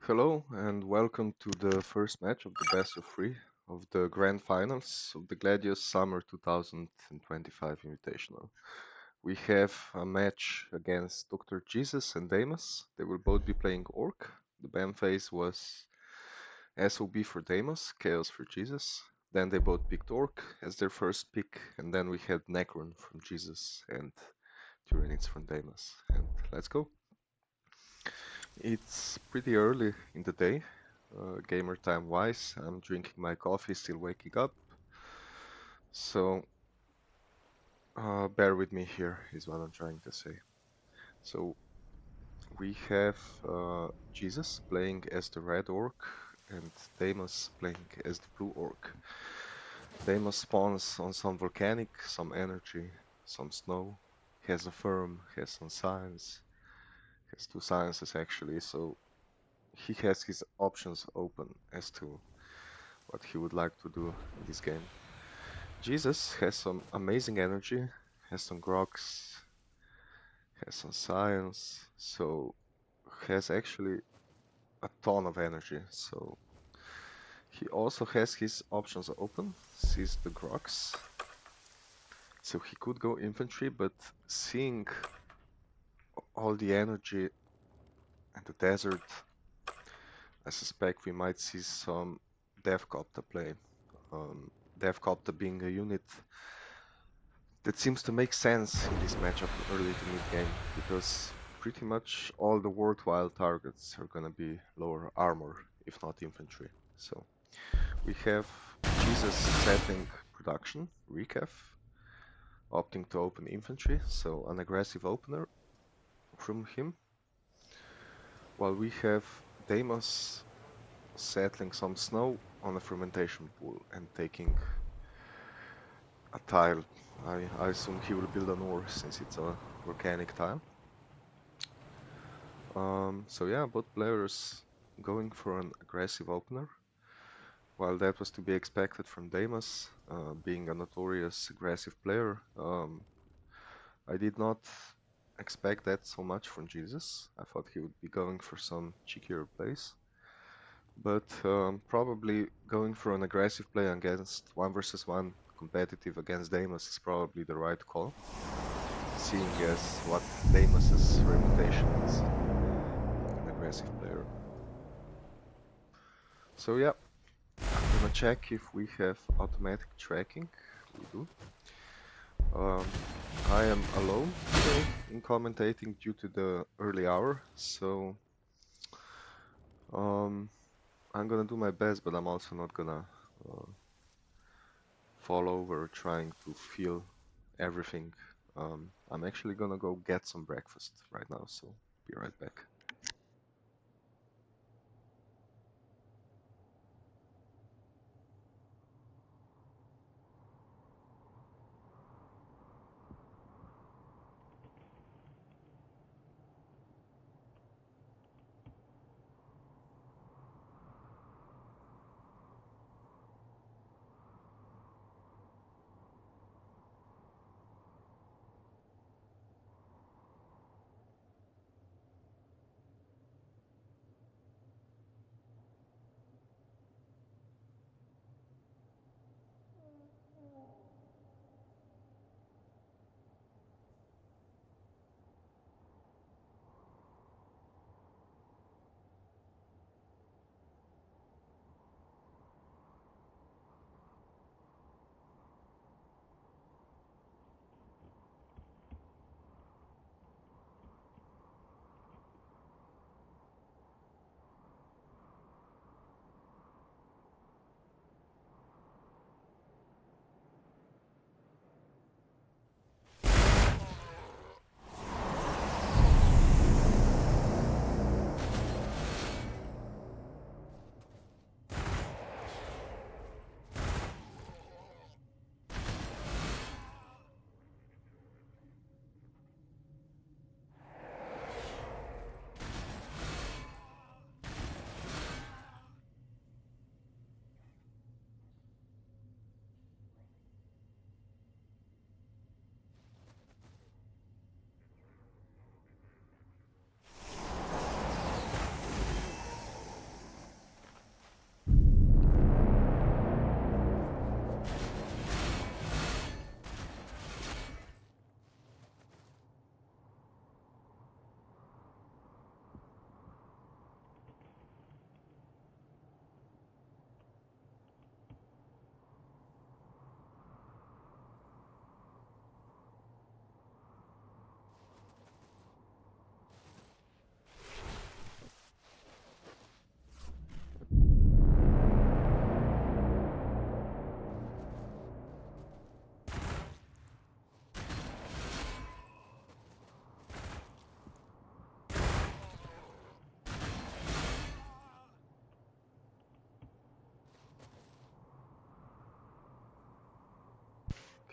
Hello and welcome to the first match of the best of three of the grand finals of the Gladius Summer 2025 Invitational. We have a match against Dr. Jesus and Deimos. They will both be playing Ork. The ban phase was SOB for Deimos, Chaos for Jesus. Then they both picked Ork as their first pick, and then we had Necron from Jesus and Tyranids from Deimos. And let's go. It's pretty early in the day, gamer time wise. I'm drinking my coffee, still waking up. So bear with me here, is what I'm trying to say. So we have Jesus playing as the red orc and Deimos playing as the blue orc. Deimos spawns on some volcanic, some energy, some snow, has a firm, has some science, has two sciences actually, so he has his options open as to what he would like to do in this game. Jesus has some amazing energy, has some grogs, has some science, so has actually a ton of energy. So he also has his options open, sees the grogs. So he could go infantry, but seeing all the energy and the desert, I suspect we might see some Devcopter play. Devcopter being a unit that seems to make sense in this matchup early to mid game, because pretty much all the worthwhile targets are gonna be lower armor, if not infantry. So we have Jesus setting production, recaf, opting to open infantry, so an aggressive opener from him. While we have Deimos settling some snow on a fermentation pool and taking a tile. I assume he will build an ore since it's a volcanic tile. So yeah, both players going for an aggressive opener. While that was to be expected from Deimos, being a notorious aggressive player, I did not expect that so much from Jesus. I thought he would be going for some cheekier plays. But probably going for an aggressive play against 1 versus 1 competitive against Deimos is probably the right call, seeing as what Deimos's reputation is, an aggressive player. So yeah, I'm gonna check if we have automatic tracking. We do. I am alone today in commentating due to the early hour, so I'm gonna do my best, but I'm also not gonna fall over trying to feel everything. I'm actually gonna go get some breakfast right now, so be right back.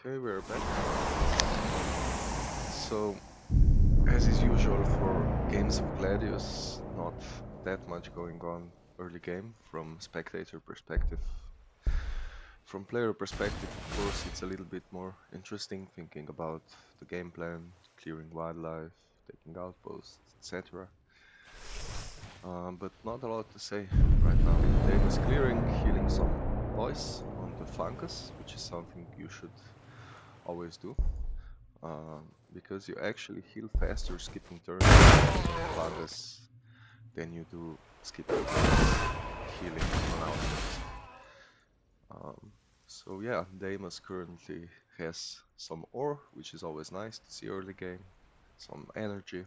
Okay, we're back. So, as is usual for games of Gladius, not that much going on early game from spectator perspective. From player perspective, of course, it's a little bit more interesting thinking about the game plan, clearing wildlife, taking outposts, etc. But not a lot to say right now. Deimos clearing, healing some voice on the fungus, which is something you should always do. Because you actually heal faster skipping turns on fungus than you do skipping turns healing on outposts. So yeah, Deimos currently has some ore, which is always nice to see early game, some energy.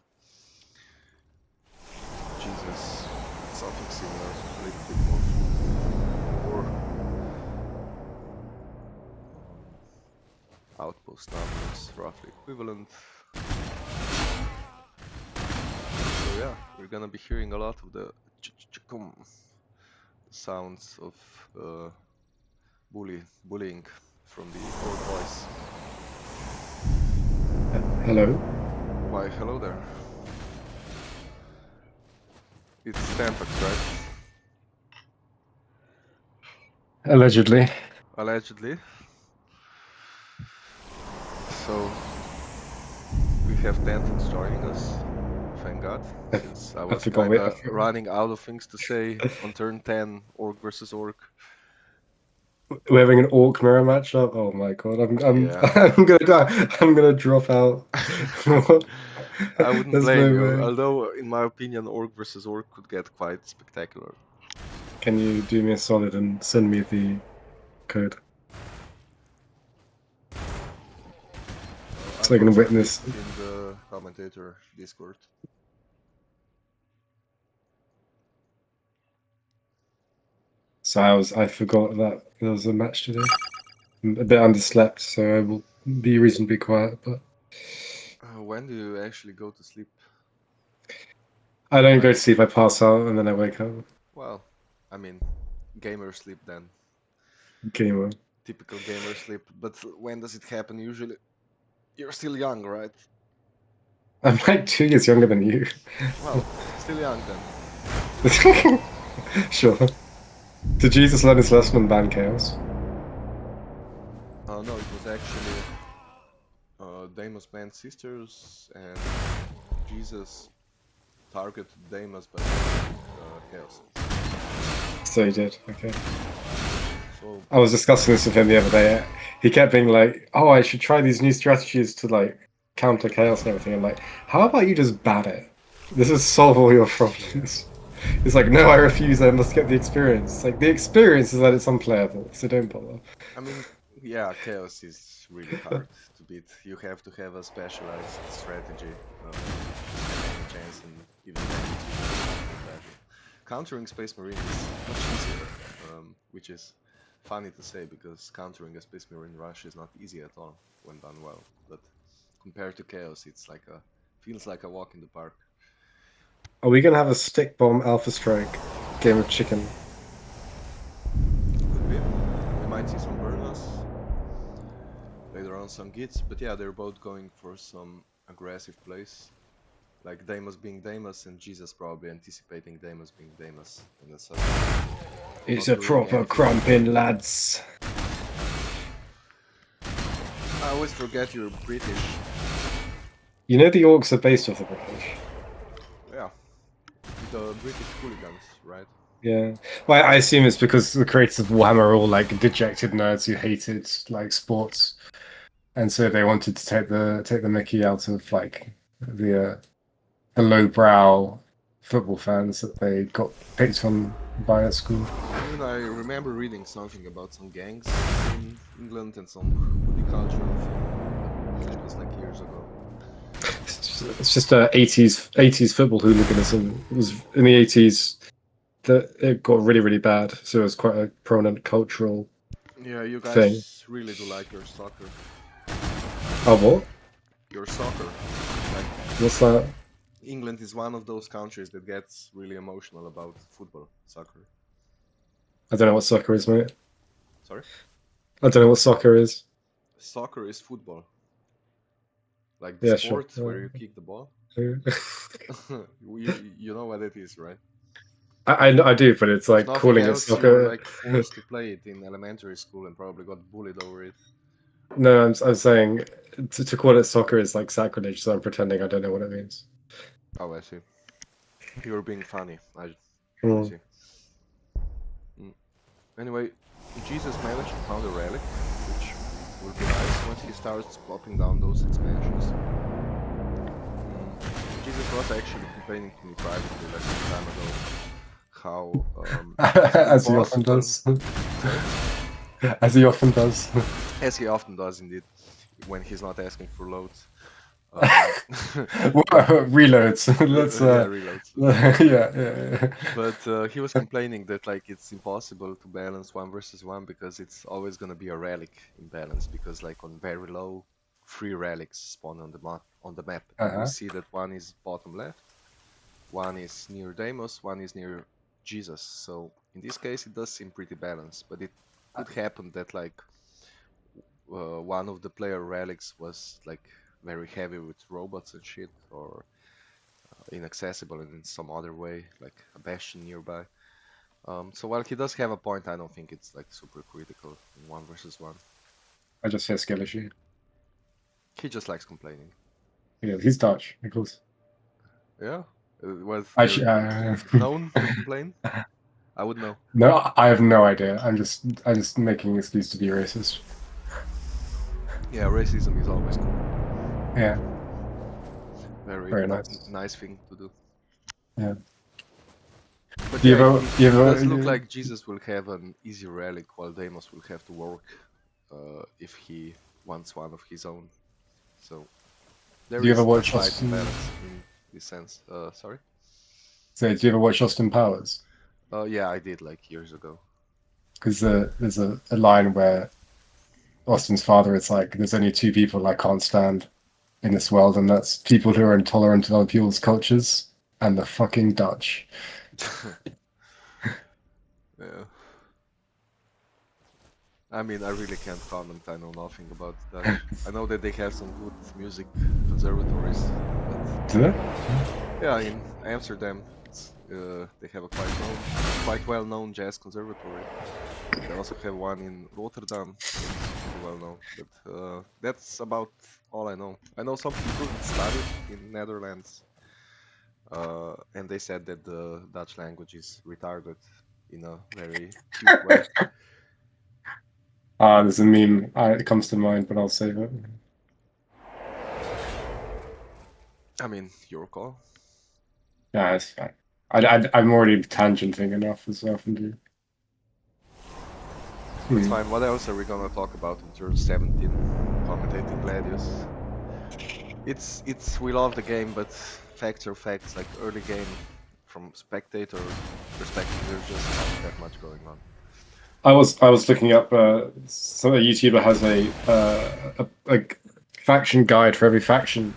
Jesus, something similar, a little bit more food, ore, outpost numbers roughly equivalent. So yeah, we're gonna be hearing a lot of the sounds of bullying from the old boys. Hello. Why, hello there. It's Thentox, right? Allegedly. Allegedly. So we have Thentox joining us. Thank God, since I was forgot kinda running out of things to say on turn 10, Ork versus Ork. we're having an Orc mirror matchup. Oh my god, I'm Yeah. I'm gonna die. I'm gonna drop out. I wouldn't There's blame no you, way. although in my opinion Ork versus Ork could get quite spectacular. Can you do me a solid and send me the code so I can witness? In the commentator Discord. So I forgot that there was a match today. I'm a bit underslept, so I will be reasonably quiet. But When do you actually go to sleep? I don't go to sleep. I pass out and then I wake up. Well, I mean, gamer sleep then. Gamer. Typical gamer sleep. But when does it happen usually? You're still young, right? I'm like 2 years younger than you. Well, still young then. Sure. Did Jesus learn his lesson on ban chaos? No, it was actually Deimos banned sisters and Jesus targeted Deimos by chaos. So he did, okay. So I was discussing this with him the other day. He kept being like, oh, I should try these new strategies to like counter chaos and everything. I'm like, how about you just ban it? This will solve all your problems. He's like, no, I refuse. I must get the experience. It's like, the experience is that it's unplayable, so don't bother. I mean, yeah, chaos is really hard to beat. You have to have a specialized strategy, chance, and even countering Space Marine is much easier, which is funny to say because countering a Space Marine rush is not easy at all when done well. But compared to chaos, it's like feels like a walk in the park. Are we gonna have a stick bomb alpha strike game of chicken? Could be. We might see some burners. Later on some gits, but yeah, they're both going for some aggressive plays. Like Deimos being Deimos and Jesus probably anticipating Deimos being Deimos. And that's It's a proper krumpin, lads. I always forget you're British. You know the Orks are based off the British. Yeah. The British hooligans, right? Yeah. Well, I assume it's because the creators of Warhammer are all like dejected nerds who hated like sports, and so they wanted to take the Mickey out of like the lowbrow football fans that they got picked on by at school. I mean, I remember reading something about some gangs in England and some hoodie culture. That was like years ago. It's just a 80s football hooliganism. It was in the 80s that it got really bad, so it was quite a prominent cultural Yeah, you guys thing. really do like your soccer. Oh, what? Your soccer. Like, What's that? England is one of those countries that gets really emotional about football, soccer. I don't know what soccer is, mate. Sorry? I don't know what soccer is. Soccer is football. Like the Yeah, sure. sport where you kick the ball. You know what it is, right? I do, but it's If like nothing calling it else, you were soccer. like forced to play it in elementary school and probably got bullied over it. No, I'm saying to call it soccer is like sacrilege, so I'm pretending I don't know what it means. Oh, I see. You're being funny. I Mm. see. Anyway, Jesus managed to found a relic, which will be nice once he starts popping down those expansions. Jesus was actually complaining to me privately like some time ago how it's As he often impossible. does. Sorry? As he often does. As he often does, indeed, when he's not asking for loads. Reloads. Let's Yeah, reloads. yeah. But he was complaining that like it's impossible to balance 1 versus 1 because it's always gonna be a relic imbalance because like on very low, 3 relics spawn on the map, and we see that one is bottom left, one is near Deimos, one is near Jesus. So in this case, it does seem pretty balanced, but it could happen that like one of the player relics was like very heavy with robots and shit, or inaccessible in some other way, like a bastion nearby. So while he does have a point, I don't think it's like super critical in 1 versus 1. I just hear skirmishing. He just likes complaining. Yeah, he's Dutch, of course. Yeah, was Actually, known to complain. I would know. no, I have no idea. I'm just making an excuse to be racist. Yeah, racism is always cool. Yeah. Very nice. nice thing to do. Yeah. But it does look like Jesus will have an easy relic while Deimos will have to work if he wants one of his own. So there is a slight imbalance in this sense. Sorry? So, do you ever watch Austin Powers? Yeah, I did like years ago. Because there's a line where Austin's father is like, there's only 2 people I can't stand in this world, and that's people who are intolerant of other people's cultures and the fucking Dutch. Yeah. I mean, I really can't comment. I know nothing about Dutch. I know that they have some good music conservatories. But... Do they? Yeah, in Amsterdam, they have a quite well-known jazz conservatory. They also have one in Rotterdam, pretty well known. But that's about all I know. I know some people that studied in Netherlands, and they said that the Dutch language is retarded in a very cute way. There's a meme. It comes to mind, but I'll save it. I mean, your call. Yeah, it's fine. I'm already tangenting enough, as I often do. It's fine. What else are we gonna talk about in turn 17? Commentating Gladius. We love the game, but facts are facts. Like early game, from spectator perspective, there's just not that much going on. I was looking up. So a YouTuber has a faction guide for every faction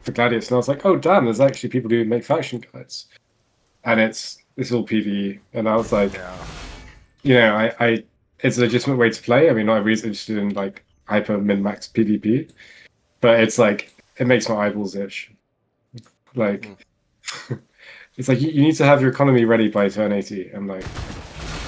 for Gladius, and I was like, oh damn, there's actually people who make faction guides, and it's all PvE, and I was like, yeah. I it's a legitimate way to play. I mean, not everybody's interested in like hyper min max PvP, but it's like it makes my eyeballs itch. Like, it's like you need to have your economy ready by turn 80. I'm like,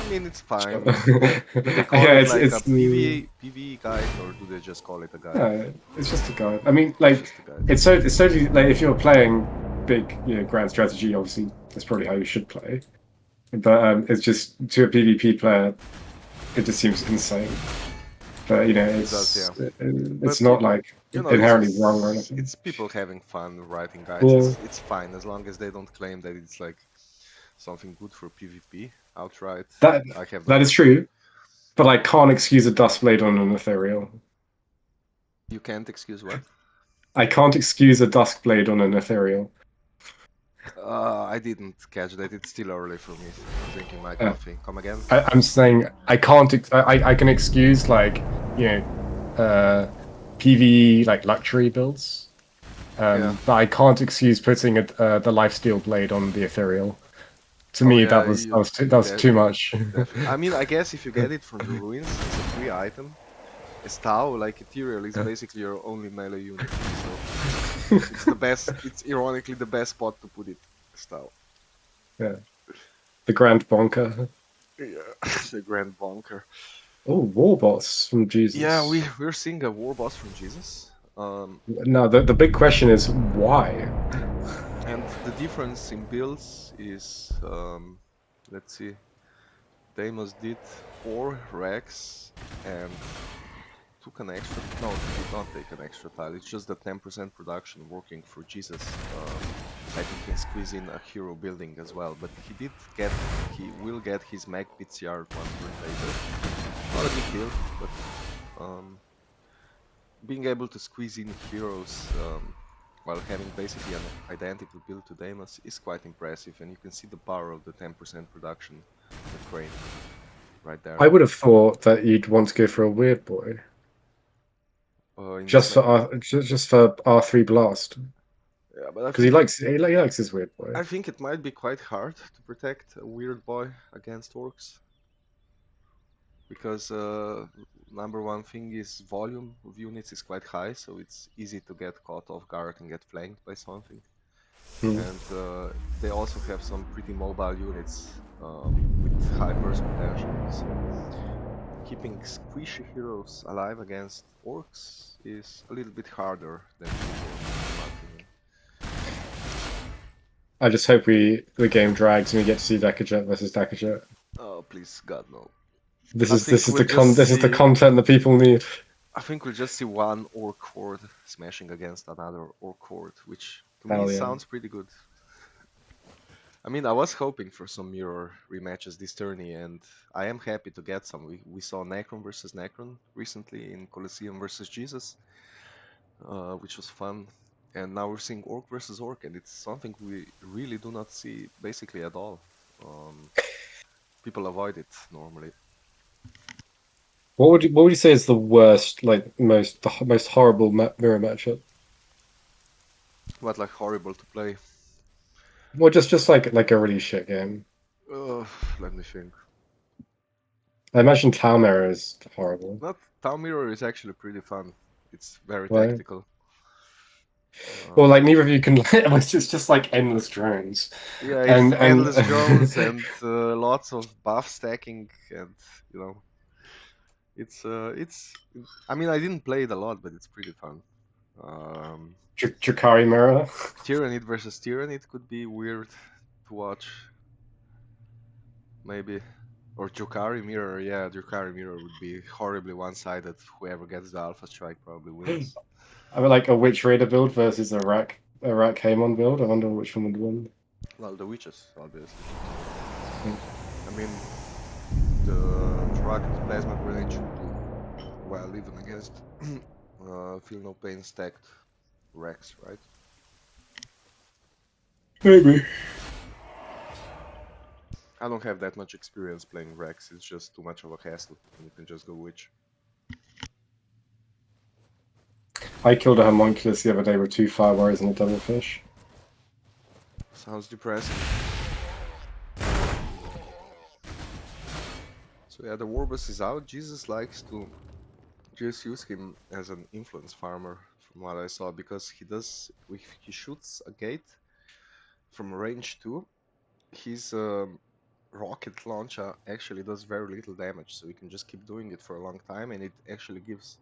I mean, it's fine. Do they call it like a PvE guide, or do they just call it a guide? Yeah, it's just a guide. I mean, like, it's totally like if you're playing big, grand strategy, obviously that's probably how you should play. But it's just to a PvP player, it just seems insane. But it's not like inherently wrong or anything. It's people having fun writing guides. It's fine as long as they don't claim that it's like something good for PvP outright. That is true, but I can't excuse a Duskblade on an Ethereal. You can't excuse what? I can't excuse a Duskblade on an Ethereal. I didn't catch that. It's still early for me. I'm drinking my coffee. Come again? I'm saying I can't. I can excuse like PvE like luxury builds, but I can't excuse putting the Lifesteal Blade on the Ethereal. To me, that was too much. I mean, I guess if you get it from the ruins as a free item, Stau, like Ethereal, is basically your only melee unit. So it's the best. It's ironically the best spot to put it. Stau. Yeah. The Grand Bonker. Yeah, the Grand Bonker. Oh, Warboss from Yeah, Jesus. we're seeing a war boss from Jesus. No, the big question is why? And the difference in builds is, let's see, Deimos did 4 Rex and took an extra. No, he did not take an extra tile. It's just the 10% production working for Jesus. That he can squeeze in a hero building as well. But he will get his Mag PCR 1 turn later. Not a big deal, but being able to squeeze in heroes while having basically an identical build to Deimos is quite impressive, and you can see the power of the 10% production on the crane right there. I would have thought that you'd want to go for a weird boy. Just for R3 Blast. Yeah, but Because he likes his weird boy. I think it might be quite hard to protect a weird boy against orcs. Because number one thing is volume of units is quite high, so it's easy to get caught off guard and get flanked by something. And they also have some pretty mobile units with high burst potential. So keeping squishy heroes alive against orcs is a little bit harder than usual, in my opinion. I just hope the game drags and we get to see Decajet versus Decajet. Oh please, God no. This I is think we'll just this is the see. content that people need. I think we'll just see one orc horde smashing against another orc horde, which to me Hell yeah. sounds pretty good. I mean, I was hoping for some mirror rematches this tourney, and I am happy to get some. We saw Necron versus Necron recently in Colosseum versus Jesus, which was fun. And now we're seeing Orc versus Orc, and it's something we really do not see basically at all. People avoid it normally. What would you say is the worst, like most horrible mirror matchup? But like horrible to play. Well, just like a really shit game. Let me think. I imagine Tau Mirror is horrible. Not Town Mirror is actually pretty fun. It's very Why? tactical. Well, like neither of you can. It's just like endless drones. Yeah, it's and endless drones and lots of buff stacking, and you know, it's. I mean, I didn't play it a lot, but it's pretty fun. Drakari Mirror. Tyranid versus Tyrannid could be weird to watch, maybe. Or Jokari Mirror, yeah, Jokari Mirror would be horribly one-sided. Whoever gets the Alpha Strike probably wins. I mean, like a Witch Raider build versus a Rack Hamon build. I wonder which one would win. Well, the witches, obviously. I mean, the Rocket Plasma Grenade should do well even against Feel No Pain stacked Rex, right? Maybe. I don't have that much experience playing Rex, it's just too much of a hassle, and you can just go Witch. I killed a homunculus the other day with 2 fire warriors and a devilfish. Sounds depressing. So yeah, the Warbus is out. Jesus likes to just use him as an influence farmer, from what I saw, because if he shoots a gate from range 2, his rocket launcher actually does very little damage, so you can just keep doing it for a long time, and it actually gives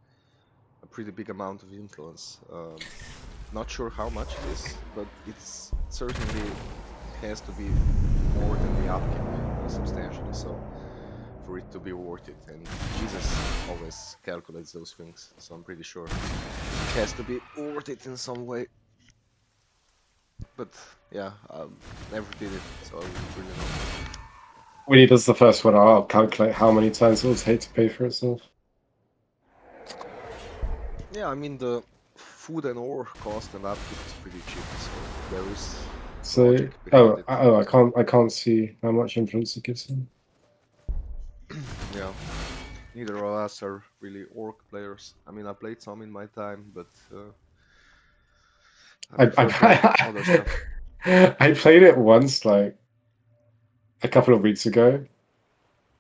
a pretty big amount of influence. Not sure how much it is, but it's certainly has to be more than the upkeep substantially, so for it to be worth it. And Jesus always calculates those things, so I'm pretty sure it has to be worth it in some way. But yeah, never did it, so I wouldn't really know. When he does the first one, I'll calculate how many times it will take to pay for itself. Yeah, I mean the food and ore cost and upkeep is pretty cheap, so there is logic behind it. I can't see how much influence it gives him. Yeah, neither of us are really orc players. I mean, I played some in my time, but I prefer playing other stuff. I played it once, like a couple of weeks ago,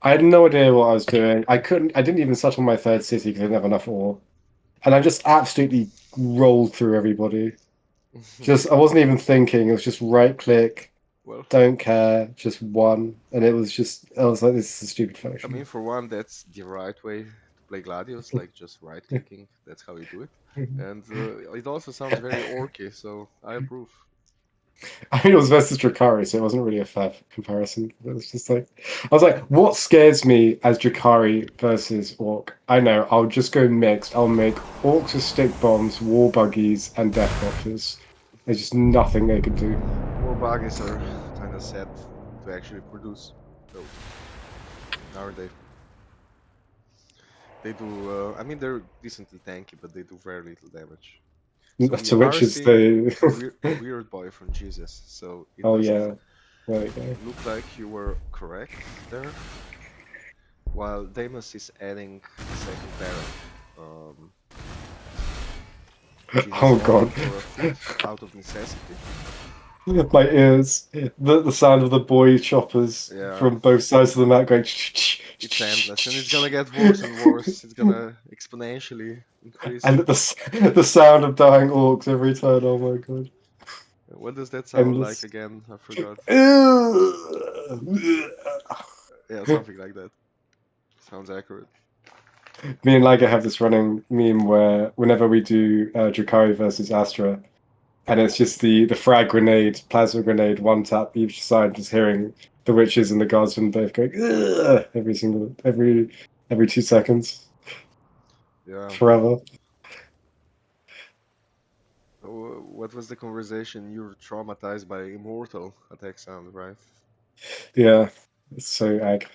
I had no idea what I was doing. I didn't even settle my third city because I didn't have enough ore. And I just absolutely rolled through everybody. Just, I wasn't even thinking. It was just right click, Well, don't care, just one. And it was just, I was like, this is a stupid I mean, function. for one, that's the right way to play Gladius, like just right-clicking. That's how you do it. And it also sounds very orky, so I approve. I mean, it was versus Drakari, so it wasn't really a fair comparison. It was just like, I was like, what scares me as Drakari versus Orc? I know, I'll just go mixed. I'll make Orcs with stick bombs, war buggies, and death watchers. There's just nothing they can do. WAAAGHs are kind of sad to actually produce, though, aren't they? They do, I mean, they're decently tanky, but they do very little damage. So we To are which is seeing the. the weird boy from Jesus. So it Oh, doesn't yeah. There you go. look like you were correct there. While Deimos is adding a second barrack. Jesus Oh, opting God. for a foot out of necessity. My ears. The sound of the boy choppers Yeah, from both sides of the map going. it's endless, and it's gonna get worse and worse. It's gonna exponentially increase. And the sound of dying orcs every turn. Oh my god, What does that sound like endless. again? I forgot. Yeah, something like that. Sounds accurate. Me and Liger have this running meme where whenever we do Drakari versus Astra, and it's just the frag grenade, plasma grenade, one tap each side, just hearing the witches and the guardsmen both going every 2 seconds Yeah. forever. What was the conversation? You're traumatized by immortal attack sound, right? Yeah, it's so ag.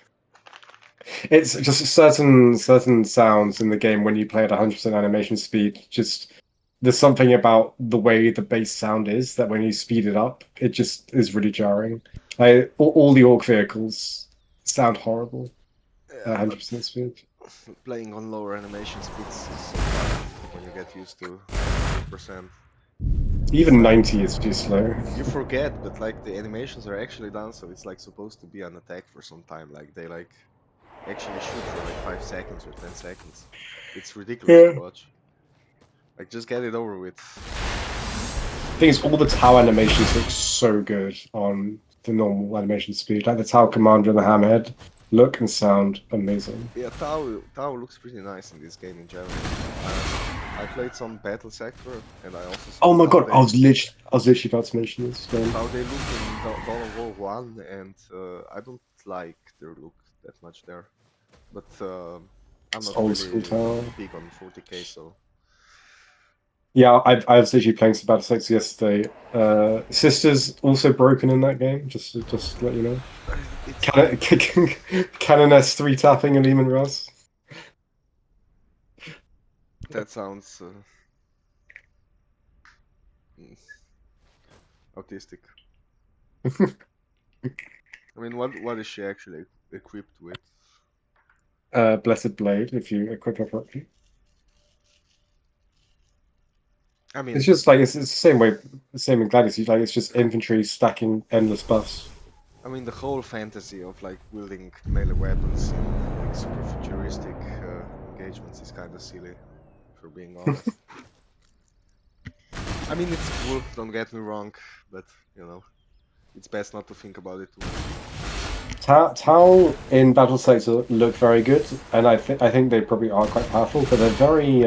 It's just certain sounds in the game when you play at 100% animation speed. Just there's something about the way the bass sound is that when you speed it up, it just is really jarring. All the orc vehicles sound horrible at Yeah, but 100% speed. playing on lower animation speeds is so fun when you get used to 100%. It's Even like 90 is too slow. you forget, but like the animations are actually done, so it's like supposed to be an attack for some time. Like they like actually shoot for like 5 seconds or 10 seconds. It's ridiculous to Yeah. watch. Like just get it over with. Thing is, all the tower animations look so good on the normal animation speed. Like the tower commander and the hammerhead look and sound amazing. Yeah, Tau looks pretty nice in this game in general. I played some Battle Sector, and I also Oh saw my god, I was literally about to mention this. how they look in Dawn of War 1, and I don't like their look that much there. But I'm It's not old school really tower. big on 40k, so Yeah, I was literally playing some Battle Sex yesterday. Sister's also broken in that game, just to let you know. it's Cannon, Canoness 3 tapping and Lehman Russ. that sounds mm, autistic. I mean, what is she actually equipped with? Blessed Blade, if you equip her properly. I It's mean, just like it's the same way, the same in Gladius. Like it's just infantry stacking endless buffs. the whole fantasy of like wielding melee weapons in like super futuristic engagements is kind of silly, for being honest. I mean, it's cool, don't get me wrong, but you know, it's best not to think about it too much. Tau in Battle Sector look very good, and I think they probably are quite powerful, but they're very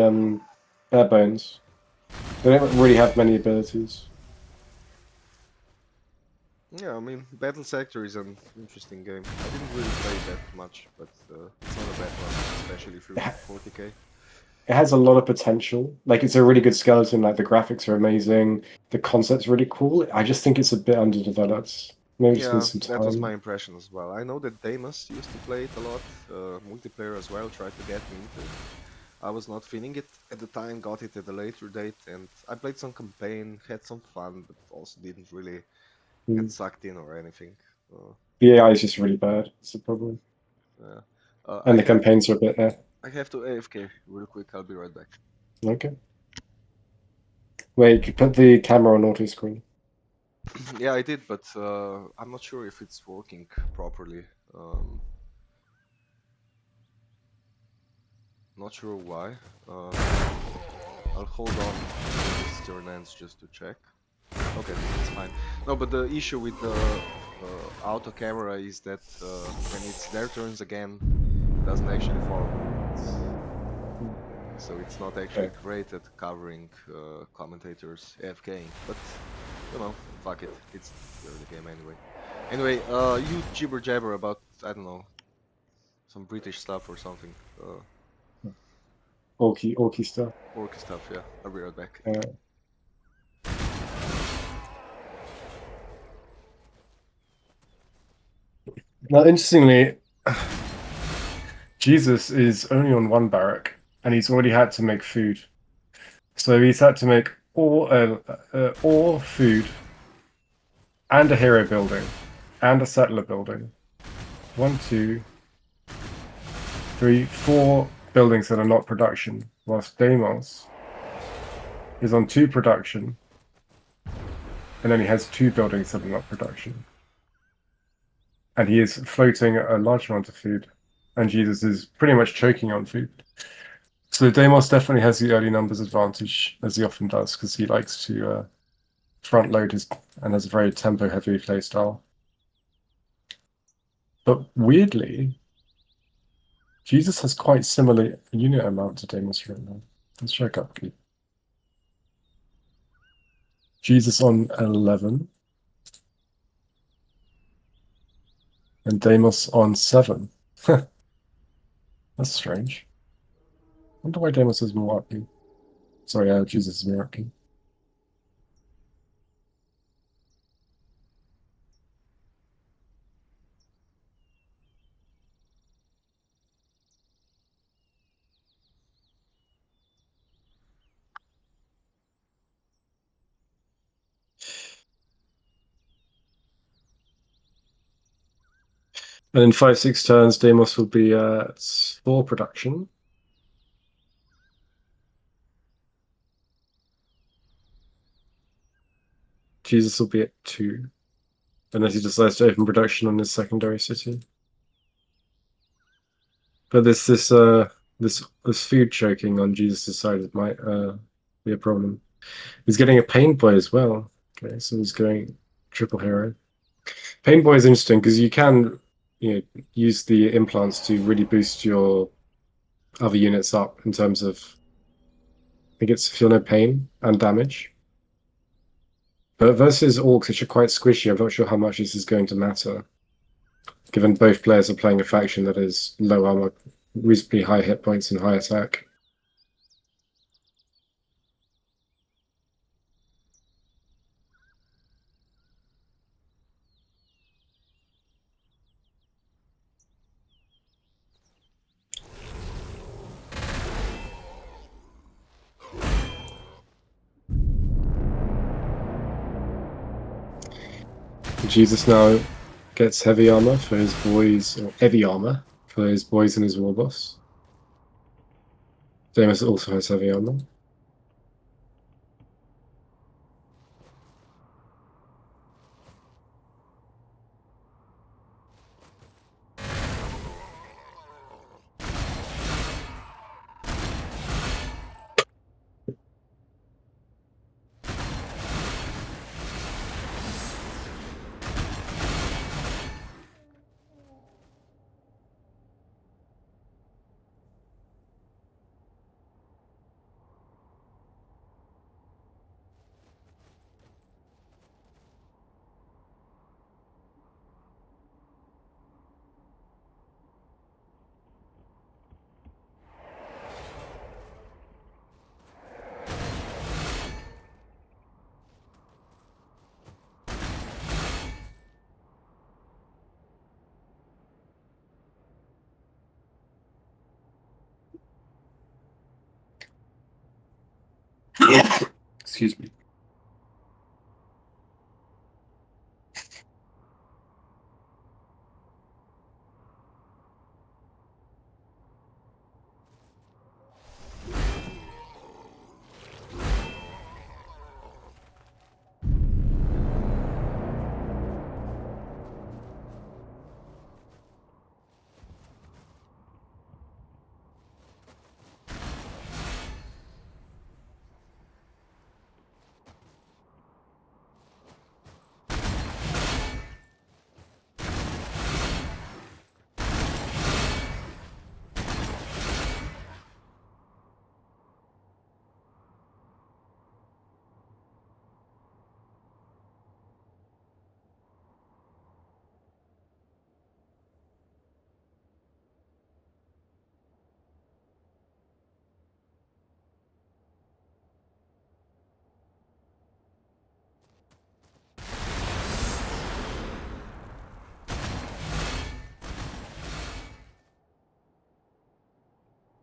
bare bones. They don't really have many abilities. Yeah, I mean, Battle Sector is an interesting game. I didn't really play that much, but it's not a bad one, especially if you're It 40k. has a lot of potential. Like it's a really good skeleton. Like the graphics are amazing. The concept's really cool. I just think it's a bit underdeveloped. Maybe just needs Yeah, some that was my time. impression as well. I know that Deimos used to play it a lot, multiplayer as well, tried to get me into it. I was not feeling it at the time, got it at a later date, and I played some campaign, had some fun, but also didn't really get Mm. sucked in or anything. Uh, The AI is just really bad. It's a problem. yeah. And the campaigns are a bit I have to AFK real quick. I'll be right back. okay. Wait, you put the camera on auto screen. Yeah, I did, but I'm not sure if it's working properly. Um, Not sure why. I'll hold on to this turn ends just to check. Okay, it's fine. No, but the issue with the auto camera is that when it's their turns again, it doesn't actually follow. So it's not actually great at covering commentators AFKing, but you know, fuck it, it's the early game anyway. Anyway, you jibber jabber about, I don't know, some British stuff or something. Orky stuff. Orky stuff, yeah. I'll be right back. Now, interestingly, Jesus is only on one barrack, and he's already had to make food. So he's had to make all food, and a hero building, and a settler building. 1, 2, 3, 4 buildings that are not production, whilst Deimos is on 2 production, and then he has 2 buildings that are not production. And he is floating a large amount of food, and Jesus is pretty much choking on food. So Deimos definitely has the early numbers advantage, as he often does, because he likes to front load his and has a very tempo heavy playstyle. But weirdly, Jesus has quite similar unit amount to Deimos right now. Let's check up. Jesus on 11. And Deimos on 7. That's strange. I wonder why Deimos is more up. Sorry, Jesus is more up. And in 5-6 turns, Deimos will be at 4 production. Jesus will be at 2. Unless he decides to open production on his secondary city. But this food choking on Jesus' side might be a problem. He's getting a pain boy as well. Okay, so he's going triple hero. Pain boy is interesting because you can use the implants to really boost your other units up in terms of I think it's feel no pain and damage. But versus orcs, which are quite squishy, I'm not sure how much this is going to matter, given both players are playing a faction that is low armor, reasonably high hit points, and high attack. Jesus now gets heavy armor for his boys, or heavy armor for his boys and his war boss. Deimos also has heavy armor. Excuse me.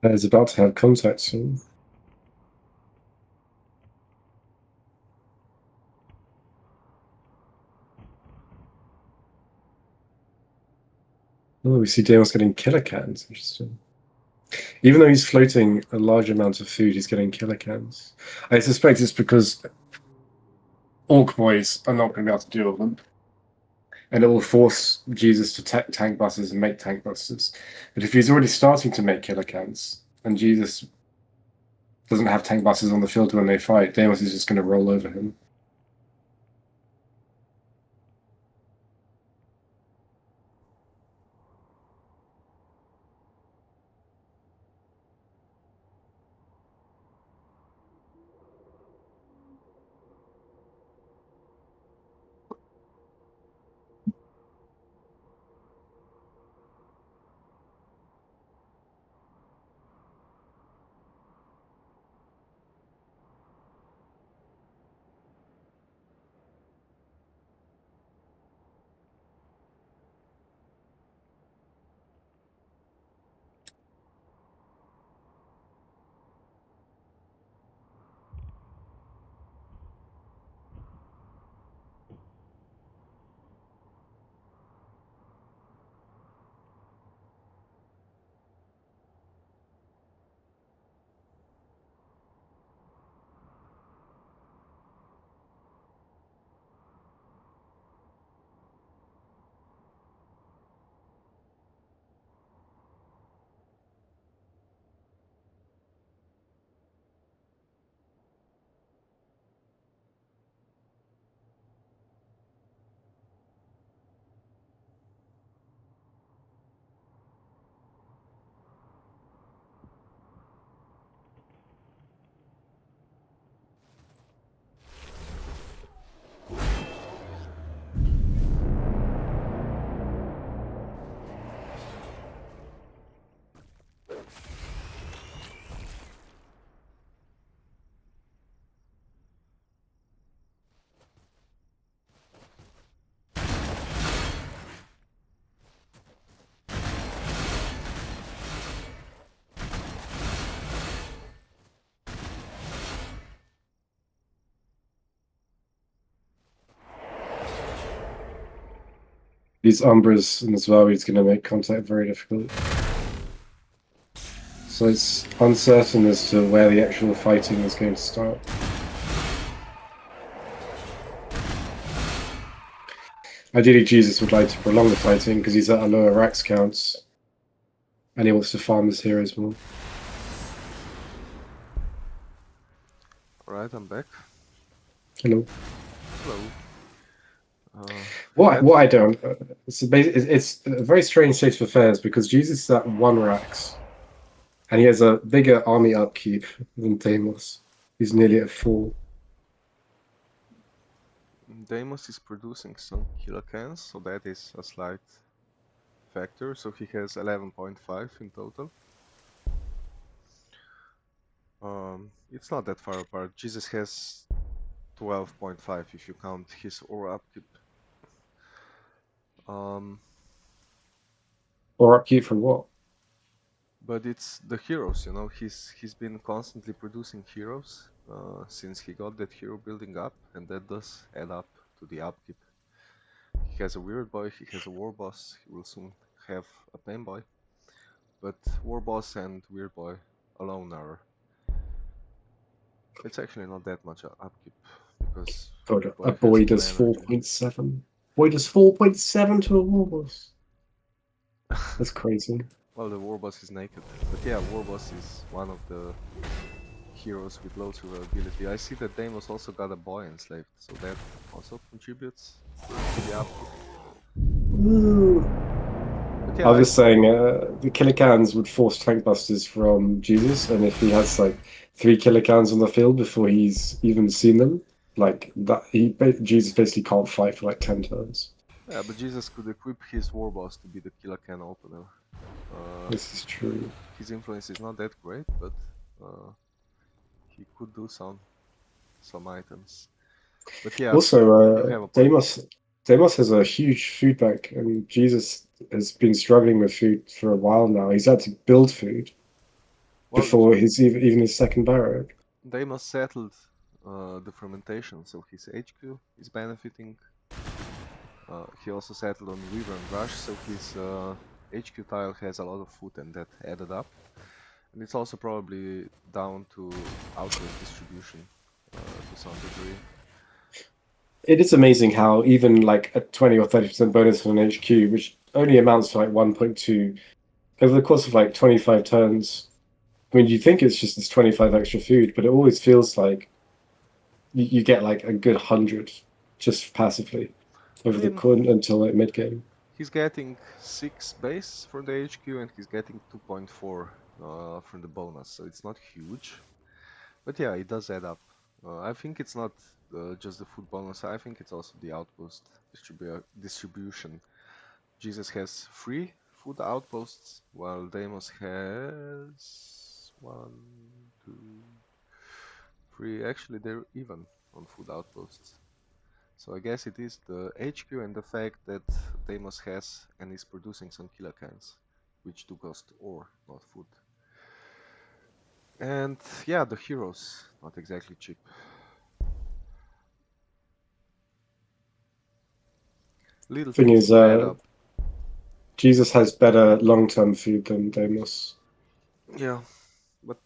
Is about to have contact soon. Oh, we see Deimos getting killer cans. Interesting. Even though he's floating a large amount of food, he's getting killer cans. I suspect it's because Orc boys are not going to be able to deal with them. And it will force Jesus to tank busters and make tank busters. But if he's already starting to make killer cans, and Jesus doesn't have tank busters on the field when they fight, Deimos is just going to roll over him. These Umbras and as well, he's going to make contact very difficult. So it's uncertain as to where the actual fighting is going to start. Ideally, Jesus would like to prolong the fighting because he's at a lower Rax counts. And he wants to farm his heroes more. Alright, I'm back. Hello. Hello. What I don't... it's a very strange state of affairs because Jesus is at 1 Rax. And he has a bigger army upkeep than Deimos. He's nearly at 4. Deimos is producing some kilocans, so that is a slight factor. So he has 11.5 in total. It's not that far apart. Jesus has 12.5 if you count his aura upkeep. Or upkeep from what? But it's the heroes, you know. He's been constantly producing heroes since he got that hero building up, and that does add up to the upkeep. He has a weird boy, he has a war boss, he will soon have a pain boy. But war boss and weird boy alone are... It's actually not that much upkeep, because God, boy a boy has does full energy. 4.7. Boy does 4.7 to a war boss. That's crazy. Well, the war boss is naked. But yeah, war boss is one of the heroes with low survivability. I see that Deimos also got a boy enslaved, so that also contributes to the upkeep. Yeah, I was saying the kilocans would force tank busters from Jesus, and if he has like 3 kilocans on the field before he's even seen them, like that, Jesus basically can't fight for like 10 turns. Yeah, but Jesus could equip his war boss to be the killer can opener. This is true. His influence is not that great, but he could do some items. But yeah, also, you have a point. Deimos has a huge food bank. I mean, Jesus has been struggling with food for a while now. He's had to build food. Well, before his even his second barrow. Deimos settled the fermentation, so his HQ is benefiting. He also settled on Weaver and Rush, so his HQ tile has a lot of food, and that added up. And it's also probably down to outpost distribution to some degree. It is amazing how even like a 20 or 30% bonus on an HQ, which only amounts to like 1.2 over the course of like 25 turns. I mean, you think it's just this 25 extra food, but it always feels like you get like a good 100 just passively over the course until like mid game. He's getting 6 base from the HQ and he's getting 2.4 from the bonus, so it's not huge. But yeah, it does add up. I think it's not just the food bonus, I think it's also the outpost distribution. Jesus has 3 food outposts, while Deimos has 1, 2, 3. Actually, they're even on food outposts. So I guess it is the HQ and the fact that Deimos has and is producing some kilocans, which do cost ore, not food. And yeah, the heroes, not exactly cheap. Little Thing things is, to add up. Jesus has better long-term food than Deimos. Yeah, but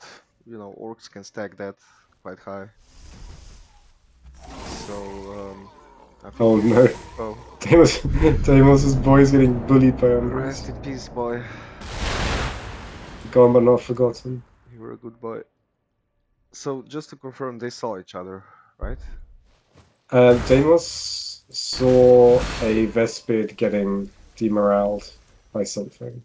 you know, orcs can stack that quite high. So I think. Oh no. Oh. Deimos' boy is getting bullied by Andres. Rest in peace, boy. Gone but not forgotten. You were a good boy. So just to confirm, they saw each other, right? Deimos saw a Vespid getting demoraled by something.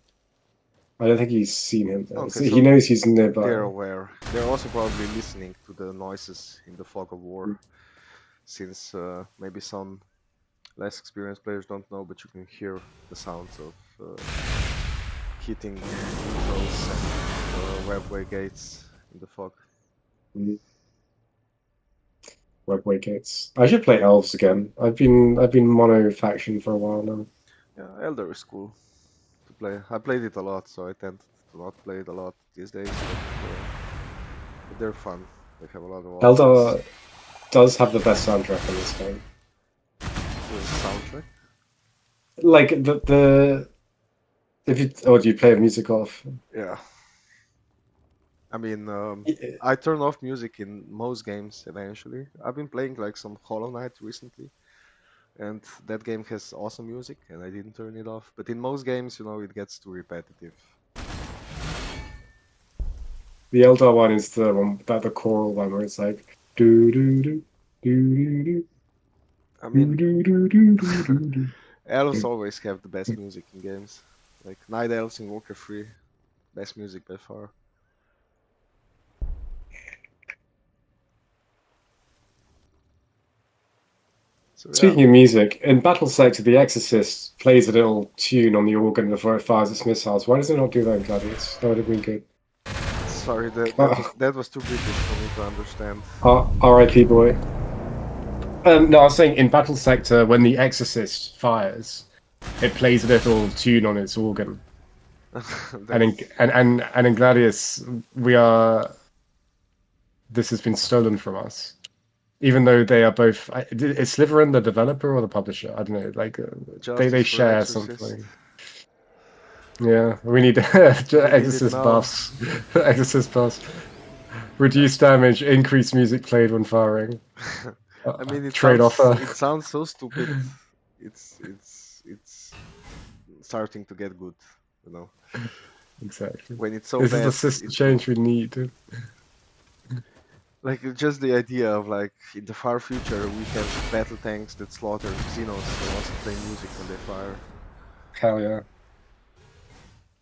I don't think he's seen him though. Okay, So so he knows he's nearby. they're aware. They're also probably listening to the noises in the fog of war, since maybe some less experienced players don't know, but you can hear the sounds of hitting neutrals and webway gates in the fog. Webway gates. I should play elves again. I've been mono faction for a while now. Yeah, Elder is cool to play. I played it a lot, so I tend to not play it a lot these days. But they're fun. They have a lot of options. Elder does have the best soundtrack in this game. The soundtrack? Like the if you do you play music off? Yeah. I mean, I turn off music in most games eventually. I've been playing like some Hollow Knight recently, and that game has awesome music, and I didn't turn it off. But in most games, you know, it gets too repetitive. The Eldar one is the one that the choral one where it's like do do do do do. I mean, elves always have the best music in games. Like Night Elves in Walker 3, best music by far. So, Speaking of music, in Battle Sector, the Exorcist plays a little tune on the organ before it fires its missiles. Why does it not do that in Gladius? That would have been good. sorry, that was too British for me to understand. R.I.P. boy. No, I was saying in Battle Sector, when the Exorcist fires, it plays a little tune on its organ. and in Gladius, this has been stolen from us. Even though they are both, is Slytherin the developer or the publisher? I don't know. Like they share Exorcist. something. Yeah, we need Exorcist buffs. Exorcist buffs. Reduce damage, increase music played when firing. I mean, Trade-offer. It sounds so stupid. It's starting to get good, you know. Exactly. When it's so this bad, is the system change we need. Like just the idea of like in the far future we have battle tanks that slaughter Xenos and also play music when they fire. Hell yeah.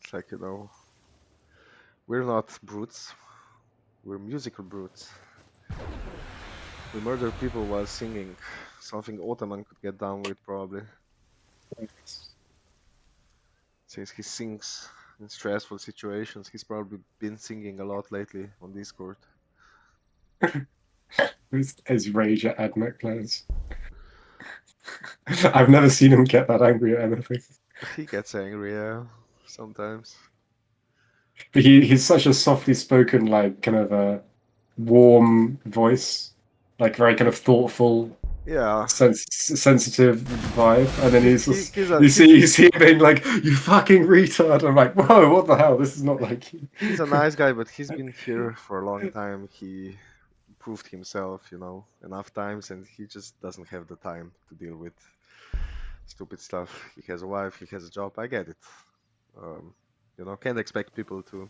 It's like, you know, we're not brutes, we're musical brutes. We murder people while singing, something Ottoman could get down with probably. Since he sings in stressful situations, he's probably been singing a lot lately on Discord. His rage at Admech players. I've never seen him get that angry at anything. He gets angry, yeah, sometimes. But he's such a softly spoken, like kind of a warm voice, like very kind of thoughtful, Yeah, sensitive vibe. And then he's he's he, just he's a you see him being like, "You fucking retard!" I'm like, "Whoa, what the hell? This is not like you." he's a nice guy, but he's been here for a long time. He proved himself, enough times, and he just doesn't have the time to deal with stupid stuff. He has a wife, he has a job. I get it. Um, can't expect people to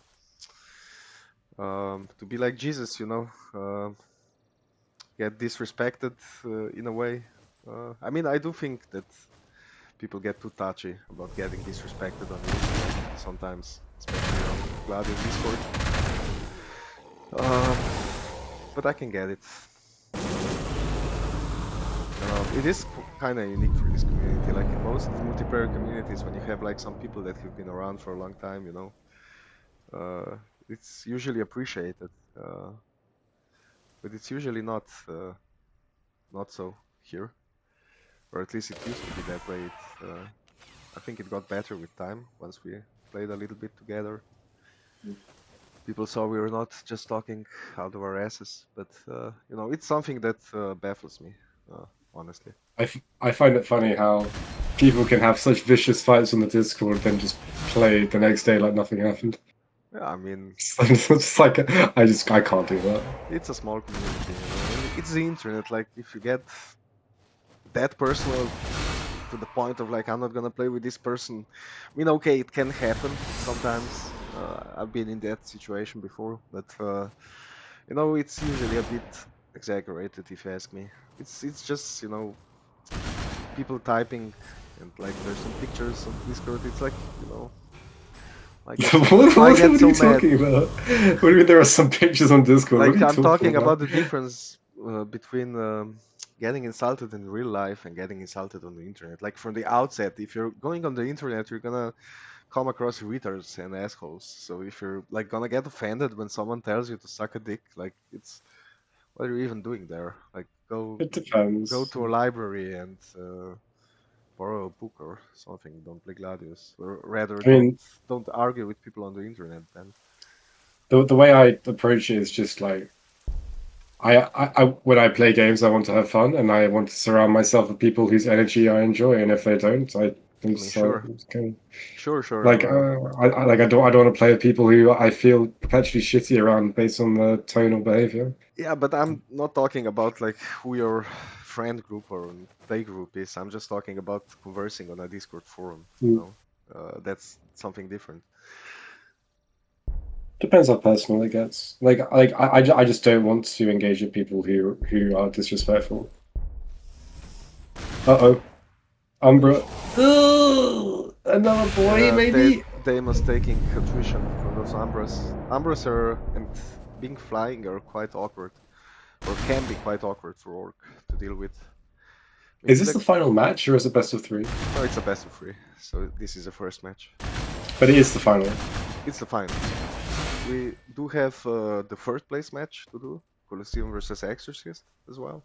be like Jesus, get disrespected in a way. I mean, I do think that people get too touchy about getting disrespected on the internet sometimes, especially on Gladius Discord. Um, but I can get it. It is kind of unique for this community. Like in most multiplayer communities, when you have like some people that have been around for a long time, it's usually appreciated. But it's usually not so here, or at least it used to be that way. I think it got better with time once we played a little bit together. People saw we were not just talking out of our asses, but it's something that baffles me, honestly. I find it funny how people can have such vicious fights on the Discord, then just play the next day like nothing happened. Yeah, I mean, It's just like I can't do that. it's a small community, and it's the internet. Like if you get that personal to the point of like I'm not gonna play with this person. I mean, okay, it can happen sometimes. I've been in that situation before, but it's usually a bit exaggerated if you ask me. It's just people typing and like there's some pictures on Discord. It's like I get so what I what get are so you mad. talking about? What do you mean there are some pictures on Discord? What are Like you I'm talking talking about? about the difference between getting insulted in real life and getting insulted on the internet. Like from the outset, if you're going on the internet, you're gonna come across retards and assholes. So if you're like gonna get offended when someone tells you to suck a dick, like it's what are you even doing there? Like It go depends. to a library and borrow a book or something. Don't play Gladius, or rather, I mean, don't argue with people on the internet. Then the way I approach it is just like I when I play games, I want to have fun and I want to surround myself with people whose energy I enjoy. And if they don't, I I mean, just sure, kind of sure. like I don't want to play with people who I feel perpetually shitty around based on the tone or behavior. Yeah, but I'm not talking about like who your friend group or play group is. I'm just talking about conversing on a Discord forum. Mm. That's something different. Depends how personal it gets. I just don't want to engage with people who are disrespectful. Uh-oh. Umbra. Ugh, another boy, Yeah, maybe? Deimos taking attrition from those Umbras. Umbras and being flying are quite awkward, or can be quite awkward for Orc to deal with. I Is mean, this the final match or is it best of three? no, it's a best of three, so this is the first match. But it is the final. It's the final. We do have the third place match to do, Colosseum versus Exorcist as well.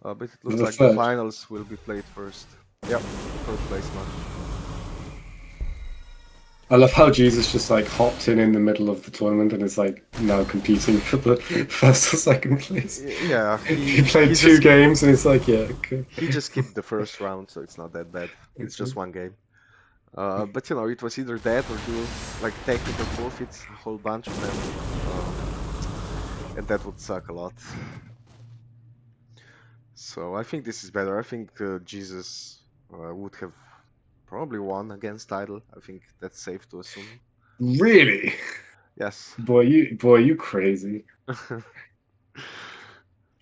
But it looks The like the third. finals will be played first. Yep, third place match. I love how Jesus just like hopped in the middle of the tournament and is like now competing for the first or second place. Yeah, He played two games and it's like, yeah, okay. he just skipped the first round, so it's not that bad. It's just one game. But it was either that or do like technical forfeits, a whole bunch of them, and that would suck a lot. So I think this is better. I think Jesus would have probably won against Tidal. I think that's safe to assume. Really? Yes. Boy, you crazy.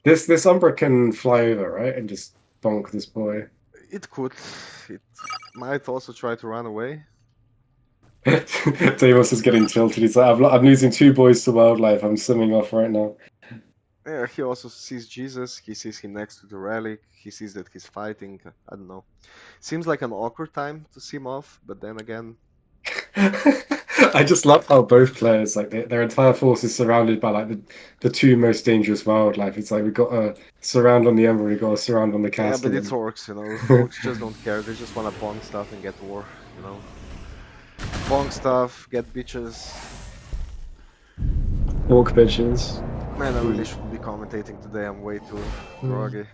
This Umbra can fly over, right? And just bonk this boy. It could. It might also try to run away. Deimos is getting tilted. He's like, I'm losing two boys to wildlife. I'm swimming off right now. Yeah, he also sees Jesus. He sees him next to the relic. He sees that he's fighting. I don't know. Seems like an awkward time to see him off, but then again, I just love how both players, like their entire force is surrounded by like the two most dangerous wildlife. It's like we've got a surround on the Ember, we've got a surround on the yeah, but castle. it's orcs, Orcs just don't care. They just wanna bong stuff and get war, Bong stuff, get bitches. Orc bitches. Man, I really shouldn't be commentating today. I'm way too groggy.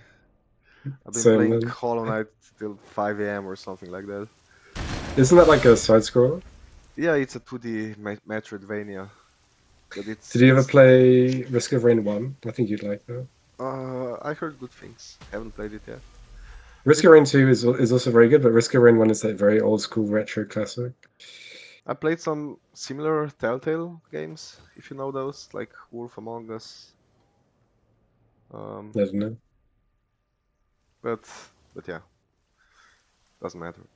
I've been Same playing then. Hollow Knight till 5 a.m. or something like that. Isn't that like a side scroller? Yeah, it's a 2D Metroidvania, but Did you ever it's. play Risk of Rain 1? I think you'd like that. I heard good things. Haven't played it yet. Risk It, of Rain 2 is also very good, but Risk of Rain 1 is that very old school retro classic. I played some similar Telltale games, if you know those, like Wolf Among Us. Um, I don't know. but but yeah, doesn't matter.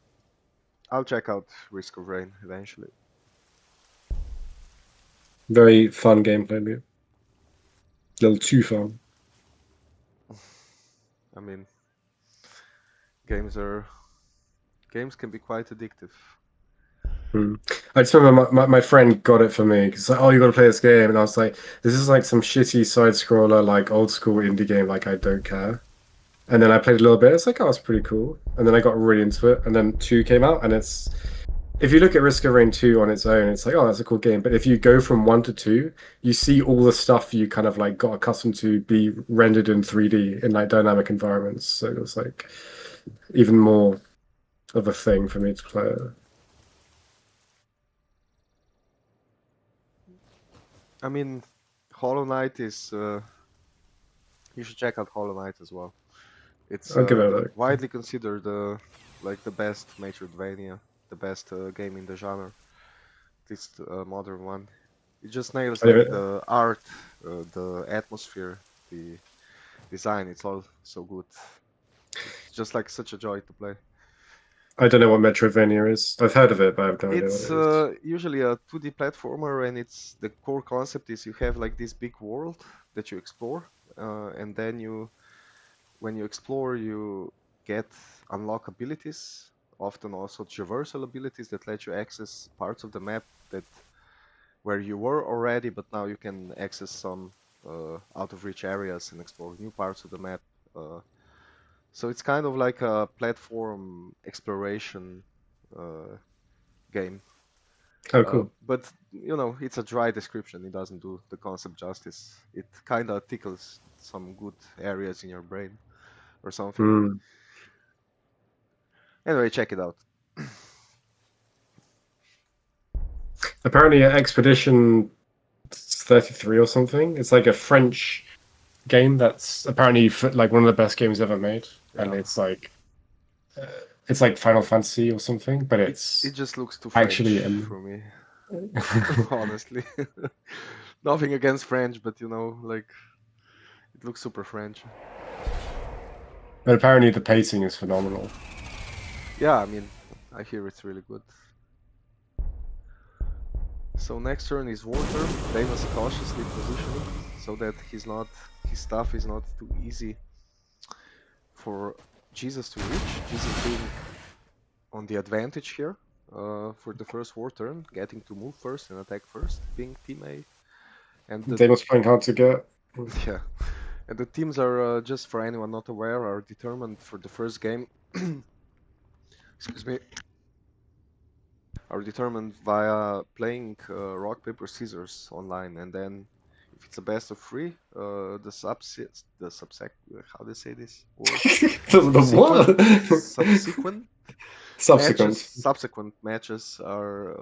I'll check out Risk of Rain eventually. Very fun gameplay loop. A little too fun. I mean, games can be quite addictive. I just remember my friend got it for me. He's like, "Oh, you got to play this game," and I was like, "This is like some shitty side scroller, like old school indie game. Like I don't care." And then I played a little bit. It's like, "Oh, it's pretty cool." And then I got really into it. And then 2 came out, and it's if you look at Risk of Rain 2 on its own, it's like, "Oh, that's a cool game." But if you go from 1 to 2, you see all the stuff you kind of like got accustomed to be rendered in 3D in like dynamic environments. So it was like even more of a thing for me to play. I mean, Hollow Knight is. You should check out Hollow Knight as well. It's I'll give it a widely considered like the best Metroidvania, the best game in the genre. This modern one. It just nails like look. the art, the atmosphere, the design. It's all so good. It's just like such a joy to play. I don't know what Metroidvania is. I've heard of it, but I have no idea what It's it is. usually a 2D platformer, and it's the core concept is you have like this big world that you explore, and then when you explore, you get unlock abilities, often also traversal abilities that let you access parts of the map that where you were already, but now you can access some out of reach areas and explore new parts of the map. Uh, so it's kind of like a platform exploration game. Oh, cool. But you know, it's a dry description. It doesn't do the concept justice. It kind of tickles some good areas in your brain or something. Hmm. Anyway, check it out. Apparently, Expedition 33 or something. It's like a French game that's apparently like one of the best games ever made, and Yeah, uh, it's like Final Fantasy or something, but it it's just looks too actually French for me, but honestly. Nothing against French, but you know, like it looks super French. apparently the pacing is phenomenal. Yeah, I mean, I hear it's really good. So next turn is war turn. Deimos cautiously positioning so that his stuff is not too easy for Jesus to reach. Jesus being on the advantage here for the first war turn, getting to move first and attack first, being team A. And the They must find hard to get. yeah, and the teams are just for anyone not aware are determined for the first game. Excuse me. Are determined via playing rock paper scissors online, and then if it's a best of 3, the subsec how do they say this word The subsequent what? subsequent matches Subsequent. subsequent matches are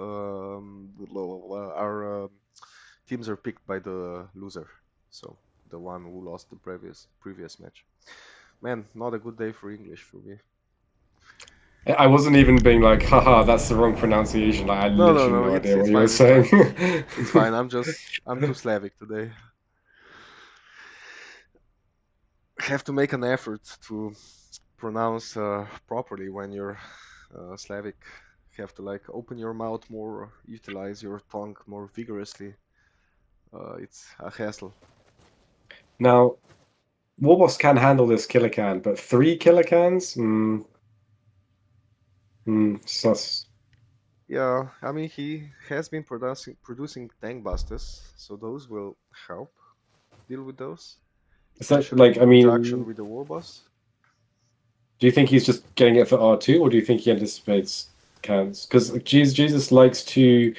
teams are picked by the loser, so the one who lost the previous match. Man, not a good day for English for me. I wasn't even being like, haha, that's the wrong pronunciation. Like, I No, no, literally no, no idea it's what you were fine, it's saying. fine. It's fine. I'm too Slavic today. Have to make an effort to pronounce properly when you're Slavic. Have to like open your mouth more, utilize your tongue more vigorously. It's a hassle. Now, Warboss can handle this kilocan, but 3 kilocans? Sus. Yeah, I mean he has been producing tank busters, so those will help deal with those, Is that especially like, in I conjunction mean, with the war boss. do you think he's just getting it for R2, or do you think he anticipates cans? Because Jesus likes to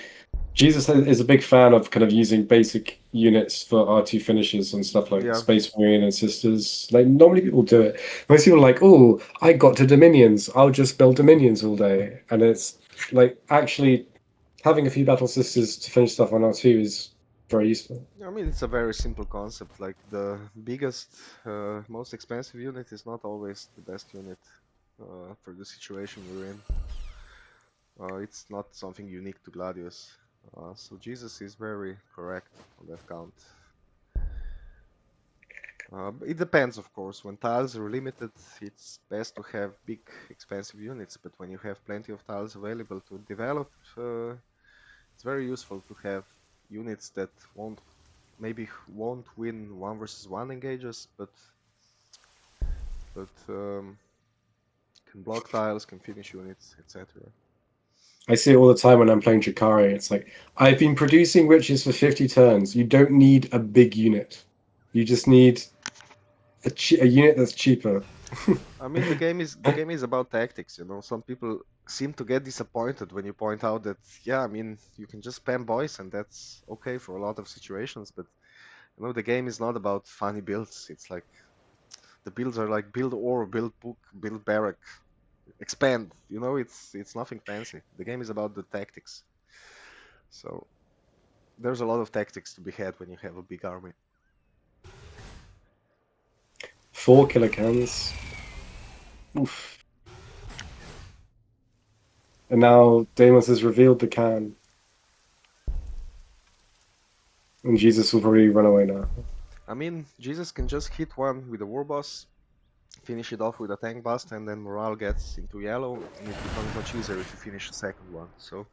Jesus is a big fan of kind of using basic units for R2 finishes and stuff like Yeah, Space Marine and Sisters. Like normally people do it. Most people are like, oh, I got to Dominions. I'll just build Dominions all day. And it's like actually having a few Battle Sisters to finish stuff on R2 is very useful. I mean it's a very simple concept. Like the biggest, most expensive unit is not always the best unit for the situation we're in. It's not something unique to Gladius. So Jesus is very correct on that count. It depends, of course. When tiles are limited, it's best to have big, expensive units. But when you have plenty of tiles available to develop, it's very useful to have units that maybe won't win 1v1 engages, but can block tiles, can finish units, etc. I see it all the time when I'm playing Chikari. It's like, I've been producing witches for 50 turns. You don't need a big unit. You just need a unit that's cheaper. I mean, the game is about tactics, you know. Some people seem to get disappointed when you point out that, yeah, I mean, you can just spam boys and that's okay for a lot of situations, but you know, the game is not about funny builds. It's like the builds are like build ore, build book, build barrack, expand. You know, it's nothing fancy. The game is about the tactics. So there's a lot of tactics to be had when you have a big army. 4 kilocans. Oof. And now Deimos has revealed the can. And Jesus will probably run away now. I mean, Jesus can just hit one with a war boss, finish it off with a tank bust, and then morale gets into yellow, and it becomes much easier if you finish the second one. So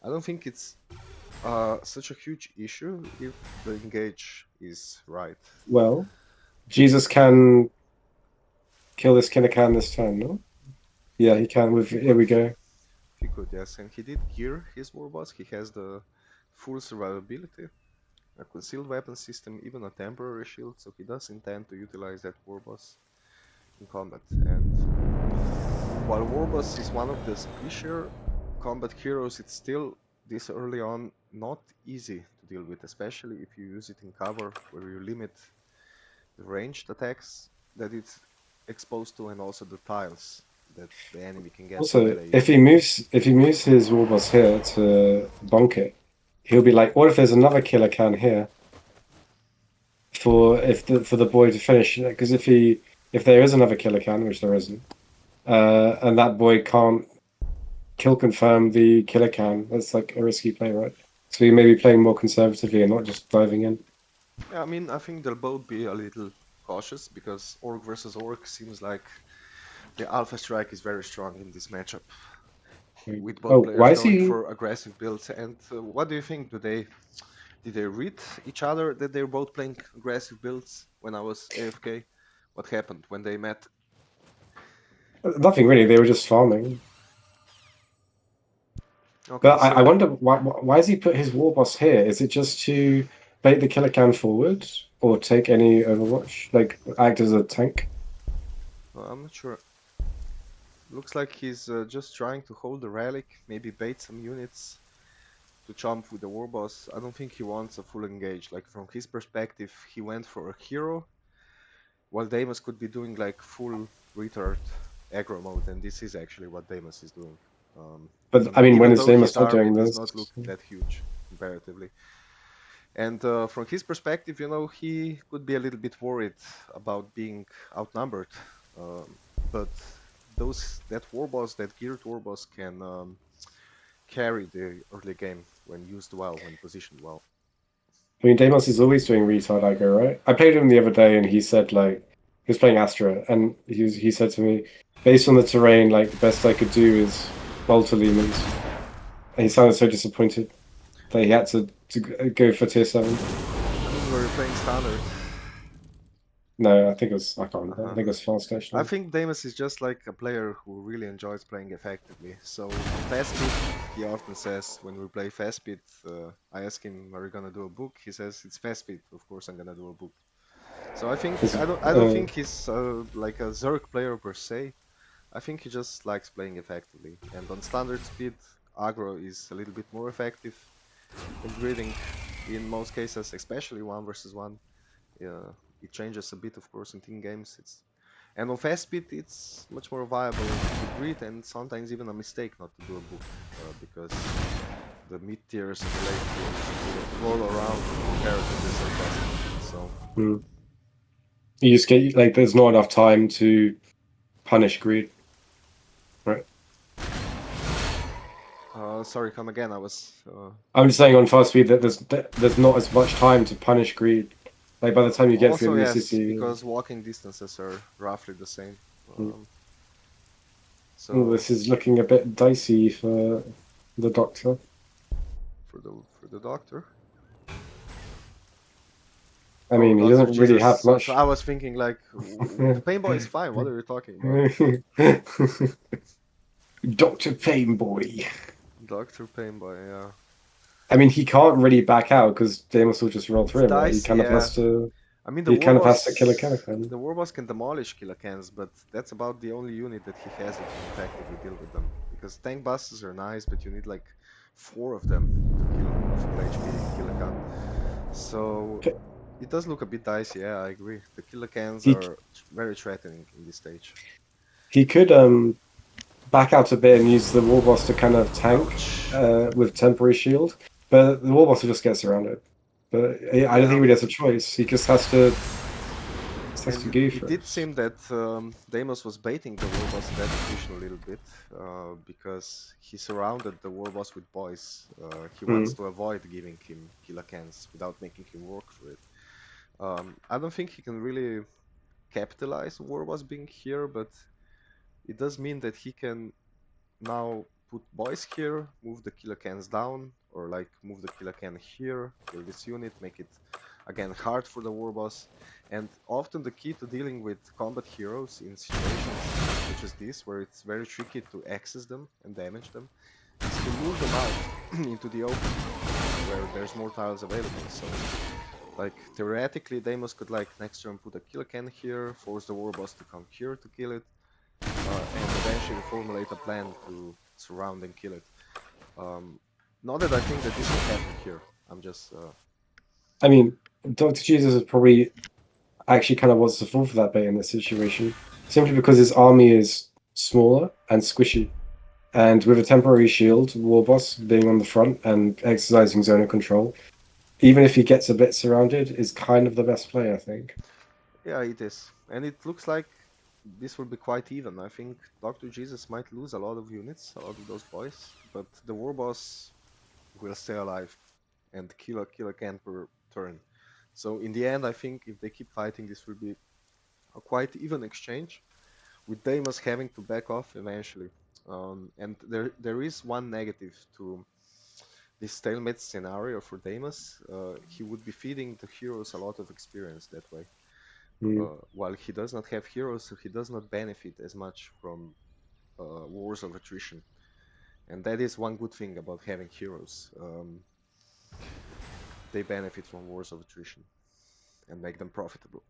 I don't think it's such a huge issue if the engage is right. Well, Jesus can kill this kilocan this turn, no? Yeah, he can. With here we go. He could, yes, and he did gear his war boss. He has the full survivability, a concealed weapon system, even a temporary shield, so he does intend to utilize that war boss in combat. And while war boss is one of the squishier combat heroes, it's still this early on not easy to deal with, especially if you use it in cover where you limit the ranged attacks that it's exposed to and also the tiles that the enemy can get to Also, melee you. if he moves his war boss here to bonk it, he'll be like, what if there's another kilocan here for the boy to finish? Because if there is another kilocan, which there isn't, and that boy can't kill confirm the kilocan, that's like a risky play, right? So you may be playing more conservatively and not just diving in. Yeah, I mean, I think they'll both be a little cautious because Orc versus Orc seems like the Alpha Strike is very strong in this matchup, with both Oh, players why is going he? for aggressive builds. And what do you think? Did they read each other that they're both playing aggressive builds when I was AFK? What happened when they met? Nothing really. They were just farming. Okay, But I so wonder why has he put his war boss here? Is it just to bait the killer can forward or take any Overwatch, like act as a tank? I'm not sure. Looks like he's just trying to hold the relic, maybe bait some units to chomp with the war boss. I don't think he wants a full engage. Like from his perspective, he went for a hero, while Deimos could be doing like full retard aggro mode, and this is actually what Deimos is doing. But I mean, when Even is though Deimos his not army doing does this? not look that huge comparatively. And from his perspective, you know, he could be a little bit worried about being outnumbered. Um, but that war boss, that geared war boss, can carry the early game when used well, when positioned well. I mean, Deimos is always doing retard aggro, right? I played him the other day, and he said like he was playing Astra, and he said to me, based on the terrain, like the best I could do is bolter lemons. And he sounded so disappointed that he had to go for tier 7. I mean, we're playing standard. No, I think it was I can't remember. I Uh-huh. think it was Fast I Station. think Deimos is just like a player who really enjoys playing effectively. So on fast speed, he often says when we play fast speed, I ask him, "Are you gonna do a book?" He says, "It's fast speed. Of course, I'm gonna do a book." So I think It's, I don't think he's like a Zerg player per se. I think he just likes playing effectively. And on standard speed, aggro is a little bit more effective. And greeting, in most cases, especially 1v1, it changes a bit, of course, in team games. And on fast speed, it's much more viable to greet, and sometimes even a mistake not to do a book, because the mid tiers and the late tiers will roll around comparatively so fast. So you just get like there's not enough time to punish greed, right? sorry, come again. I was. I'm just saying on fast speed that there's not as much time to punish greed. Like by the time you get to the Also, end of the yes, city, because walking distances are roughly the same. oh, this is looking a bit dicey for the doctor. For the doctor. I mean, he Doctor doesn't really Jesus. have much. So I was thinking like, the pain boy is fine. What are you talking about? Dr. Painboy. Doctor Pain Boy, yeah. I mean, he can't really back out because Deimos will just roll It's through him, right? He dicey, kind of yeah. has to. I mean, He kind of has to kill a Calican. the Warboss can demolish Kilakans, but that's about the only unit that he has that can effectively deal with them. Because tank busters are nice, but you need like 4 of them to kill a full HP Kilakan. So it does look a bit dicey, yeah, I agree. The Kilakans are very threatening in this stage. He could back out a bit and use the Warboss to kind of tank with temporary shield, but the Warboss will just get surrounded. But I don't think he really has a choice. He just has to. It did seem that Deimos was baiting the Warboss in that position a little bit, because he surrounded the Warboss with boys. He wants to avoid giving him Kilakans without making him work for it. I don't think he can really capitalize on Warboss being here, but it does mean that he can now put boys here, move the Kilakans down, or like move the Kilakan here, kill this unit, make it again hard for the Warboss. And often the key to dealing with combat heroes in situations such as this, where it's very tricky to access them and damage them, is to move them out into the open, where there's more tiles available. So, like, theoretically, Deimos could, like, next turn put a Kilakan here, force the Warboss to come here to kill it, and eventually formulate a plan to surround and kill it. Not that I think that this will happen here. I'm just... I mean, Dr. Jesus is probably actually kind of wants to fall for that bait in this situation, simply because his army is smaller and squishy. And with a temporary shield, Warboss being on the front and exercising zone of control, even if he gets a bit surrounded, is kind of the best play, I think. Yeah, it is. And it looks like this will be quite even. I think Dr. Jesus might lose a lot of units, a lot of those boys, but the Warboss will stay alive and kill a can per turn. So in the end, I think if they keep fighting, this will be a quite even exchange, with Deimos having to back off eventually. And there is one negative to this stalemate scenario for Deimos. He would be feeding the heroes a lot of experience that way. While he does not have heroes, so he does not benefit as much from wars of attrition. And that is one good thing about having heroes. They benefit from wars of attrition and make them profitable.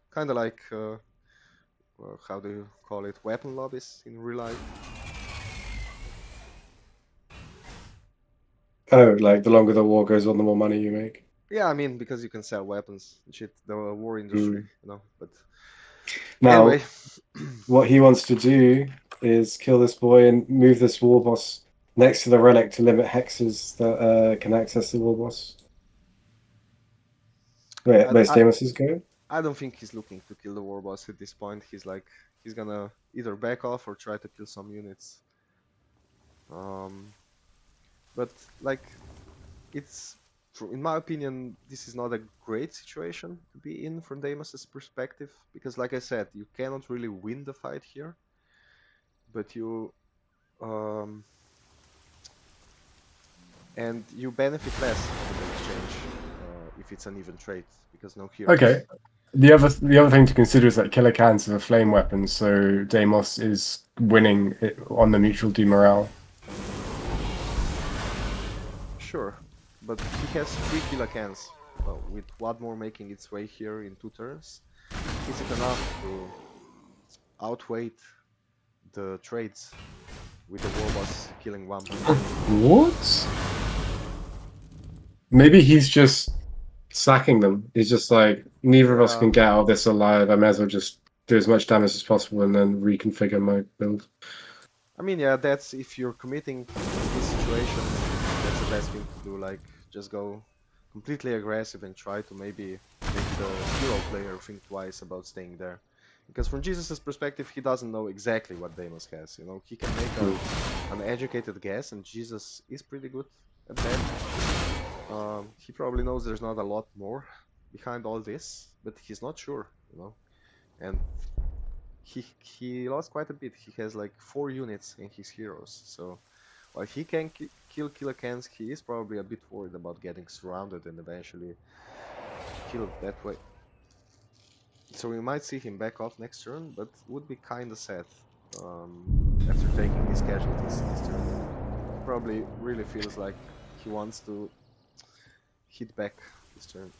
Kind of like, how do you call it, weapon lobbies in real life? Oh, like the longer the war goes on, the more money you make. Yeah, I mean, because you can sell weapons and shit, the war industry, you know, but now, anyway. What he wants to do is kill this boy and move this Warboss next to the relic to limit hexes that can access the Warboss. Wait, where's Deimos' going? I don't think he's looking to kill the Warboss at this point. He's like, he's gonna either back off or try to kill some units. But like, it's, in my opinion, this is not a great situation to be in from Deimos' perspective, because like I said, you cannot really win the fight here, but you and you benefit less from the exchange if it's an even trade, because no heroes. Okay. The other thing to consider is that killer cans are flame weapons, so Deimos is winning it on the neutral demorale. Sure, but he has 3 killer cans, with one more making its way here in 2 turns. Is it enough to outweigh the trades with the Warboss killing one? What? Maybe he's just sacking them. He's just like, neither of us Yeah, can get out of this alive. I may as well just do as much damage as possible and then reconfigure my build. I mean, yeah, that's if you're committing in this situation, that's the best thing to do. Like, just go completely aggressive and try to maybe make the hero player think twice about staying there. Because from Jesus' perspective, he doesn't know exactly what Deimos has. You know, he can make an educated guess, and Jesus is pretty good at that. He probably knows there's not a lot more behind all this, but he's not sure. You know, and he lost quite a bit. He has like 4 units in his heroes, so while he can kill Kilakans, he is probably a bit worried about getting surrounded and eventually killed that way. So we might see him back off next turn, but would be kinda sad after taking his casualties this turn. He probably really feels like he wants to hit back this turn.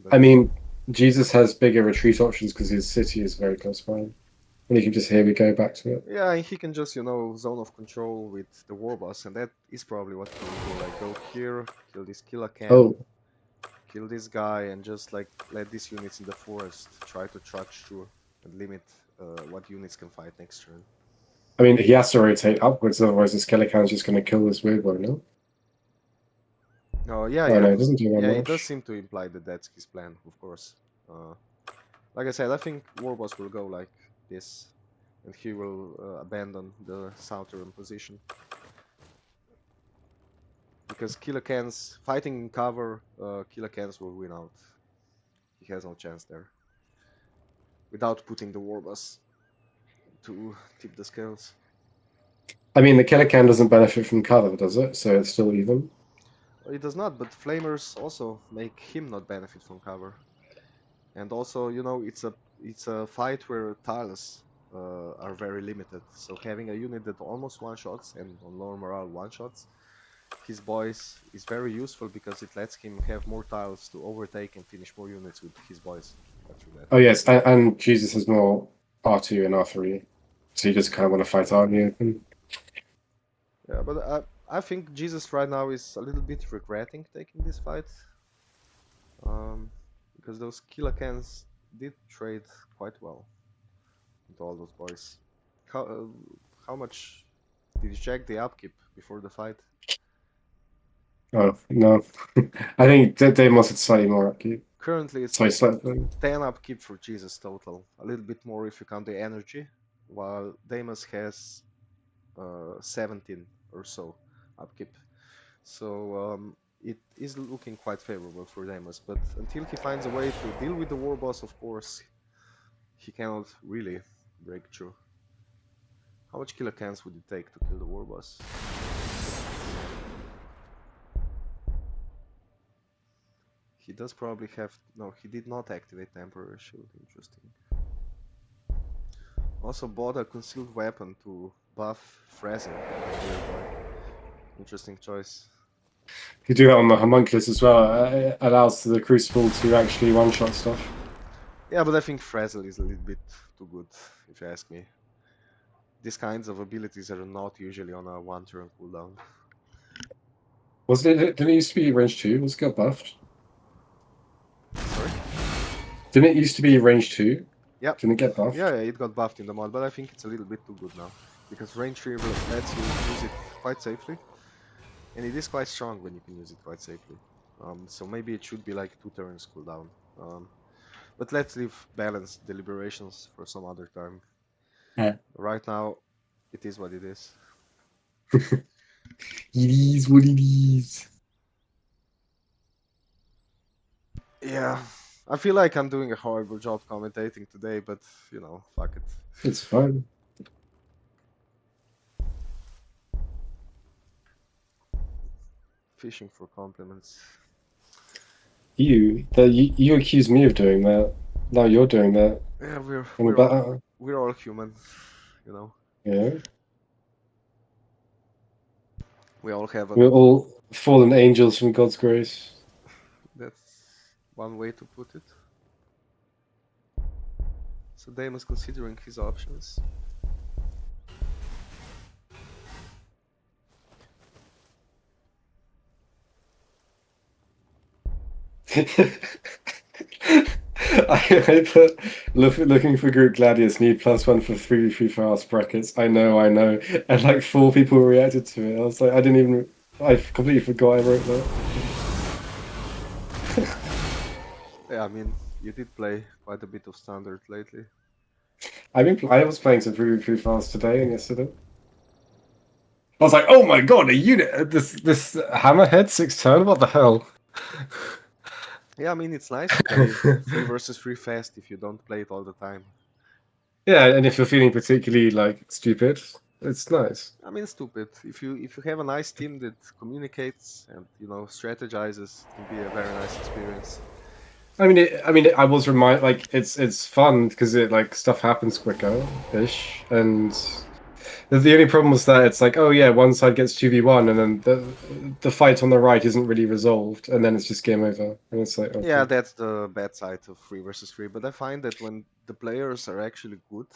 But I mean, Jesus has bigger retreat options because his city is very close by. And he can just, here we go, back to it. yeah, and he can just, you know, zone of control with the war boss, and that is probably what he will do. Like, go here, kill this Kilakan, Oh, kill this guy, and just like let these units in the forest try to trudge through and limit what units can fight next turn. I mean, he has to rotate upwards, otherwise this Skeleton's just going to kill this weird one, no? Oh yeah, Oh yeah, no, it doesn't do that yeah. It does much. seem to imply that that's his plan, of course. Uh, like I said, I think Warboss will go like this, and he will abandon the southern position because Kilakans fighting in cover, Kilakans will win out. He has no chance there without putting the Warboss to tip the scales. I mean, the Killer Can doesn't benefit from cover, does it? So it's still even. It does not, but Flamers also make him not benefit from cover. And also, you know, it's a fight where tiles are very limited. So having a unit that almost one-shots and on lower morale one-shots his boys is very useful because it lets him have more tiles to overtake and finish more units with his boys after that. Oh yes, and Jesus has more R2 and R3, so you just kind of want to fight out in the open. Yeah, but I think Jesus right now is a little bit regretting taking this fight. Because those Kilakans did trade quite well with all those boys. How much did you check the upkeep before the fight? Oh no, I think Deimos had slightly more upkeep. Currently, it's Sorry, like slightly. 10 upkeep for Jesus total. A little bit more if you count the energy, while Deimos has 17 or so upkeep. So it is looking quite favorable for Deimos, but until he finds a way to deal with the war boss, of course, he cannot really break through. How much killer cans would it take to kill the war boss? He does probably have... No, he did not activate Temporary Shield. Interesting. Also bought a concealed weapon to buff Frazzle. Interesting choice. You do that on the homunculus as well. It allows the Crucible to actually one-shot stuff. Yeah, but I think Frazzle is a little bit too good, if you ask me. These kinds of abilities are not usually on a one-turn cooldown. Didn't it used to be range 2? Was it got buffed? Sorry? Didn't it used to be range 2? Yep. Didn't it get buffed? Yeah, it got buffed in the mod, but I think it's a little bit too good now. Because range 3 lets you use it quite safely. And it is quite strong when you can use it quite safely. So maybe it should be like 2 turns cooldown. But let's leave balanced deliberations for some other time. Yeah. Right now, it is what it is. It is what it is. Yeah, I feel like I'm doing a horrible job commentating today, but you know, fuck it. It's fine. Fishing for compliments. You accused me of doing that. Now you're doing that. Yeah, we're all human, you know. Yeah. We all have We're an... all fallen angels from God's grace. That's one way to put it. So Deimos considering his options. I put looking for group Gladius, need +1 for 3 fast brackets. I know, and like 4 people reacted to it. I was like, I completely forgot I wrote that. Yeah, I mean, you did play quite a bit of standard lately. I was playing some 3 fast today and yesterday. I was like, oh my god, a unit! This hammerhead 6 turn. What the hell? Yeah, I mean, it's nice to play 3 versus 3 fast if you don't play it all the time. Yeah, and if you're feeling particularly like stupid, it's nice. I mean, stupid. If you have a nice team that communicates and strategizes, it can be a very nice experience. I was reminded like it's fun because it like stuff happens quicker ish, and the only problem was that it's like, oh yeah, one side gets 2v1 and then the fight on the right isn't really resolved, and then it's just game over, and it's like Yeah, okay. that's the bad side of 3 versus 3. But I find that when the players are actually good,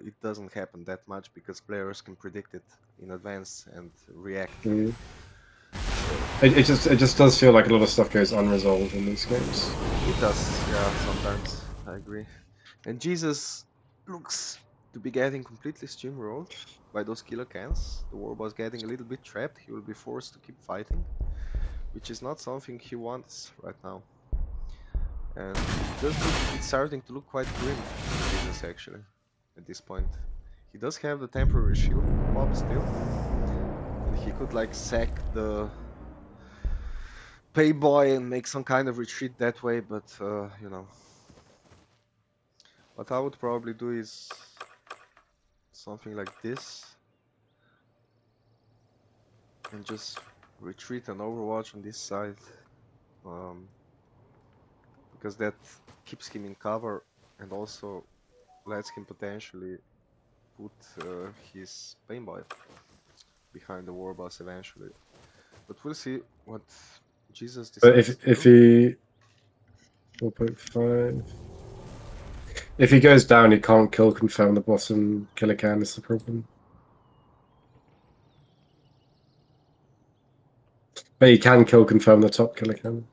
it doesn't happen that much because players can predict it in advance and react. Mm. So It just does feel like a lot of stuff goes unresolved in these games. it does, yeah, sometimes I agree. And Jesus looks to be getting completely steamrolled by those killer cans. The warboss getting a little bit trapped. He will be forced to keep fighting, which is not something he wants right now. And it's starting to look quite grim for Jesus actually at this point. He does have the temporary shield pop still, and he could like sack the payboy and make some kind of retreat that way, but what I would probably do is something like this and just retreat and overwatch on this side, um, because that keeps him in cover and also lets him potentially put his paintball behind the warboss eventually. But we'll see what Jesus But decides to if do. he 4.5, if he goes down, he can't kill confirm the bottom killer can. Is the problem? But he can kill confirm the top killer can.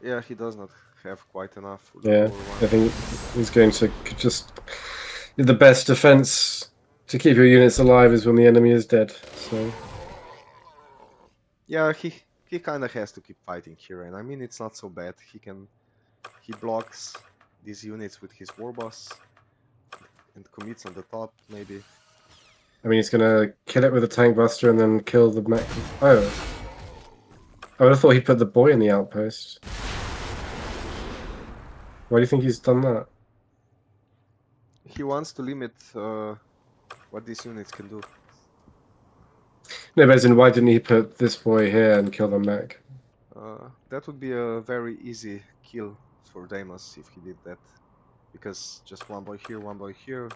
Yeah, he does not have quite enough for the Yeah, lower one. I think he's going to just the best defense to keep your units alive is when the enemy is dead. So Yeah, he kind of has to keep fighting here, and I mean it's not so bad. He blocks these units with his warboss and commits on the top maybe. I mean, he's gonna kill it with a tank buster and then kill the mech. Oh, I would have thought he put the boy in the outpost. Why do you think he's done that? He wants to limit what these units can do. No, but as in, why didn't he put this boy here and kill the mech? That would be a very easy kill for Deimos if he did that, because just one boy here,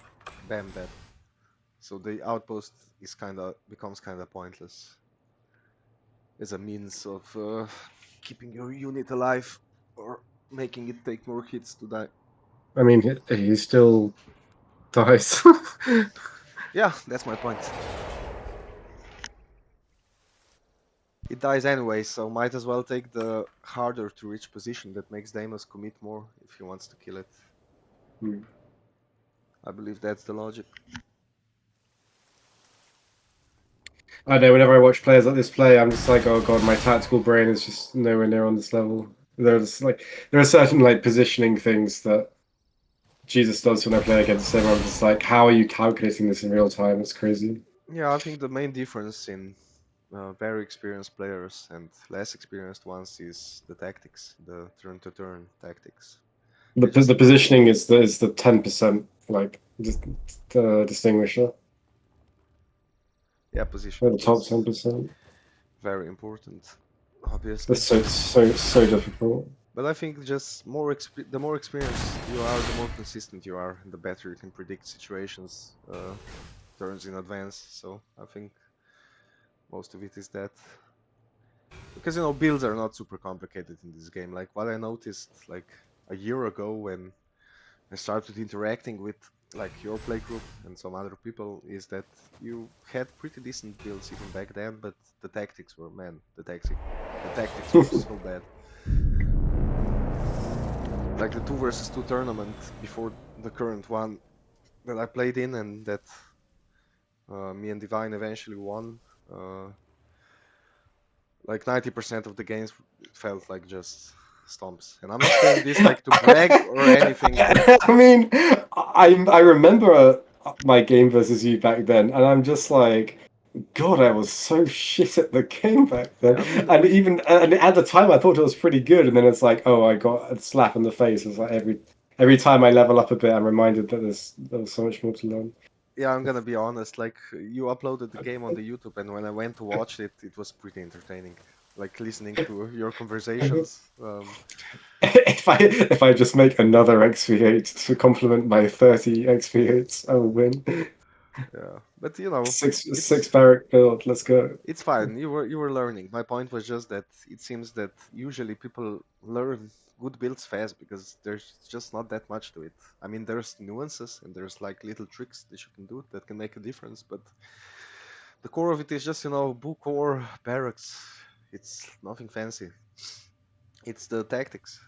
bam, dead. So the outpost is becomes kind of pointless as a means of keeping your unit alive or making it take more hits to die. I mean, he still dies. Yeah, that's my point. It dies anyway, so might as well take the harder to reach position that makes Deimos commit more if he wants to kill it. Hmm. I believe that's the logic. I know. Whenever I watch players like this play, I'm just like, oh god, my tactical brain is just nowhere near on this level. There are certain like positioning things that Jesus does when I play against him. I'm just like, how are you calculating this in real time? It's crazy. Yeah, I think the main difference in very experienced players and less experienced ones is the tactics, the turn-to-turn tactics. The They just the positioning is the 10% like just the distinguisher. yeah, The positioning top is 10%. very important, obviously. That's so difficult. But I think just the more experienced you are, the more consistent you are, and the better you can predict situations, turns in advance. So I think most of it is that. Because builds are not super complicated in this game. Like what I noticed like a year ago when and started interacting with like your playgroup and some other people, is that you had pretty decent builds even back then, but the tactics were, man, the tactics were so bad. Like the 2 versus 2 tournament before the current one that I played in, and that me and Divine eventually won. Like 90% of the games felt like just stomps. And I'm not saying this like to brag or anything, but I mean, I remember my game versus you back then, and I'm just like, God, I was so shit at the game back then. yeah, I mean, And even and at the time, I thought it was pretty good, and then it's like, oh, I got a slap in the face. It's like every time I level up a bit, I'm reminded that there was so much more to learn. yeah, I'm gonna be honest. Like you uploaded the game on the YouTube, and when I went to watch it, it was pretty entertaining. Like listening to your conversations. If I just make another XP8 to complement my 30 XP8s, I will win. Yeah, but you know, Six barrack build. Let's go. it's fine. You were learning. My point was just that it seems that usually people learn good builds fast because there's just not that much to it. I mean, there's nuances and there's like little tricks that you can do that can make a difference, but the core of it is just, book or barracks. It's nothing fancy. It's the tactics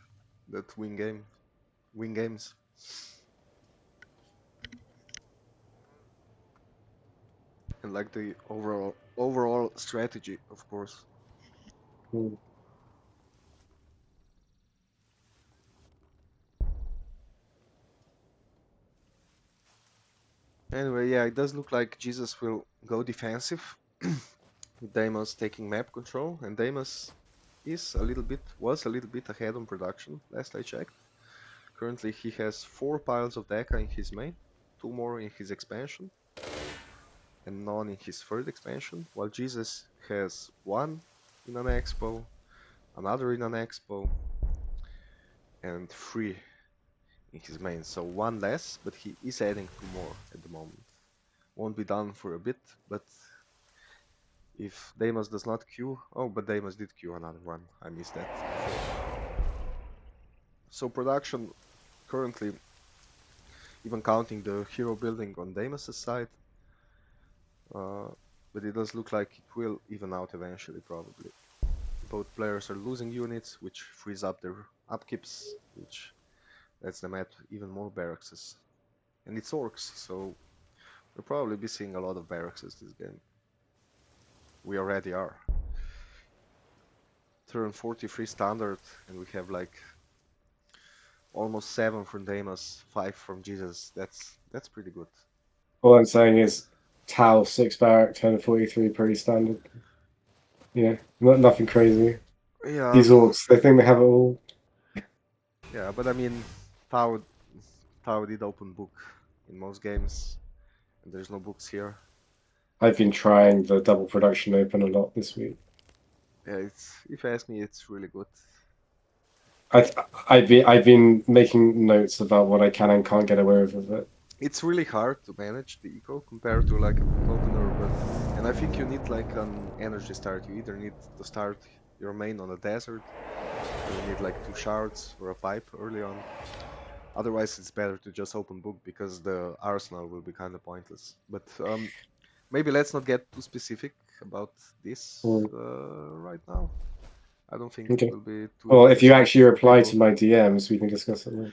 that win games. And like the overall strategy, of course. Mm. Anyway, yeah, it does look like Jesus will go defensive. With Deimos taking map control, and Deimos was a little bit ahead on production last I checked. Currently he has 4 piles of Deca in his main, 2 more in his expansion, and none in his third expansion, while Jesus has 1 in an expo, another in an expo, and 3 in his main. So 1 less, but he is adding 2 more at the moment. Won't be done for a bit, but if Deimos does not queue... Oh, but Deimos did queue another one. I missed that before. So production currently, even counting the hero building on Deimos' side, but it does look like it will even out eventually, probably. Both players are losing units, which frees up their upkeeps, which lets them add even more barracks. And it's Orks, so we'll probably be seeing a lot of barracks this game. We already are. Turn 43 standard, and we have like almost 7 from Deimos, 5 from Jesus. That's pretty good. All I'm saying is Tau 6 barrack, 1043, pretty standard. Yeah, nothing crazy. Yeah, These orcs, they think they have it all. yeah, but I mean, Tau did open book in most games, and there's no books here. I've been trying the double production open a lot this week. Yeah, if you ask me, it's really good. I've been making notes about what I can and can't get away with it. It's really hard to manage the eco compared to like a book opener, and I think you need like an energy start. You either need to start your main on a desert, or you need like 2 shards or a pipe early on. Otherwise, it's better to just open book because the arsenal will be kind of pointless. But maybe let's not get too specific about this right now. I don't think Okay. it will be too Well, if you interesting actually for reply people. to my DMs, we can discuss it then.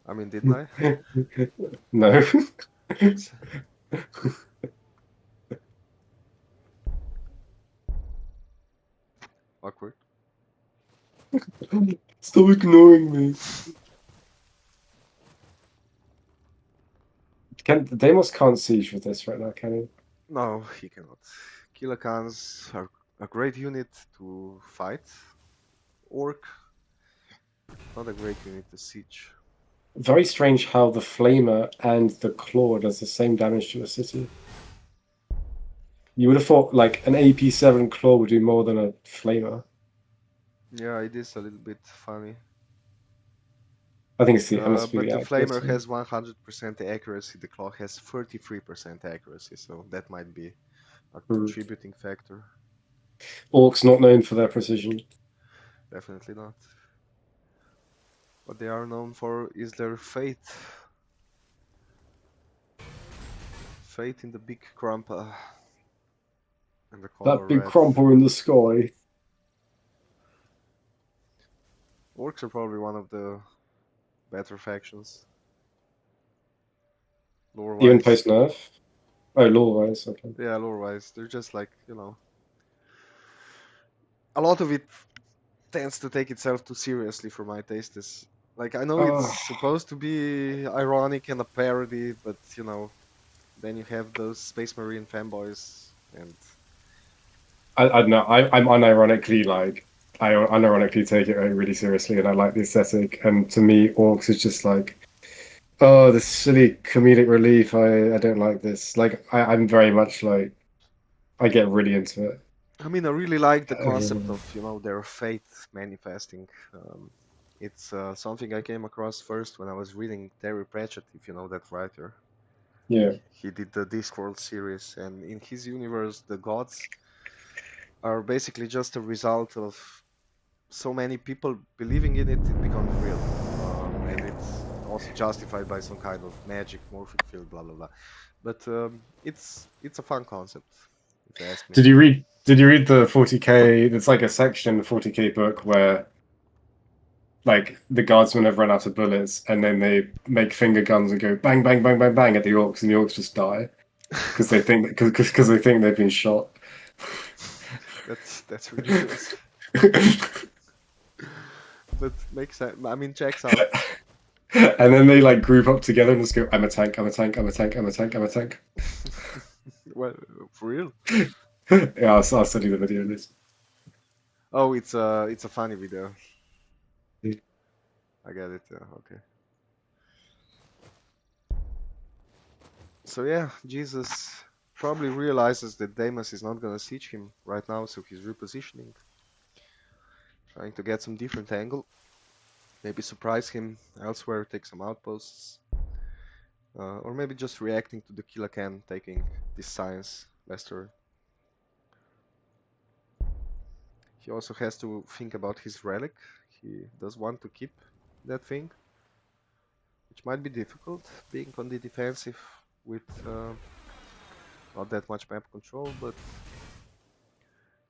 I mean, didn't I? No. Awkward. Stop ignoring me. Deimos can't siege with this right now, can he? No, he cannot. Kilakans are a great unit to fight. Orc, not a great unit to siege. Very strange how the Flamer and the Claw does the same damage to a city. You would have thought like an AP7 Claw would do more than a Flamer. Yeah, it is a little bit funny. I think it's the But MSP the Flamer accuracy. has 100% accuracy, the Claw has 33% accuracy, so that might be a contributing factor. Orcs not known for their precision. Definitely not. What they are known for is their fate. Fate in the big krumpa. And the color That big red. crumple in the sky. Orcs are probably one of the better factions. Lore Even wise. post nerf. Oh, lore wise. Okay. Yeah, lore wise. They're just like, a lot of it tends to take itself too seriously for my tastes. Like, I know it's Oh, supposed to be ironic and a parody, but then you have those Space Marine fanboys, and I don't know. I'm unironically like I unironically take it really seriously, and I like the aesthetic. And to me, Orcs is just like, oh, this silly comedic relief. I don't like this. Like I'm very much like I get really into it. I mean, I really like the concept Um, of their fate manifesting. It's something I came across first when I was reading Terry Pratchett, if you know that writer. yeah. He did the Discworld series, and in his universe, the gods are basically just a result of so many people believing in it, it becomes real. And it's also justified by some kind of magic, morphic field, blah blah blah. But it's a fun concept, if you ask me. Did you read the 40K? It's like a section in the 40K book where like the guardsmen have run out of bullets and then they make finger guns and go bang bang bang bang bang at the orcs and the orcs just die because they think they've been shot. That's ridiculous, but makes sense. I mean, checks out. And then they like group up together and just go, I'm a tank, I'm a tank, I'm a tank, I'm a tank, I'm a tank. Well, for real. Yeah, I'll send you the video list. Oh, it's a funny video. I get it. Yeah, okay. So yeah, Jesus probably realizes that Deimos is not gonna siege him right now, so he's repositioning, trying to get some different angle, maybe surprise him elsewhere, take some outposts, or maybe just reacting to the Killakan taking this science westward. He also has to think about his relic. He does want to keep that thing, which might be difficult, being on the defensive with not that much map control, but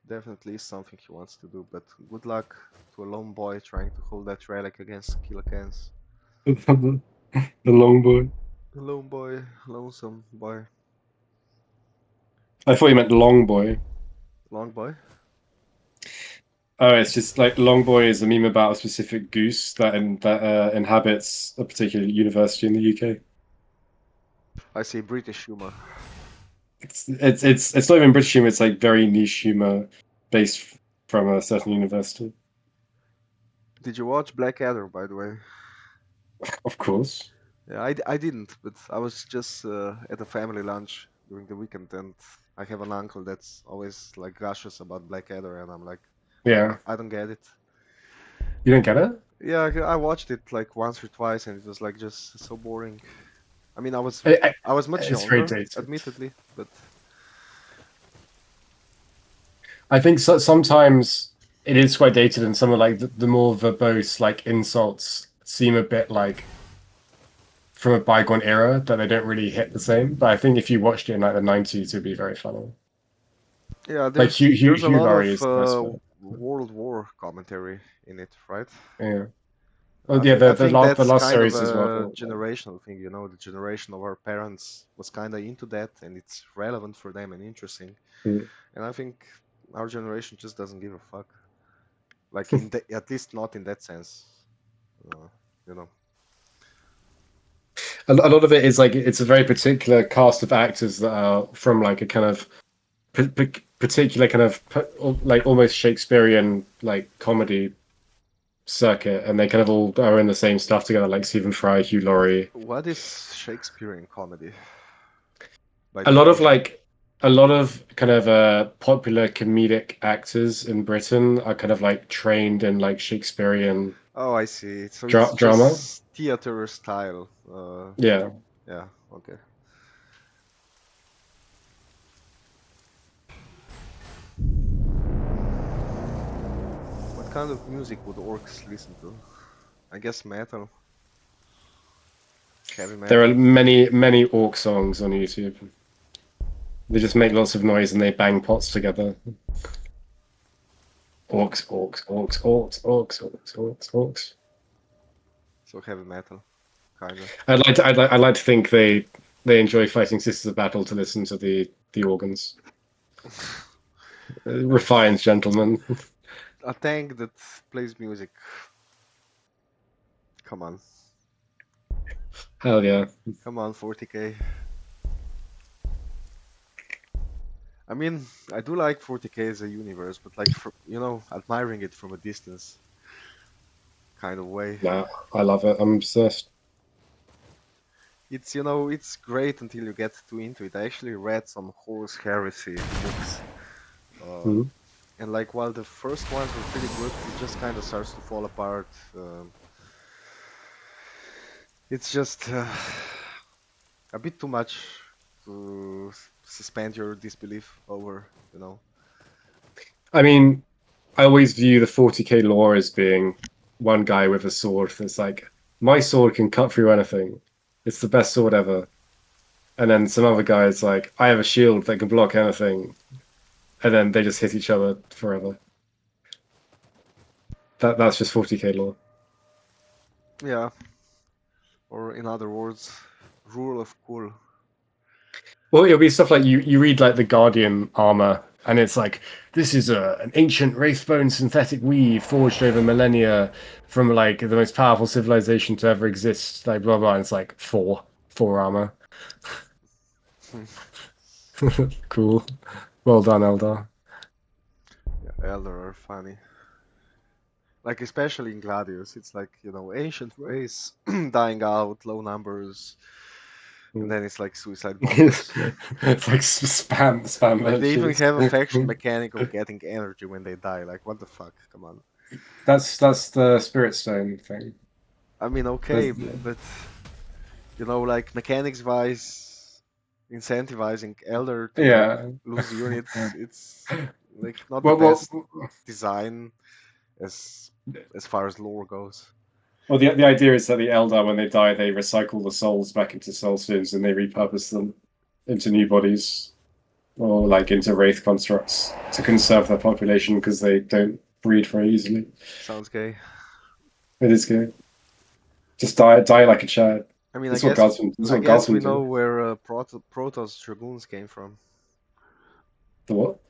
definitely is something he wants to do. But good luck to a lone boy trying to hold that relic against Killacans. The long boy. A lone boy, lonesome boy, I thought you meant long boy. long boy. Oh, it's just like long boy is a meme about a specific goose that inhabits a particular university in the UK. I say British humor. It's not even British humor. It's like very niche humor based from a certain university. Did you watch Blackadder, by the way? Of course. Yeah, I didn't, but I was just at a family lunch during the weekend, and I have an uncle that's always like gushes about Blackadder, and I'm like, Yeah. I don't get it. You don't get it? Yeah, I watched it like once or twice, and it was like just so boring. I mean, I was much It's very younger, dated. admittedly, but I think sometimes it is quite dated, and some of like the more verbose like insults seem a bit like from a bygone era that they don't really hit the same. But I think if you watched it in like the 90s, it'd be very funny. yeah, Like there's a Hugh lot Laurie of is the best one. World War commentary in it, right? Yeah. Well, I yeah, think I think the that's last kind of series as a well. generational thing, the generation of our parents was kind of into that, and it's relevant for them and interesting. Mm. And I think our generation just doesn't give a fuck. Like at least not in that sense, uh, you know. A lot of it is like it's a very particular cast of actors that are from like a kind of particular kind of like almost Shakespearean like comedy circuit, and they kind of all are in the same stuff together, like Stephen Fry, Hugh Laurie. What is Shakespearean comedy, by A lot of definition? like a lot of kind of popular comedic actors in Britain are kind of like trained in like Shakespearean Oh, I see. So it's drama. just theater style. Yeah. Yeah, okay. What kind of music would orcs listen to? I guess metal. Heavy There metal. are many orc songs on YouTube. They just make lots of noise and they bang pots together. Orcs, orcs, orcs, orcs, orcs, orcs, orcs, orcs. So heavy metal, kinda. I'd like to think they enjoy fighting Sisters of Battle to listen to the organs. Refined That's gentlemen. a tank that plays music. Come on. Hell yeah. Come on, 40k. I mean, I do like 40k as a universe, but like, admiring it from a distance kind of way. Nah, I love it. I'm obsessed. It's great until you get too into it. I actually read some Horus Heresy books. Mhm. And like, while the first ones were pretty good, it just kind of starts to fall apart. It's just a bit too much to suspend your disbelief over, you know. I mean, I always view the 40k lore as being one guy with a sword that's like, my sword can cut through anything. It's the best sword ever. And then some other guy's like, I have a shield that can block anything. And then they just hit each other forever. That's just 40k lore. Yeah, or in other words, rule of cool. Well, it'll be stuff like you read like the Guardian armor, and it's like this is an ancient wraithbone synthetic weave forged over millennia from like the most powerful civilization to ever exist. Like blah blah. And it's like four armor. Cool. Well done, Eldar. Yeah, Elder are funny. Like, especially in Gladius, it's like, ancient race dying out, low numbers, and then it's like suicide bombers. It's like spam Like, they even mentions. have a faction mechanic of getting energy when they die. Like, what the fuck? Come on. That's the Spirit Stone thing. I mean, There's, okay, but like, mechanics wise, incentivizing Elder to yeah. lose units, it's like not the Well, best design as as far as lore goes. Well, the idea is that the Eldar, when they die, they recycle the souls back into soul stones and they repurpose them into new bodies or like into wraith constructs to conserve their population because they don't breed very easily. Sounds gay. It is good. Just die like a child. I mean, That's what Guardsmen. That's I what guess we Guardsmen know do. where Protoss Dragoons came from. The what?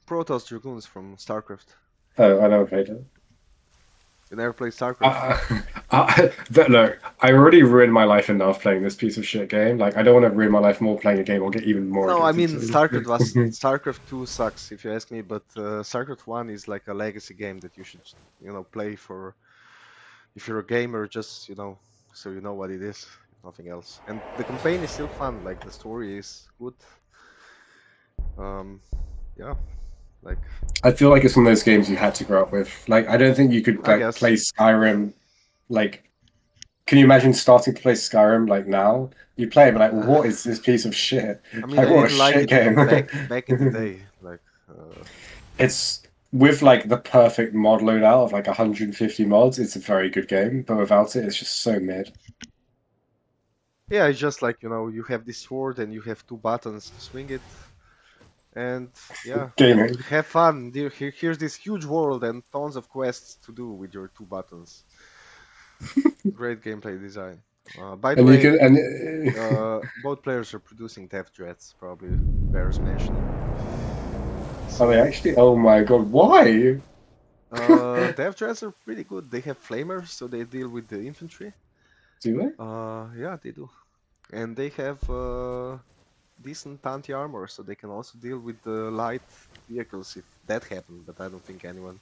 Protoss Dragoons from StarCraft. Oh, I never played it. You never played StarCraft? Look, I already ruined my life enough playing this piece of shit game. Like, I don't want to ruin my life more playing a game or get even more No, I addicted mean, to it. StarCraft 2 sucks if you ask me, but StarCraft 1 is like a legacy game that you should, play for if you're a gamer, just, so you know what it is, if nothing else. And the campaign is still fun, like the story is good. Yeah, like, I feel like it's one of those games you had to grow up with. Like, I don't think you could I like guess. play Skyrim. Like, can you imagine starting to play Skyrim like now? You play it, but like, what is this piece of shit? I mean, Like, I what a didn't like shit it even game. back in the day. Like, It's with like the perfect mod loadout of like 150 mods. It's a very good game, but without it, it's just so mid. yeah, it's just like, you have this sword and you have two buttons to swing it, and yeah, Gaming. have fun. Here's this huge world and tons of quests to do with your two buttons. Great gameplay design. By the And you way, can and both players are producing death threats, probably bears mentioning. are they So, actually? Oh my god, why? death threats are pretty good. They have flamers, so they deal with the infantry. Do they? Yeah, they do. And they have decent anti-armor, so they can also deal with the light vehicles if that happened, but I don't think anyone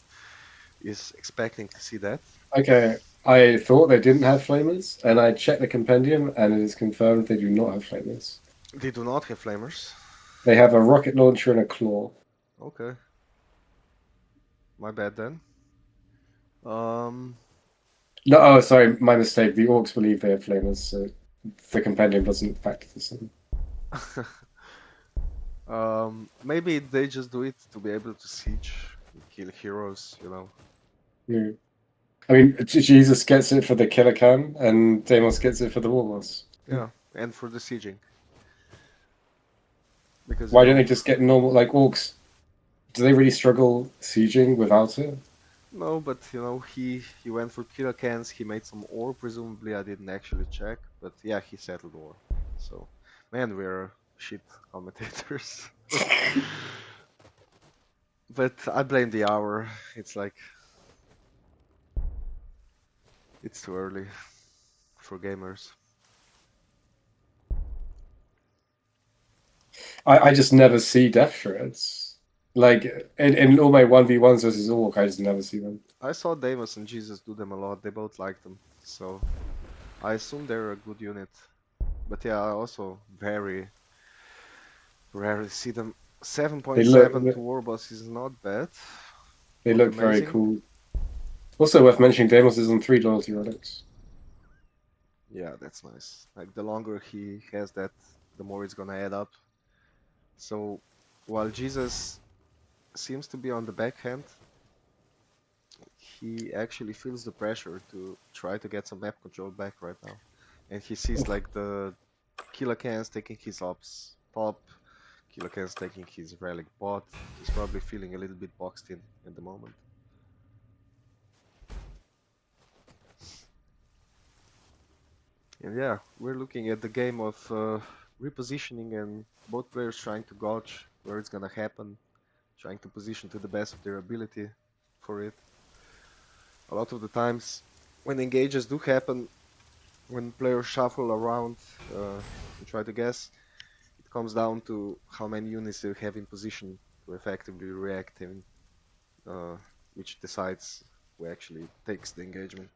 is expecting to see that. Okay, I thought they didn't have flamers, and I checked the compendium, and it is confirmed they do not have flamers. They do not have flamers. They have a rocket launcher and a claw. Okay, my bad then. Um, No, oh, sorry, my mistake. The orcs believe they have flamers, so the compendium doesn't factor this in. maybe they just do it to be able to siege and kill heroes, Hmm. I mean, Jesus gets it for the killer cam, and Deimos gets it for the warlords. Yeah, and for the sieging. Because, you Why don't know, they just get normal, like Orks? Do they really struggle sieging without it? no, but, you know, he went for killer cans, he made some ore, presumably, I didn't actually check, but yeah, he settled ore. So, man, we're shit commentators. But I blame the hour, it's like, it's too early for gamers. I just never see death shreds. Like in all my 1v1s versus Orc, I just never see them. I saw Deimos and Jesus do them a lot, they both like them, so I assume they're a good unit. But yeah, I also very rarely see them. They look 7.7 to Warboss is not bad, they not look very amazing. cool. Also worth mentioning, Deimos is on 3 loyalty relics. Yeah, that's nice. Like the longer he has that, the more it's gonna add up. So while Jesus seems to be on the backhand, he actually feels the pressure to try to get some map control back right now. And he sees like the Killer Cans taking his ops top, Killer Cans taking his relic bot. He's probably feeling a little bit boxed in at the moment. And yeah, we're looking at the game of repositioning and both players trying to gauge where it's gonna happen, trying to position to the best of their ability for it. A lot of the times when engages do happen, when players shuffle around and try to guess, it comes down to how many units they have in position to effectively react in, uh, which decides who actually takes the engagement.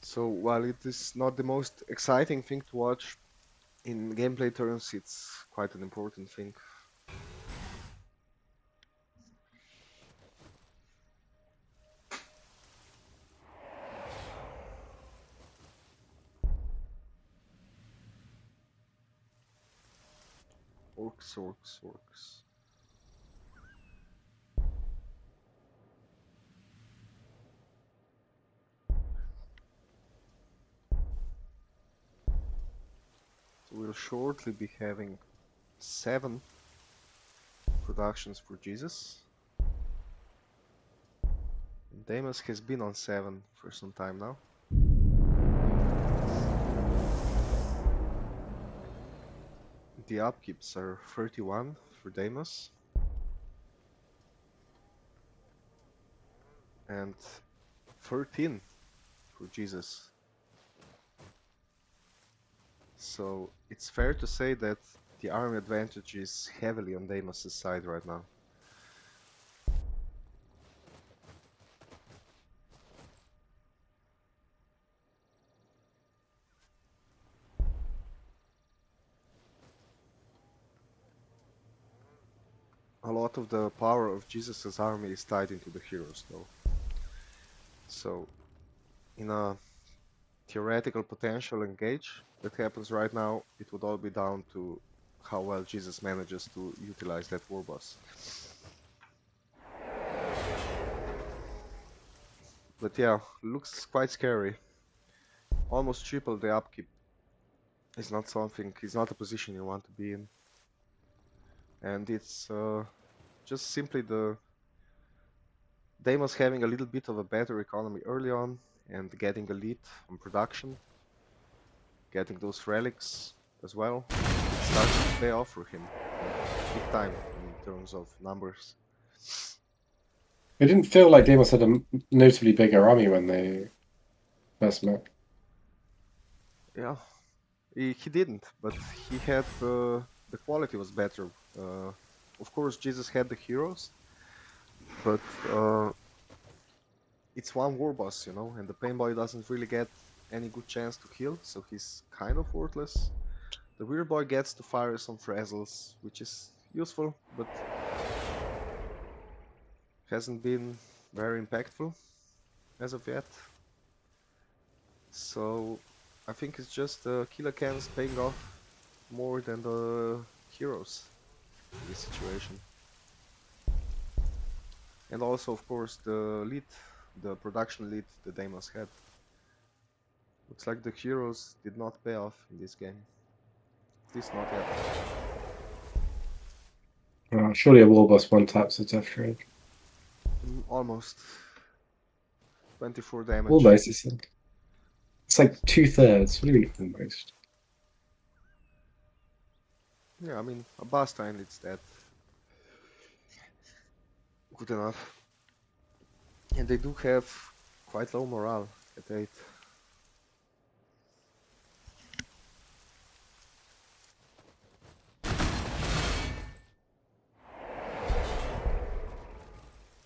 So while it is not the most exciting thing to watch, in gameplay terms it's quite an important thing. Orks, orks, orks. So we'll shortly be having 7 productions for Jesus. And Deimos has been on 7 for some time now. The upkeeps are 31 for Deimos and 13 for Jesus. So it's fair to say that the army advantage is heavily on Deimos' side right now. A lot of the power of Jesus' army is tied into the heroes though. So in a theoretical potential engage that happens right now, it would all be down to how well Jesus manages to utilize that war boss. But yeah, looks quite scary. Almost triple the upkeep is not something, it's not a position you want to be in. And it's just simply the Deimos having a little bit of a better economy early on and getting a lead on production, getting those relics as well. It starts to pay off for him big time in terms of numbers. It didn't feel like Deimos had a notably bigger army when they first met. Yeah, he didn't, but he had the quality was better. Of course, Jesus had the heroes, but it's one war boss, you know, and the pain boy doesn't really get any good chance to heal, so he's kind of worthless. The weird boy gets to fire some frazzles, which is useful, but hasn't been very impactful as of yet. So I think it's just the killer cans paying off more than the heroes in this situation. And also, of course, the lead, the production lead the Deimos had. Looks like the heroes did not pay off in this game. At least not yet. Surely a war boss one taps a death trade. Almost. 24 damage. Almost, it's like 2/3. What do you mean almost? Yeah, I mean, a Bastine it's that. Good enough. And they do have quite low morale at 8.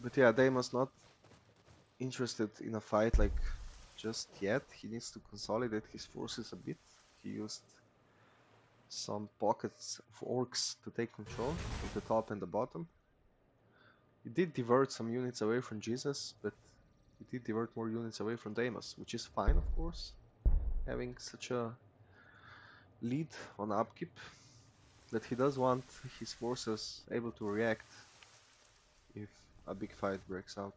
But yeah, Deimos not interested in a fight like just yet. He needs to consolidate his forces a bit. He used some pockets of Orks to take control of the top and the bottom. He did divert some units away from Jesus, but he did divert more units away from Deimos, which is fine, of course, having such a lead on upkeep. But he does want his forces able to react if a big fight breaks out.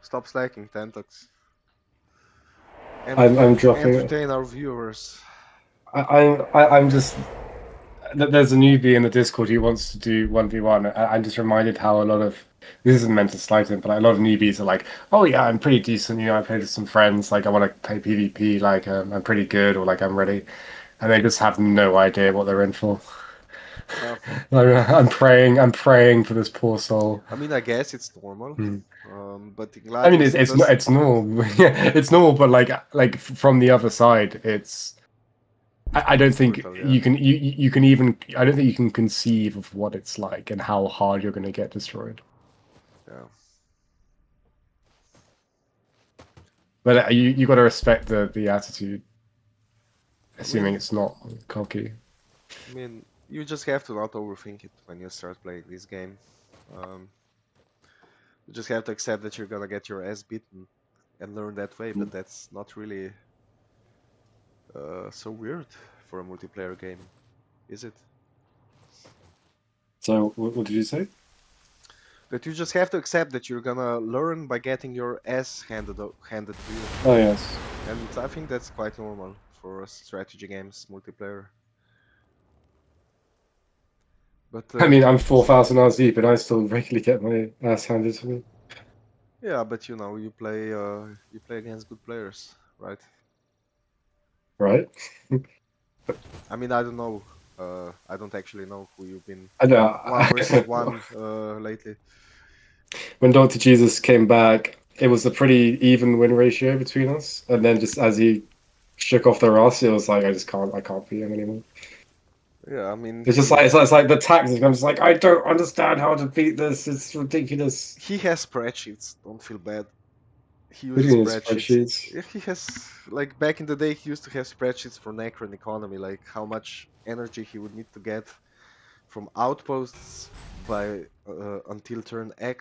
Stop slacking, Thentox. I'm dropping it. Entertain our viewers. I'm just. There's a newbie in the Discord who wants to do 1v1. I'm just reminded how a lot of this isn't meant to slight him, but a lot of newbies are like, "Oh yeah, I'm pretty decent. I played with some friends. Like I want to play PvP. Like I'm pretty good, or like I'm ready," and they just have no idea what they're in for. I'm praying for this poor soul. I mean, I guess it's normal. But in I mean, Gladius, it's normal. Yeah, it's normal, but like from the other side, I don't think brutal, yeah. you can even. I don't think you can conceive of what it's like and how hard you're going to get destroyed. Yeah. But you got to respect the attitude, assuming it's not cocky. I mean, you just have to not overthink it when you start playing this game. You just have to accept that you're gonna get your ass beaten and learn that way, but that's not really so weird for a multiplayer game, is it? So what did you say? That you just have to accept that you're gonna learn by getting your ass handed to you. Oh yes. And I think that's quite normal for strategy games, multiplayer. But I mean, I'm 4,000 hours deep, and I still regularly get my ass handed to me. yeah, but you know, you play against good players, right? Right. I mean, I don't know. I don't actually know who you've been I know. 1v1 lately. When Dr. Jesus came back, it was a pretty even win ratio between us, and then just as he shook off the Ross, it was like I can't beat him anymore. Yeah, I mean, It's just like it's like the tactics. I'm just like I don't understand how to beat this. It's ridiculous. he has spreadsheets. Don't feel bad. He What do uses you mean spreadsheets. spreadsheets? He has, like, back in the day, he used to have spreadsheets for Necron economy, like how much energy he would need to get from outposts by until turn X,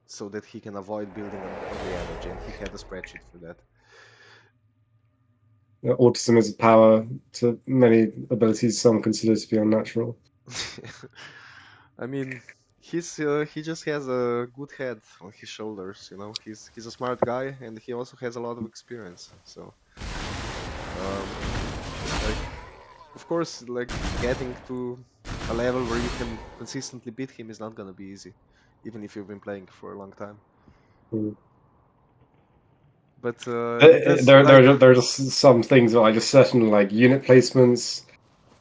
so that he can avoid building on the energy, and he had a spreadsheet for that. Autism is a power to many abilities some consider to be unnatural. I mean, he just has a good head on his shoulders, you know. He's a smart guy, and he also has a lot of experience. So, like, of course, like getting to a level where you can consistently beat him is not gonna be easy, even if you've been playing for a long time. Mm. But it does, There like, there are just some things that like just certain like unit placements,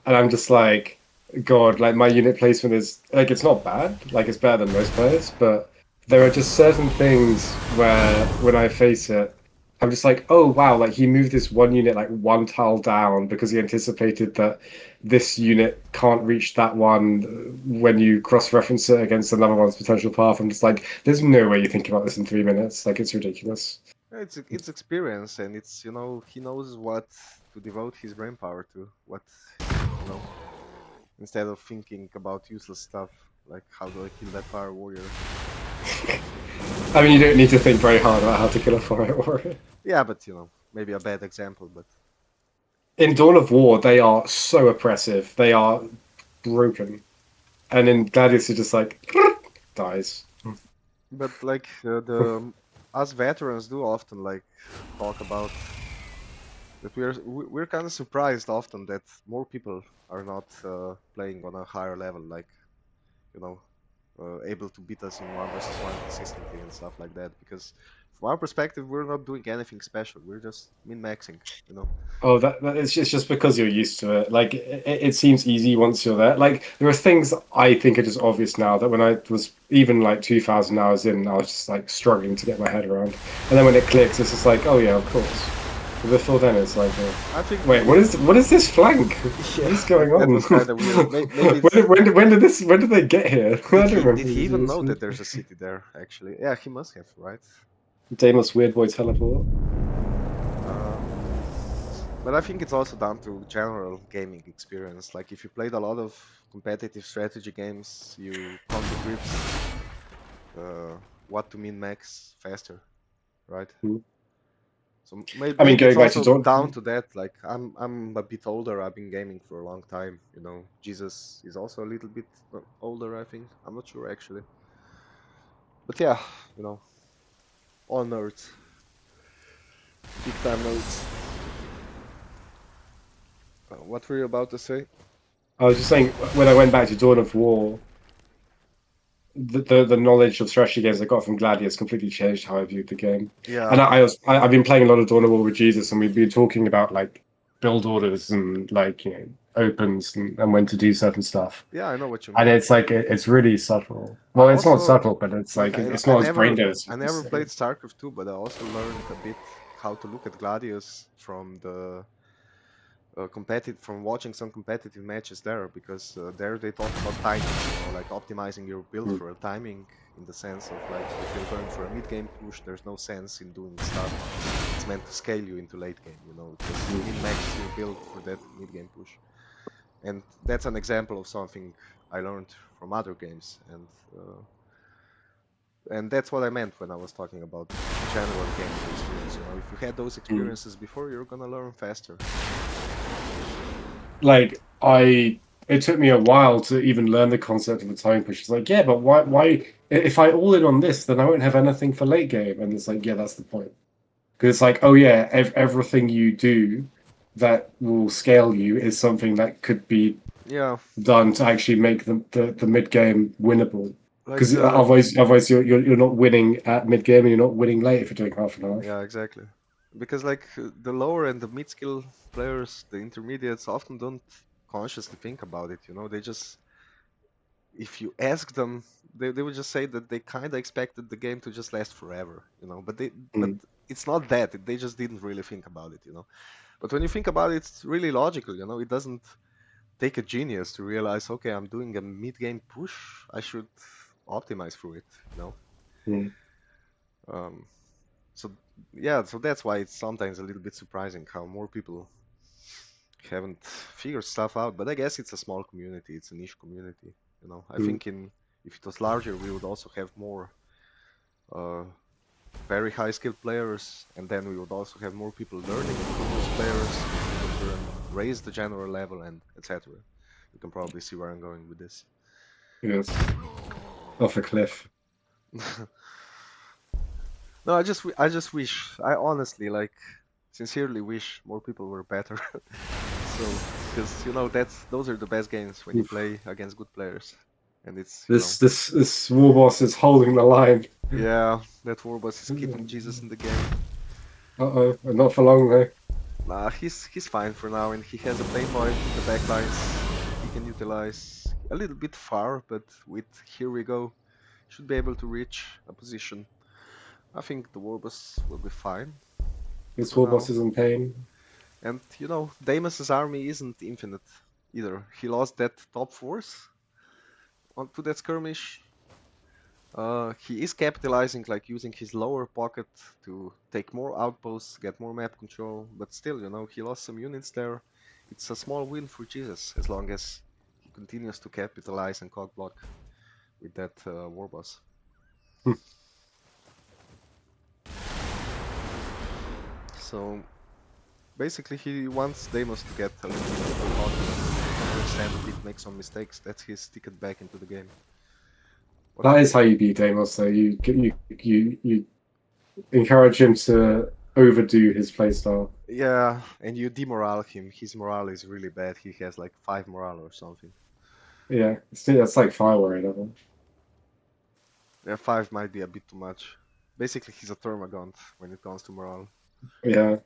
and I'm just like, God, like my unit placement is like it's not bad, like it's better than most players, but there are just certain things where when I face it, I'm just like, oh wow, like he moved this one unit like one tile down because he anticipated that this unit can't reach that one when you cross-reference it against another one's potential path. I'm just like, there's no way you think about this in 3 minutes. Like it's ridiculous. it's experience, and it's, you know, he knows what to devote his brain power to, what, you know, instead of thinking about useless stuff like how do I kill that fire warrior. I mean, you don't need to think very hard about how to kill a fire warrior. Yeah, but you know, maybe a bad example, but in Dawn of War, they are so oppressive. They are broken. And in Gladius, it just like dies. But like the us veterans do often like talk about that we're kind of surprised often that more people are not playing on a higher level, like you know, able to beat us in 1v1 consistently and stuff like that. Because from our perspective, we're not doing anything special. We're just min-maxing, you know. Oh, that it's just because you're used to it. Like it seems easy once you're there. Like there are things I think are just obvious now that when I was even like 2,000 hours in, I was just like struggling to get my head around. And then when it clicks, it's just like, oh yeah, of course. But before then, it's like, I think wait, what is this flank? What yeah, is going that on? was kind of weird. Maybe when, it's did, when, did, when did this? When did they get here? I don't did remember he even know this. that there's a city there actually? Yeah, he must have, right? Deimos Weird Boy teleport. Uh, but I think it's also down to general gaming experience. Like if you played a lot of competitive strategy games, you come to grips what to min max faster, right? So I mean, maybe it's going back to also Dawn. down to that. Like I'm a bit older. I've been gaming for a long time. You know, Jesus is also a little bit older. I think I'm not sure actually. But yeah, you know, all nerds, big time nerds. What were you about to say? I was just saying when I went back to Dawn of War, the knowledge of strategy games I got from Gladius completely changed how I viewed the game. Yeah, And I've been playing a lot of Dawn of War with Jesus, and we've been talking about like build orders and like opens and when to do certain stuff. yeah, I know what you And mean. it's like it's really subtle. I Well, it's not also subtle, but it's like like it's not as brain dead as I you never say. played StarCraft 2, but I also learned a bit how to look at Gladius from the competitive from watching some competitive matches there because there they talk about timing, you know, like optimizing your build for a timing in the sense of like if you're going for a mid game push, there's no sense in doing stuff it's meant to scale you into late game, you know, just min max your build for that mid game push. And that's an example of something I learned from other games, and that's what I meant when I was talking about general gaming experience. You know, if you had those experiences before, you're gonna learn faster. Like it took me a while to even learn the concept of a time push. It's like, yeah, but why if I all in on this, then I won't have anything for late game. And it's like, yeah, that's the point. Because it's like, oh yeah, everything you do that will scale you is something that could be Yeah, done to actually make the mid game winnable. like Because the otherwise you're not winning at mid game and you're not winning late if you're doing half and half. yeah, exactly. Because like the lower and the mid skill players, the intermediates often don't consciously think about it, you know, they just if you ask them, they would just say that they kind of expected the game to just last forever, you know, but Mm. it's not that, they just didn't really think about it, you know. But when you think about it, it's really logical, you know, it doesn't take a genius to realize, okay, I'm doing a mid-game push, I should optimize through it, you know. Mm. Um, so yeah, so that's why it's sometimes a little bit surprising how more people haven't figured stuff out. But I guess it's a small community, it's a niche community, you know. I Mm. think in if it was larger, we would also have more uh, very high skilled players, and then we would also have more people learning from those players, who would raise the general level and etc. You can probably see where I'm going with this. Yes, off a cliff. No, I just wish, I honestly like, sincerely wish more people were better. So, because you know those are the best games when you Oof. play against good players, and it's you know, This war boss is holding the line. yeah, that Warboss is keeping Jesus in the game. Uh-oh, not for long though. Nah, he's fine for now, and he has a plane boy in the backlines he can utilize a little bit far, but with here we go, should be able to reach a position. I think the Warboss will be fine This for war boss now. is in pain. And you know, Deimos's army isn't infinite either. He lost that top force onto that skirmish. He is capitalizing, like using his lower pocket to take more outposts, get more map control, but still, you know, he lost some units there. It's a small win for Jesus as long as he continues to capitalize and cock block with that war boss. So Basically, he wants Deimos to get a little bit more confidence, understand that it makes some mistakes. That's his ticket back into the game. What? That is how you beat Deimos, though. You encourage him to overdo his playstyle. Yeah, and you demorale him. His morale is really bad. He has like 5 morale or something. Yeah, it's like Fire Warrior level. Yeah, 5 might be a bit too much. Basically, he's a Termagant when it comes to morale. Yeah.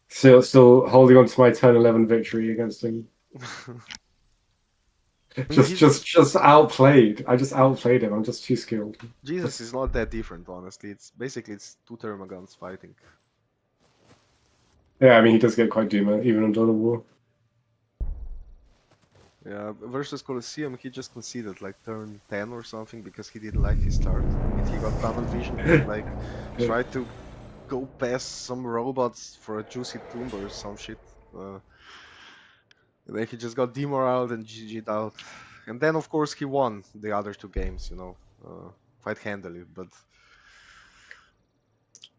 Still holding on to my turn 11 victory against him. I mean, Just outplayed. I just outplayed him. I'm just too skilled. Jesus is not that different, honestly. It's 2 Termagants fighting. Yeah, I mean, he does get quite doomer, even on Dawn of War. Yeah, versus Colosseum, he just conceded like turn 10 or something because he didn't like his start. And he got tunnel vision and like tried to go past some robots for a juicy tomb or some shit. And then he just got demoralized and GG'd out. And then, of course, he won the other 2 games, quite handily. But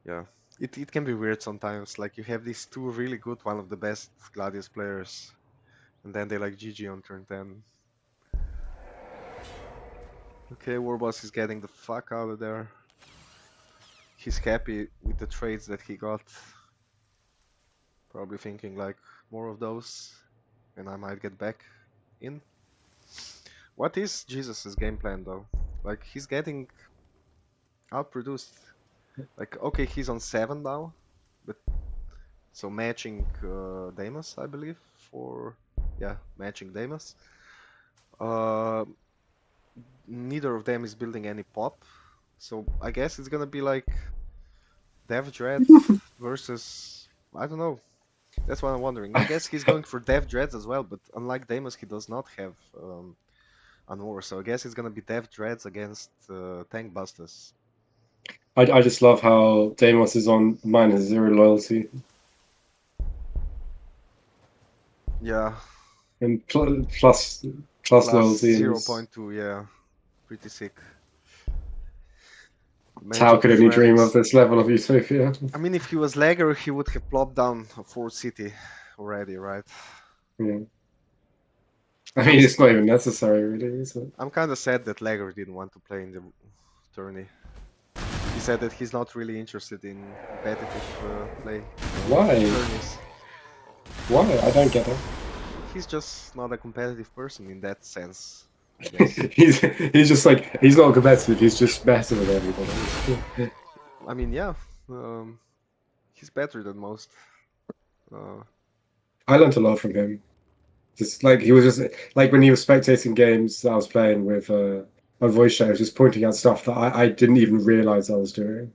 yeah, it can be weird sometimes. Like you have these 2 really good, one of the best Gladius players, and then they like GG on turn 10. Okay, Warboss is getting the fuck out of there. He's happy with the trades that he got. Probably thinking like more of those, and I might get back in. What is Jesus' game plan though? Like he's getting outproduced. Like okay, he's on 7 now, but so matching Deimos, I believe. Yeah, matching Deimos. Uh, Neither of them is building any pop, so I guess it's gonna be like Dev Dread versus I don't know. That's what I'm wondering. I guess he's going for Dev Dreads as well, but unlike Deimos, he does not have an Ore, so I guess it's gonna be Dev Dreads against Tank Busters. I just love how Deimos is on -0 loyalty. Yeah, And plus plus loyalty is 0.2, yeah, pretty sick. Tau Magic could of only dream of Relics. this level of utopia. I mean, if he was Lagger, he would have plopped down a 4th city already, right? Yeah. I I'm mean, it's not even necessary, really, is it? I'm kind of sad that Lagger didn't want to play in the tourney. He said that he's not really interested in competitive play. Why? Tourneys. Why? I don't get it. He's just not a competitive person in that sense, I guess. he's just like he's not competitive. He's just better than everybody. I mean, yeah, he's better than most. I learned a lot from him. Just like he was just like when he was spectating games that I was playing with on voice chat, he was just pointing out stuff that I didn't even realize I was doing.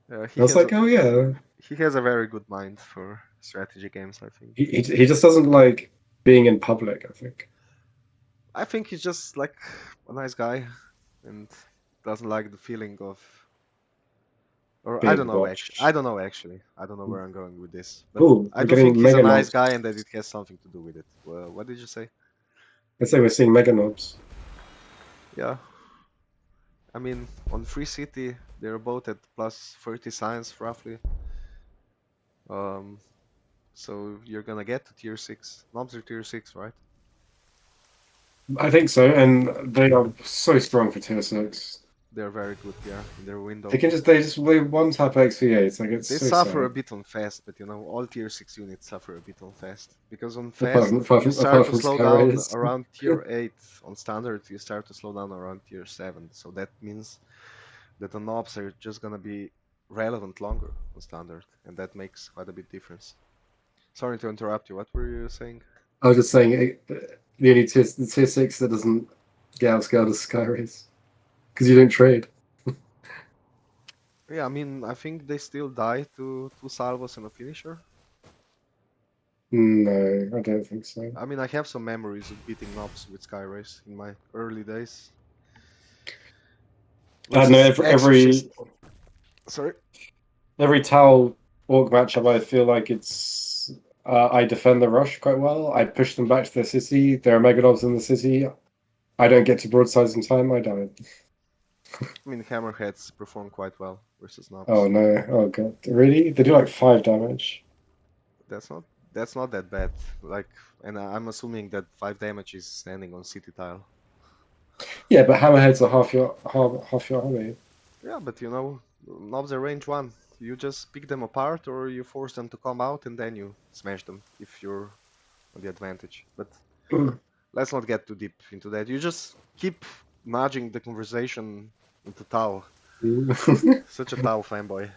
He I was has like, oh yeah. he has a very good mind for strategy games, I think. He just doesn't like being in public, I think. I think he's just like a nice guy and doesn't like the feeling of. Or I don't Being know actually. I watched. don't know actually. I don't know where I'm going with this. But Oh, I we're do think getting he's a mega nice knobs. guy and that it has something to do with it. Well, what did you say? I say we're seeing mega knobs. Yeah. I mean, on Free City, they're both at plus 30 science roughly. Um, so you're gonna get to tier 6. Knobs are tier 6, right? I think so, and they are so strong for tier 6. They're very good, yeah, in their They window. can just they one tap XV8. Like it's They so suffer a sad. bit on fast, but all tier 6 units suffer a bit on fast. Because on Apart fast, from apart you from, start apart to from slow down Skyrays. around tier 8. On standard, you start to slow down around tier 7. So that means that the knobs are just gonna be relevant longer on standard, and that makes quite a bit difference. Sorry to interrupt you. What were you saying? I was just saying the only tier 6 that doesn't get outscaled is Skyrays because you don't trade. Yeah, I mean, I think they still die to 2 salvos and a finisher. No, I don't think so. I mean, I have some memories of beating knobs with Skyrays in my early days. I Which know is Exorcist. every Sorry? every Tau Orc matchup, I feel like it's I defend the rush quite well. I push them back to their city. There are Megadobs in the city. I don't get to broadsides in time. I die. I mean, Hammerheads perform quite well versus Oh knobs. no! Oh god! Really? They do like 5 damage. that's not that bad. Like, and I'm assuming that 5 damage is standing on city tile. Yeah, but hammerheads are half your army. Yeah, but you know, knobs are range 1. You just pick them apart or you force them to come out and then you smash them if you're on the advantage. But let's not get too deep into that. You just keep nudging the conversation into Tau. Such a Tau fanboy.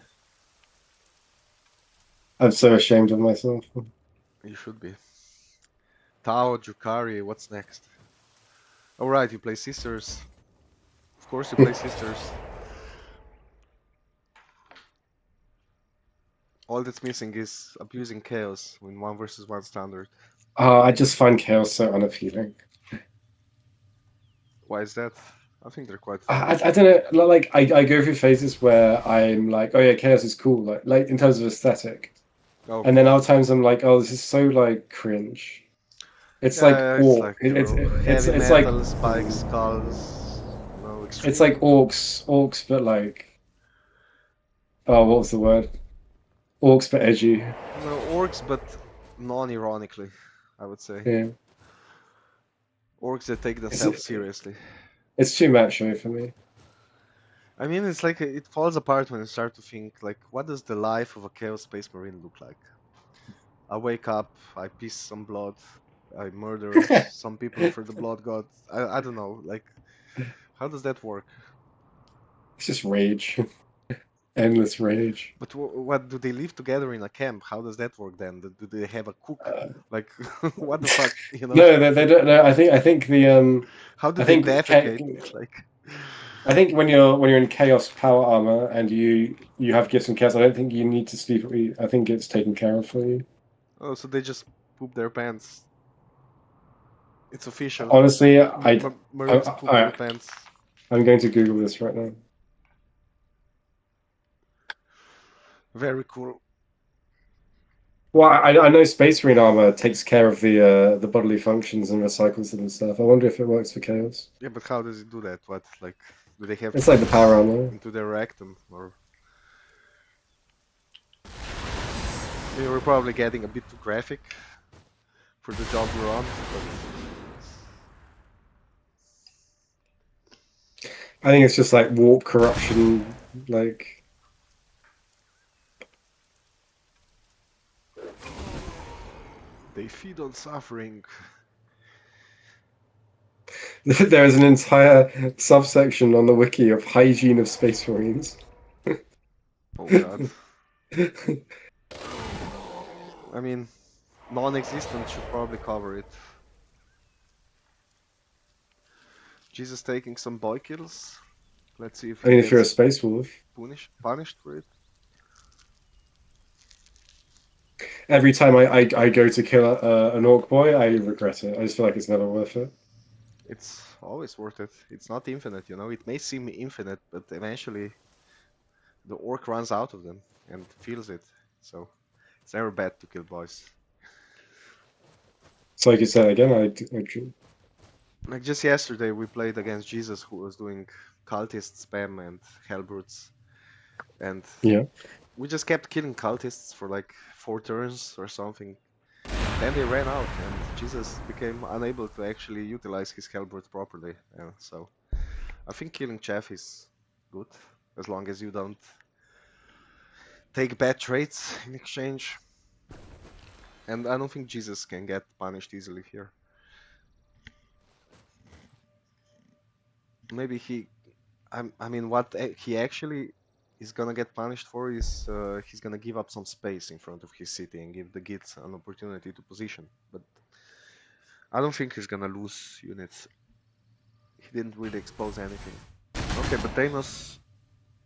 I'm so ashamed of myself. You should be. Tau, Jukari, what's next? Alright, you play Sisters. Of course you play Sisters. All that's missing is abusing chaos in 1 versus 1 standard. I just find chaos so unappealing. Why is that? I think they're quite fun. I don't know. Like I go through phases where I'm like, oh yeah, chaos is cool. Like in terms of aesthetic, Oh, and then other times I'm like, oh, this is so like cringe. It's like yeah, it's orc. like heavy It's like metal, spikes, skulls, you know, extreme. it's like orcs, but like, oh, what was the word? Orcs, but edgy. No, orcs, but non-ironically, I would say. Yeah, Orcs that take themselves seriously. it's too macho for me. I mean, it's like it falls apart when you start to think, like, what does the life of a Chaos Space Marine look like? I wake up, I piss some blood, I murder some people for the Blood God. I don't know, like, how does that work? It's just rage, endless rage. But what do they live together in a camp? How does that work then? Do they have a cook? Like, what the fuck, you know? No, they don't. No, I think the How do I they think defecate? Like, I think when you're in chaos power armor and you have gifts and chaos, I don't think you need to sleep. I think it's taken care of for you. oh, so they just poop their pants. It's official. Honestly, Marines poop their pants. I'm going to Google this right now. Very cool. Well, I know Space Marine armor takes care of the bodily functions and recycles them and stuff. I wonder if it works for chaos. Yeah, but how does it do that? What, like, do they have It's like the power armor into their rectum, or we were probably getting a bit too graphic for the job we're on. But I think it's just like warp corruption, like. they feed on suffering. There is an entire subsection on the wiki of hygiene of Space Marines. Oh god. I mean, non-existent should probably cover it. Jesus taking some boy kills. Let's see if I he mean, if you're a gets Space Wolf. punished for it. Every time I go to kill an Orc boy, I regret it. I just feel like it's never worth it. It's always worth it. It's not infinite, you know. It may seem infinite, but eventually the Orc runs out of them and feels it. So it's never bad to kill boys. So like you said again, Like just yesterday we played against Jesus, who was doing cultist spam and hellbrutes, and yeah. we just kept killing cultists for like 4 turns or something. Then they ran out and Jesus became unable to actually utilize his hellbrute properly. Yeah, so I think killing Chaff is good, as long as you don't take bad traits in exchange. And I don't think Jesus can get punished easily here. Maybe I mean, what he actually is gonna get punished for is he's gonna give up some space in front of his city and give the Gits an opportunity to position. But I don't think he's gonna lose units. He didn't really expose anything. Okay, but Deimos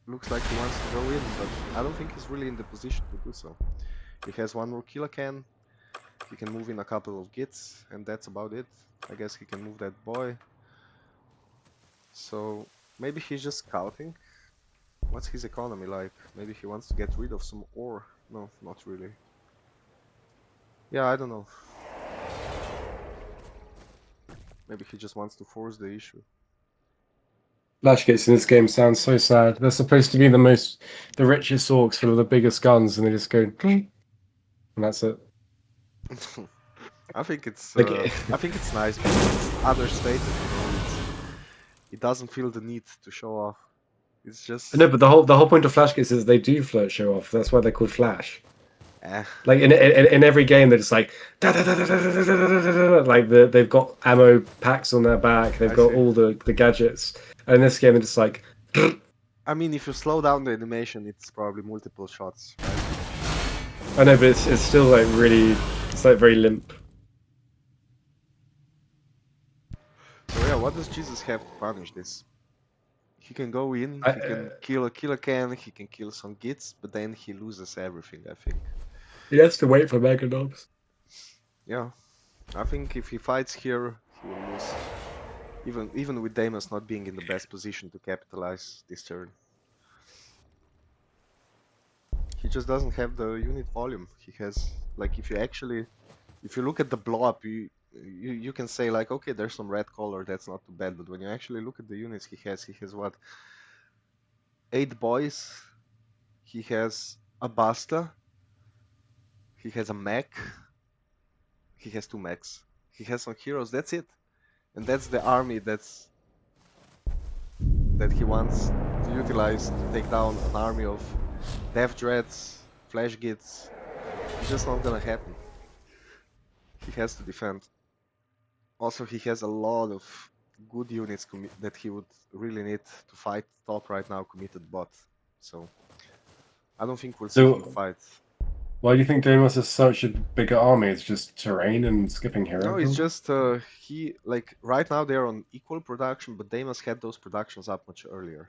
looks like he wants to go in, but I don't think he's really in the position to do so. He has 1 more Killacan, he can move in a couple of Gits, and that's about it. I guess he can move that boy. So maybe he's just scouting. What's his economy like? Maybe he wants to get rid of some ore. No, not really. Yeah, I don't know. Maybe he just wants to force the issue. Lash gates in this game sound so sad. They're supposed to be the richest orcs full of the biggest guns, and they just go, and that's it. I think it's Like, nice because it's understated. It doesn't feel the need to show off. It's just no, but the whole point of Flash kits is they do flirt show off. That's why they're called Flash. eh. Like in every game, they're just like da, da, da, da, da, da, da, da, da, da, like they've got ammo packs on their back. They've I got see. all the gadgets. And in this game, they're just like, I mean, if you slow down the animation, it's probably multiple shots, right? I know, but it's still like really, it's like very limp. So yeah, what does Jesus have to punish this? He can go in, I, he can kill a can, he can kill some gits, but then he loses everything, I think. he has to wait for Mega Knobs. Yeah, I think if he fights here, he will lose. Even with Deimos not being in the best position to capitalize this turn. He just doesn't have the unit volume. He has, like, if you look at the blob, you can say like, okay, there's some red color, that's not too bad. But when you actually look at the units he has what, 8 boys. He has a Basta. He has a mech. He has 2 mechs. He has some heroes. That's it, and that's the army that he wants to utilize to take down an army of Death Dreads, Flash Gits. It's just not gonna happen. He has to defend. Also, he has a lot of good units that he would really need to fight top right now, committed bot. So I don't think we'll see him So fight. why do you think Deimos is such a bigger army? It's just terrain and skipping hero No, it's build? just he like right now they're on equal production, but Deimos had those productions up much earlier.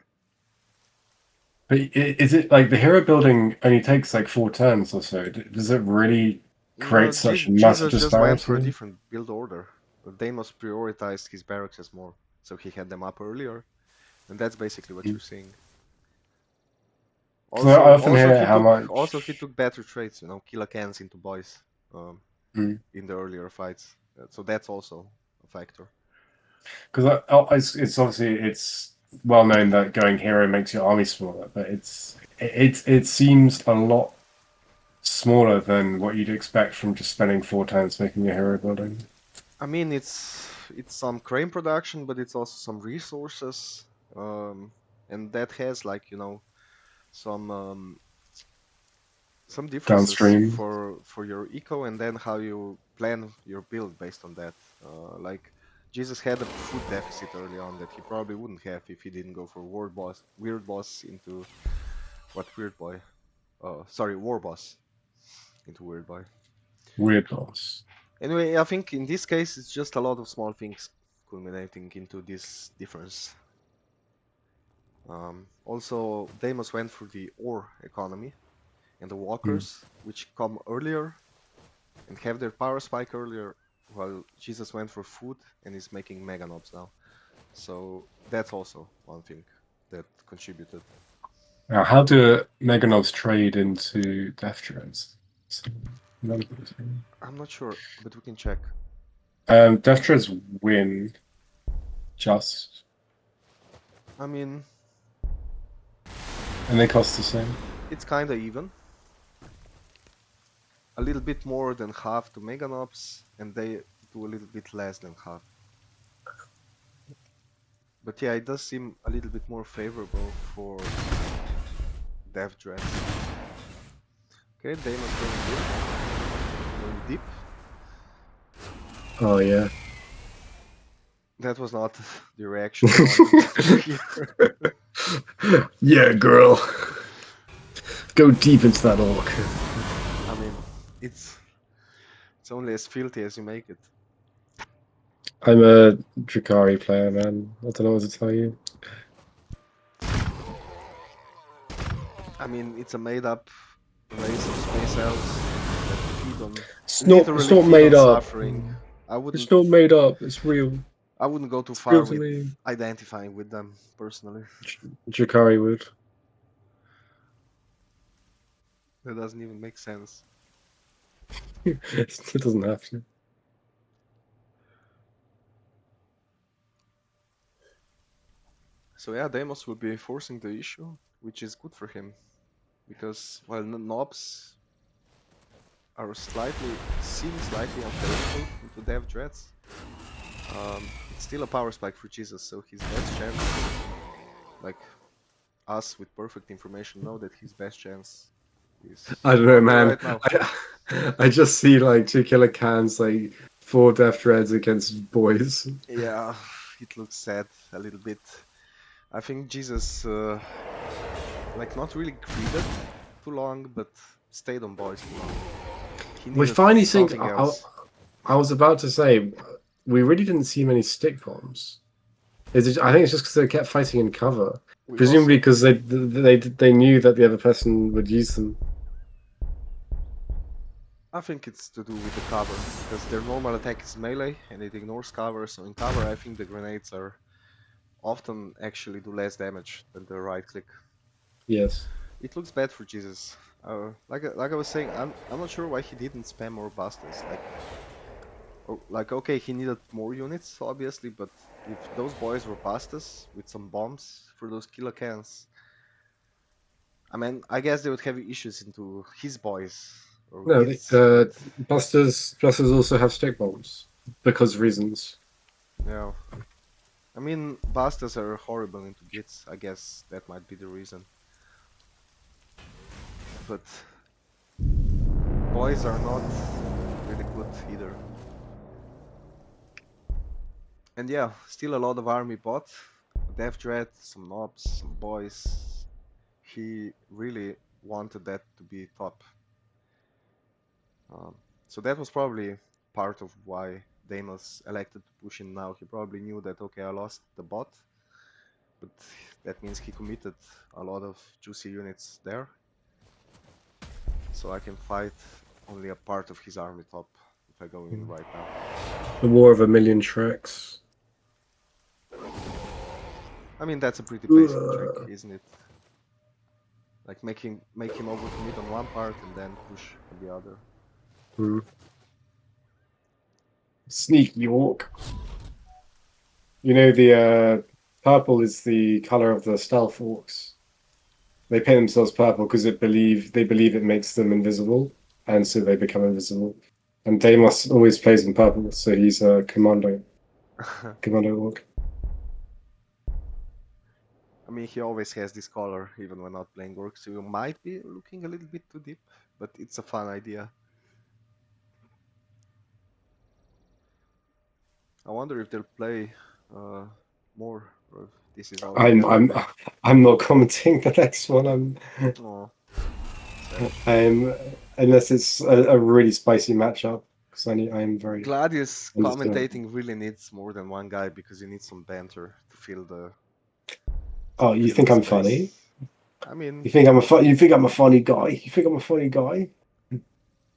But is it like the hero building only takes like 4 turns or so? Does it really No, create such massive Jesus just went for a disparity? different build order. Deimos prioritized his barracks more, so he had them up earlier, and that's basically what you're seeing. Because I often hear how Also he much. took better traits, you know, kill cans into boys, um, in the earlier fights. So that's also a factor. Because it's obviously it's well known that going hero makes your army smaller, but it seems a lot smaller than what you'd expect from just spending 4 turns making a hero building. I mean, it's some crane production, but it's also some resources, and that has like you know some some differences Downstream. for your eco, and then how you plan your build based on that. Like Jesus had a food deficit early on that he probably wouldn't have if he didn't go for weird boss into what weird boy? Sorry, war boss into weird boy. Weird loss. Anyway, I think in this case it's just a lot of small things culminating into this difference. Also, Deimos went for the ore economy and the walkers, which come earlier and have their power spike earlier, while Jesus went for food and is making mega nobs now. So that's also one thing that contributed. Now, how do Meganobs trade into Death Treads? I'm not sure, but we can check. Death Treads win just, I mean, and they cost the same. it's kinda even. A little bit more than half to mega nobs, and they do a little bit less than half. But yeah, it does seem a little bit more favorable for Death Dreads. Okay, Deimos going deep. Oh yeah. That was not the reaction I wanted to hear. Yeah, girl. Go deep into that orc. I mean, it's only as filthy as you make it. I'm a Drakari player, man. I don't know what to tell you. I mean, it's a made-up race of space elves that feed on, It's literally not feed on made up. suffering. It's not made up. It's real. I wouldn't go too It's real far to with me. identifying with them personally. Drakari would. That doesn't even make sense. It doesn't have to. So yeah, Deimos will be forcing the issue, which is good for him, because while knobs are slightly seem slightly unfavorable into Dev Dreads. It's still a power spike for Jesus, so his best chance, like us with perfect information, know that his best chance is I don't know, probably man. right now. I just see like 2 killer cans, like 4 death dreads against boys. Yeah, it looks sad a little bit. I think Jesus, like not really greeted too long, but stayed on boys too long. He We needed finally think. something else. I was about to say, we really didn't see many stick bombs. I think it's just because they kept fighting in cover, We presumably also, because they knew that the other person would use them. I think it's to do with the cover, because their normal attack is melee and it ignores cover, so in cover I think the grenades are often actually do less damage than the right click. Yes. It looks bad for Jesus. Like I was saying, I'm not sure why he didn't spam more busters. Like okay, he needed more units obviously, but if those boys were busters with some bombs for those killer cans, I mean, I guess they would have issues into his boys or No, gits, but busters also have stick bombs because reasons. yeah. I mean, busters are horrible into gits. I guess that might be the reason. But boys are not really good either. And yeah, still a lot of army bot. Death Dread, some knobs, some boys. He really wanted that to be top. So that was probably part of why Deimos elected to push in now. He probably knew that, okay, I lost the bot, but that means he committed a lot of juicy units there. So I can fight only a part of his army top if I go in right now. The War of a Million Tracks. I mean, that's a pretty basic trick, isn't it? Like make him overcommit on one part and then push on the other. Sneaky Orc. You know the purple is the color of the stealth orcs. They paint themselves purple because they believe it makes them invisible, and so they become invisible. And Deimos always plays in purple, so he's a commando orc. I mean, he always has this color, even when not playing Orcs, so you might be looking a little bit too deep, but it's a fun idea. I wonder if they'll play more, or if this is all they're I'm gonna I'm play. I'm not commenting the next one. Oh, sad. I'm unless it's a really spicy matchup because I'm very. Gladius I'm just gonna. commentating really needs more than one guy because you need some banter to fill Oh, you think the I'm space. funny? I mean, You think I'm a funny guy? You think I'm a funny guy?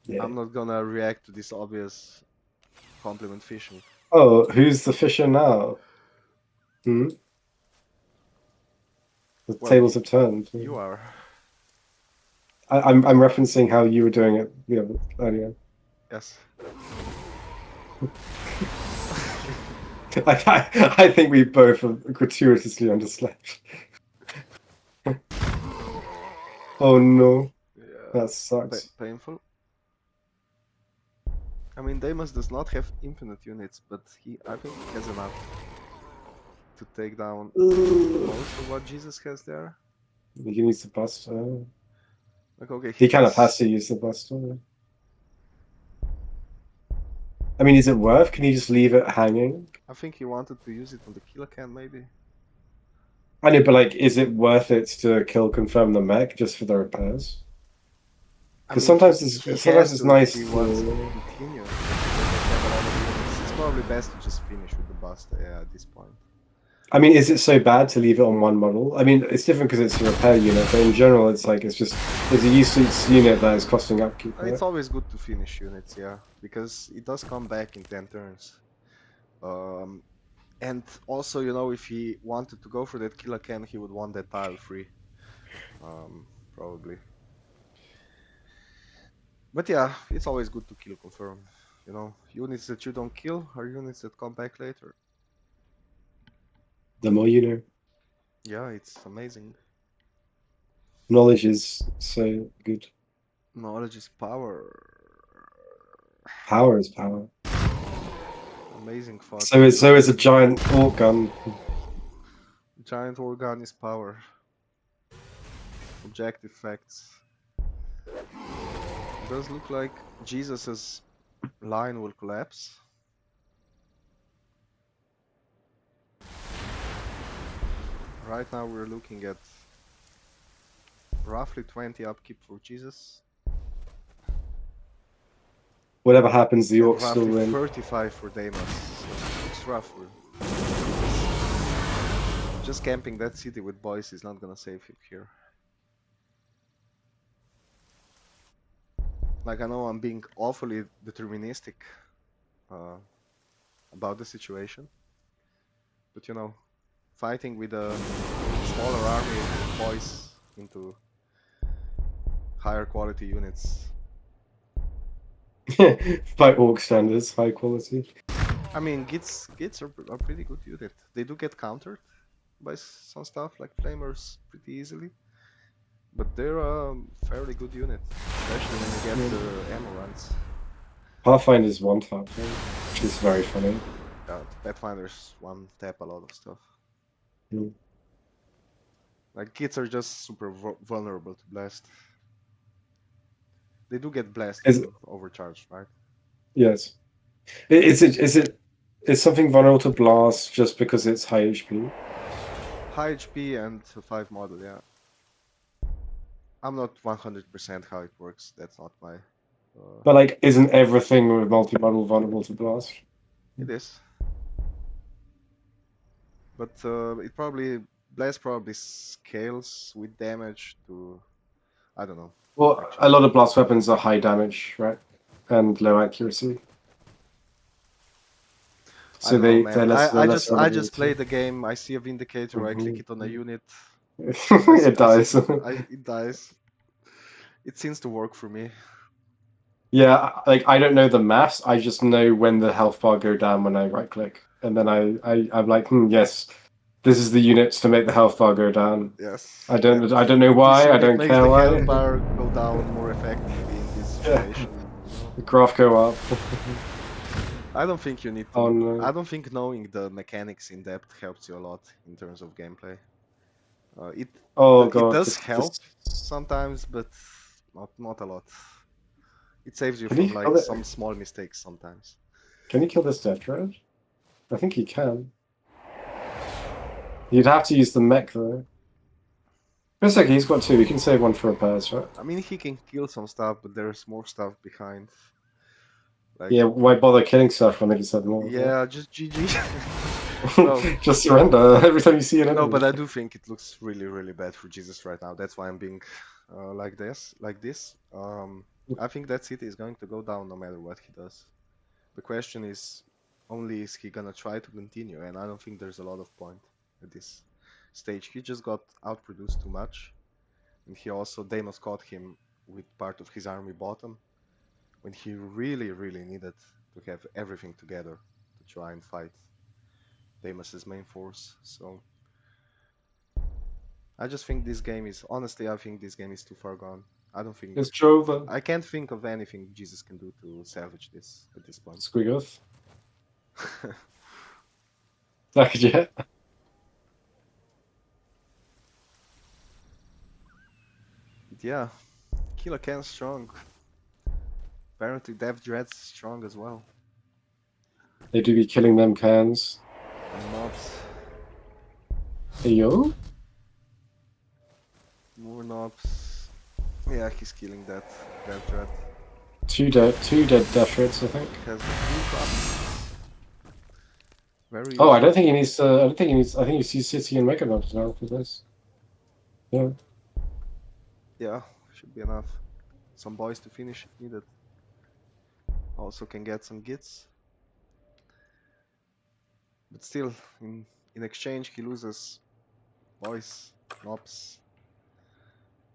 Yeah. I'm not gonna react to this obvious compliment fishing. Oh, who's the fisher now? Hmm? The Well, tables have turned. you are. I'm referencing how you were doing it earlier. Yes. I think we both have gratuitously underslept. Oh no, Yeah, that sucks. painful. I mean, Deimos does not have infinite units, but I think he has enough to take down most of what Jesus has there. He needs the buster. Like, okay, He kind of has to use the buster. I mean, is it worth? Can you just leave it hanging? I think he wanted to use it on the killer can, maybe. I know, but like, is it worth it to kill confirm the mech just for the repairs? I Because mean, he sometimes has it's to if nice he wants to to. continue. He doesn't have a lot of units. It's probably best to just finish with the buster, yeah, at this point. I mean, is it so bad to leave it on one model? I mean, it's different because it's a repair unit, but in general, it's a useless unit that is costing upkeep, It's right? always good to finish units, yeah, because it does come back in 10 turns. Um, and also, if he wanted to go for that killer can, he would want that tile free, probably. But yeah, it's always good to kill confirm. Units that you don't kill are units that come back later. The more you know. Yeah, it's amazing. Knowledge is so good. Knowledge is power. Power is power. Amazing fuck. So is a giant orc gun. Giant organ is power. Objective facts. Does look like Jesus's line will collapse. Right now we're looking at roughly 20 upkeep for Jesus. Whatever happens, the And orcs still roughly win. 35 for Deimos. So it's rough. Just camping that city with boys is not gonna save him here. Like, I know I'm being awfully deterministic about the situation, but you know, fighting with a smaller army of boys into higher quality units. By orc standards, high quality. I mean, Gits are pretty good unit. They do get countered by some stuff like flamers pretty easily, but they're a fairly good unit, especially when you get the ammo runs. Pathfinder's one tap, which is very funny. Pathfinders one tap a lot of stuff. Mm. Like, Gits are just super vulnerable to blast. They do get blast when overcharged, right? Yes. Is something vulnerable to blast just because it's high HP? High HP and 5 model, yeah. I'm not 100% how it works. That's not my. But like, isn't everything with multi-model vulnerable to blast? It is. But it probably blast probably scales with damage to, I don't know. Well, actually. a lot of blast weapons are high damage, right, and low accuracy. So they're less. I just play the game. I see a Vindicator. I click it on a unit. It dies. It dies. It seems to work for me. Yeah, like I don't know the maths. I just know when the health bar go down when I right click, and then I'm like, yes, this is the units to make the health bar go down. Yes. I don't know why. I don't care why. This unit makes the health bar go down more effectively in this situation. The graph go up. I don't think you need to. No. I don't think knowing the mechanics in depth helps you a lot in terms of gameplay. It does help sometimes, but not a lot. It saves you from like some small mistakes sometimes. Can you kill this Death Dread? I think you can. You'd have to use the mech though. It's okay, he's got 2. You can save 1 for repairs, right? I mean, he can kill some stuff, but there's more stuff behind. Like, yeah, why bother killing stuff when they just have more? Yeah, just GG. No. Just surrender every time you see an enemy. No, but I do think it looks really, really bad for Jesus right now. That's why I'm being like this. I think that city is going to go down no matter what he does. The question is only, is he gonna try to continue? And I don't think there's a lot of point at this stage. He just got outproduced too much, and he also Deimos caught him with part of his army bottom when he really, really needed to have everything together to try and fight Deimos's main force. So I just think this game is, honestly, I think this game is too far gone. I don't think it's Jova. I can't think of anything Jesus can do to salvage this at this point. Squiggoth. Like, yeah. Yeah, Killer Can's strong. Apparently Death Dread's strong as well. They do be killing them cans. And mobs. Hey, yo? More knobs. Yeah, he's killing that Death Dread. 2 dead Death Dreads, I think. Has the full very I don't think he needs to. I think he sees City and Mega Knobs now for this. Yeah. Yeah, should be enough. Some boys to finish if needed. Also can get some gits. But still, in exchange, he loses boys, knobs.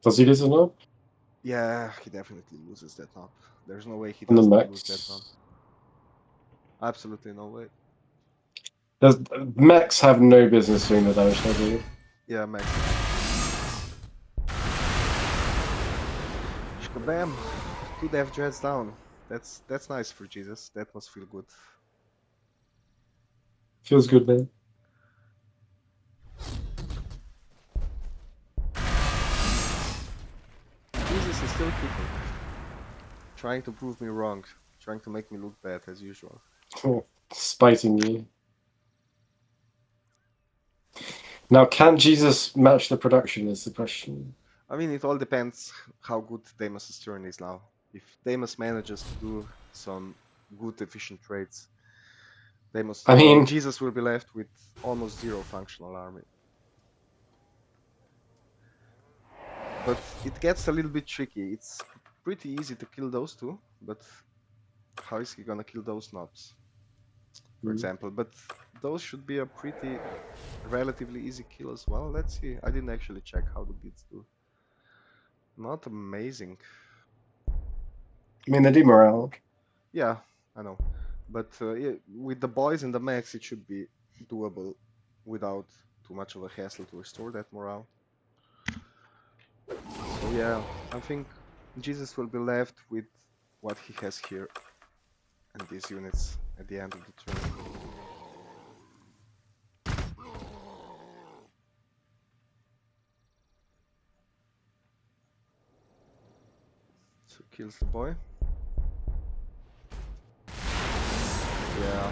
Does he lose a knob? Yeah, he definitely loses that knob. There's no way he doesn't lose that knob. Absolutely no way. Mechs have no business doing the damage they do. Yeah, mechs. Shkabam! 2 Death Dreads down. That's nice for Jesus. That must feel good. Feels good, man. Jesus is still kicking, trying to prove me wrong, trying to make me look bad as usual. Oh, spiting you. Now, can Jesus match the production? Is the question. I mean, it all depends how good Deimos' turn is now. If Deimos manages to do some good efficient trades, I mean, Jesus will be left with almost zero functional army. But it gets a little bit tricky. It's pretty easy to kill those two, but how is he gonna kill those knobs, for example? But those should be a pretty relatively easy kill as well. Let's see. I didn't actually check how the beats do. Not amazing. I mean, they do morale. Yeah, I know. But yeah, with the boys in the max, it should be doable without too much of a hassle to restore that morale. So yeah, I think Jesus will be left with what he has here and these units at the end of the turn. So kills the boy. Yeah.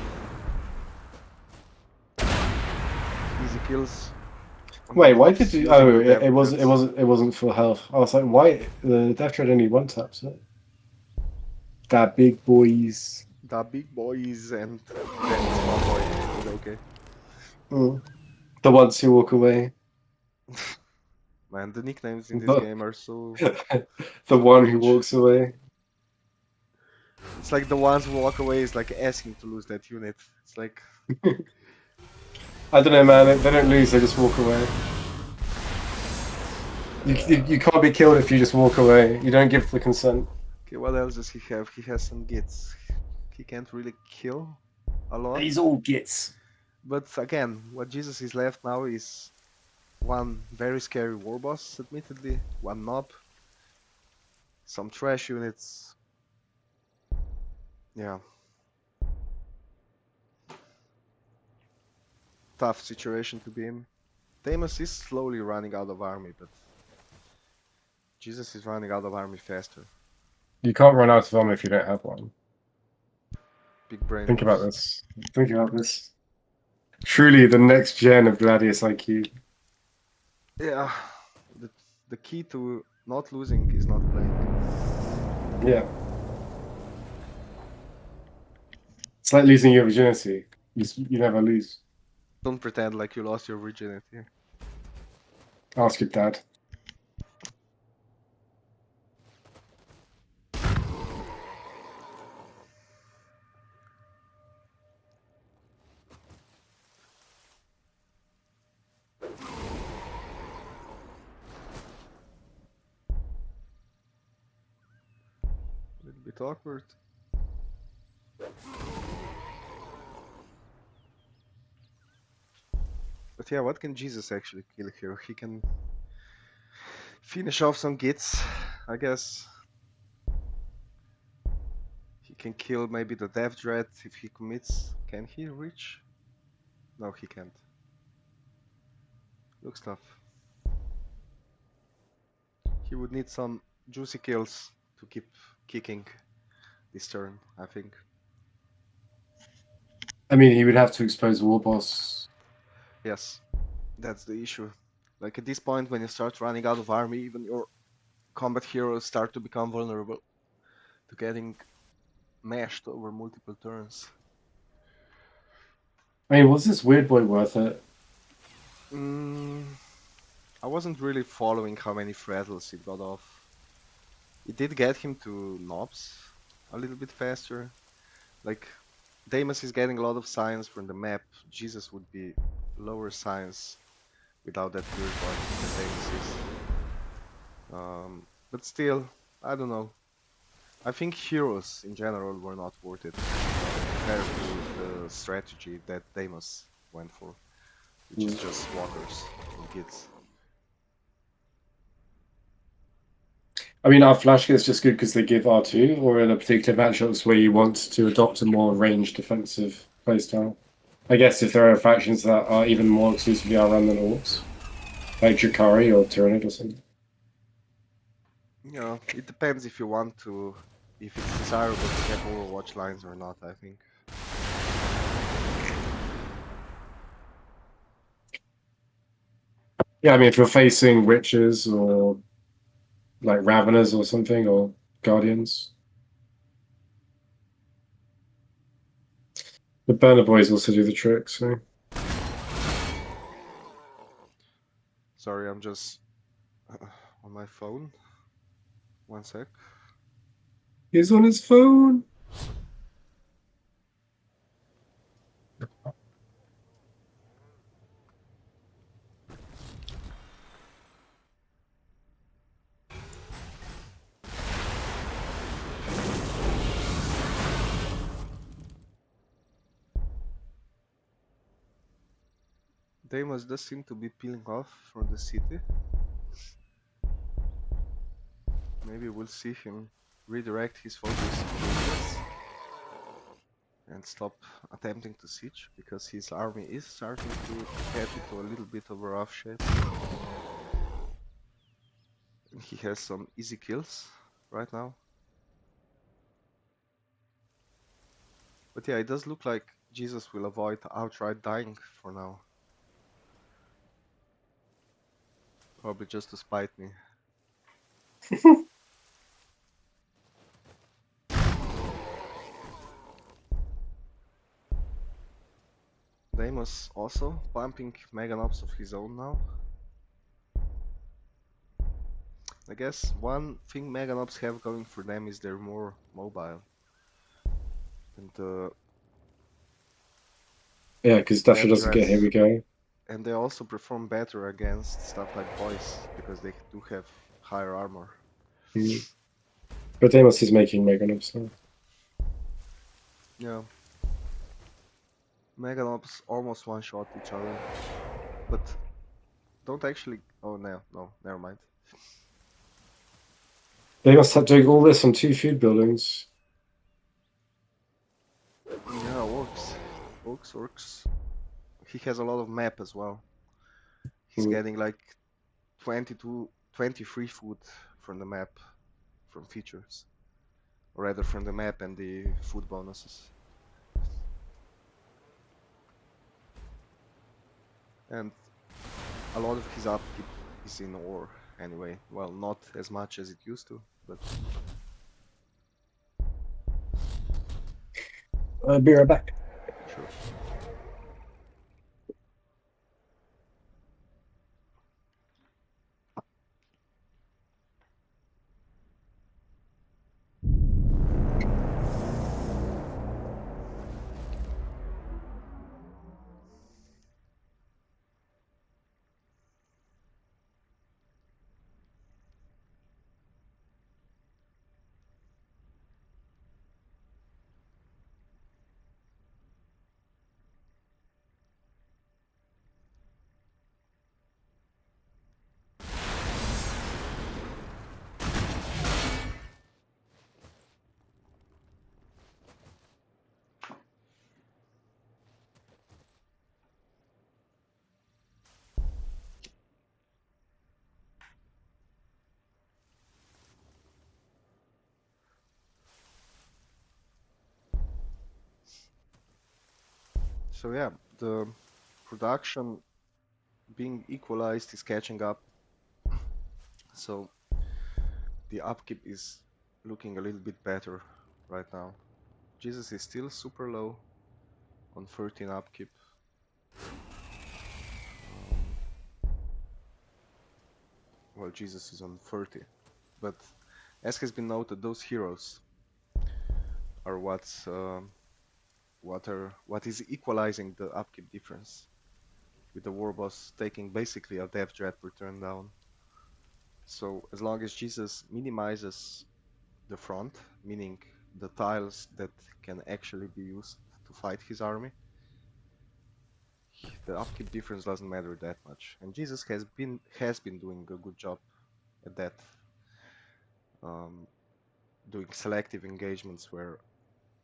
Easy kills. Wait, why did you? Using Oh, the dev it wasn't full health. I was like, why the death trade only one taps it? That big boys. The big boys and then small boy is okay. The ones who walk away. Man, the nicknames in this game are so The one who cringe. walks away. It's like the ones who walk away is like asking to lose that unit. It's like I don't know, man. They don't lose. They just walk away. You can't be killed if you just walk away. You don't give the consent. okay, what else does he have? He has some gits. He can't really kill a lot. He's all gits. But again, what Jesus is left now is one very scary war boss, admittedly, one knob, some trash units. Yeah. Tough situation to be in. Deimos is slowly running out of army, but Jesus is running out of army faster. You can't run out of armor if you don't have one. Big brain Think moves. about this. Think about this. Truly the next gen of Gladius IQ. Yeah. The key to not losing is not playing. Yeah. It's like losing your virginity. You never lose. Don't pretend like you lost your virginity. Ask your dad. A little bit awkward. But yeah, what can Jesus actually kill here? He can finish off some gits, I guess. He can kill maybe the Death Dread if he commits. Can he reach? No, he can't. Looks tough. He would need some juicy kills to keep kicking this turn, I think. I mean, he would have to expose War Boss. Yes, that's the issue. Like at this point, when you start running out of army, even your combat heroes start to become vulnerable to getting mashed over multiple turns. I mean, was this weird boy worth it? I wasn't really following how many frazzles it got off. It did get him to knobs a little bit faster. Like, Deimos is getting a lot of science from the map. Jesus would be lower science without that weird one that Deimos is. But still, I don't know. I think heroes in general were not worth it compared to the strategy that Deimos went for, which is just walkers and kids. I mean, are flash kits just good because they give R2, or in a particular matchups where you want to adopt a more ranged defensive playstyle? I guess if there are factions that are even more exclusively R-run than Orks, like Drakari or Tyranid or something. Yeah, it depends if you want to, if it's desirable to have Overwatch lines or not, I think. Yeah, I mean, if you're facing Witches or like Raveners or something, or Guardians. The Burner Boys also do the trick, so. Sorry, I'm just on my phone. One sec. He's on his phone. Deimos does seem to be peeling off from the city. Maybe we'll see him redirect his focus to this and stop attempting to siege, because his army is starting to get into a little bit of a rough shape. And he has some easy kills right now. But yeah, it does look like Jesus will avoid outright dying for now. Probably just to spite me. Deimos also pumping Meganops of his own now. I guess one thing Meganops have going for them is they're more mobile. And Yeah, because Dasher dev doesn't get here we go. and they also perform better against stuff like boys, because they do have higher armor. But Deimos is making Meganops now. Yeah. Meganops almost one-shot each other, but don't actually... Oh, no, never mind. Deimos had doing all this on 2 food buildings. Yeah, Orks. He has a lot of map as well. He's getting like 23 food from the map, from features. Or rather from the map and the food bonuses. And a lot of his upkeep is in ore anyway. Well, not as much as it used to, but... I'll be right back. Sure. So yeah, the production being equalized is catching up. So the upkeep is looking a little bit better right now. Jesus is still super low on 13 upkeep. Well, Jesus is on 30. But as has been noted, those heroes are what is equalizing the upkeep difference, with the war boss taking basically a dev dread per turn down. So as long as Jesus minimizes the front, meaning the tiles that can actually be used to fight his army, the upkeep difference doesn't matter that much. And Jesus has been doing a good job at that. doing selective engagements where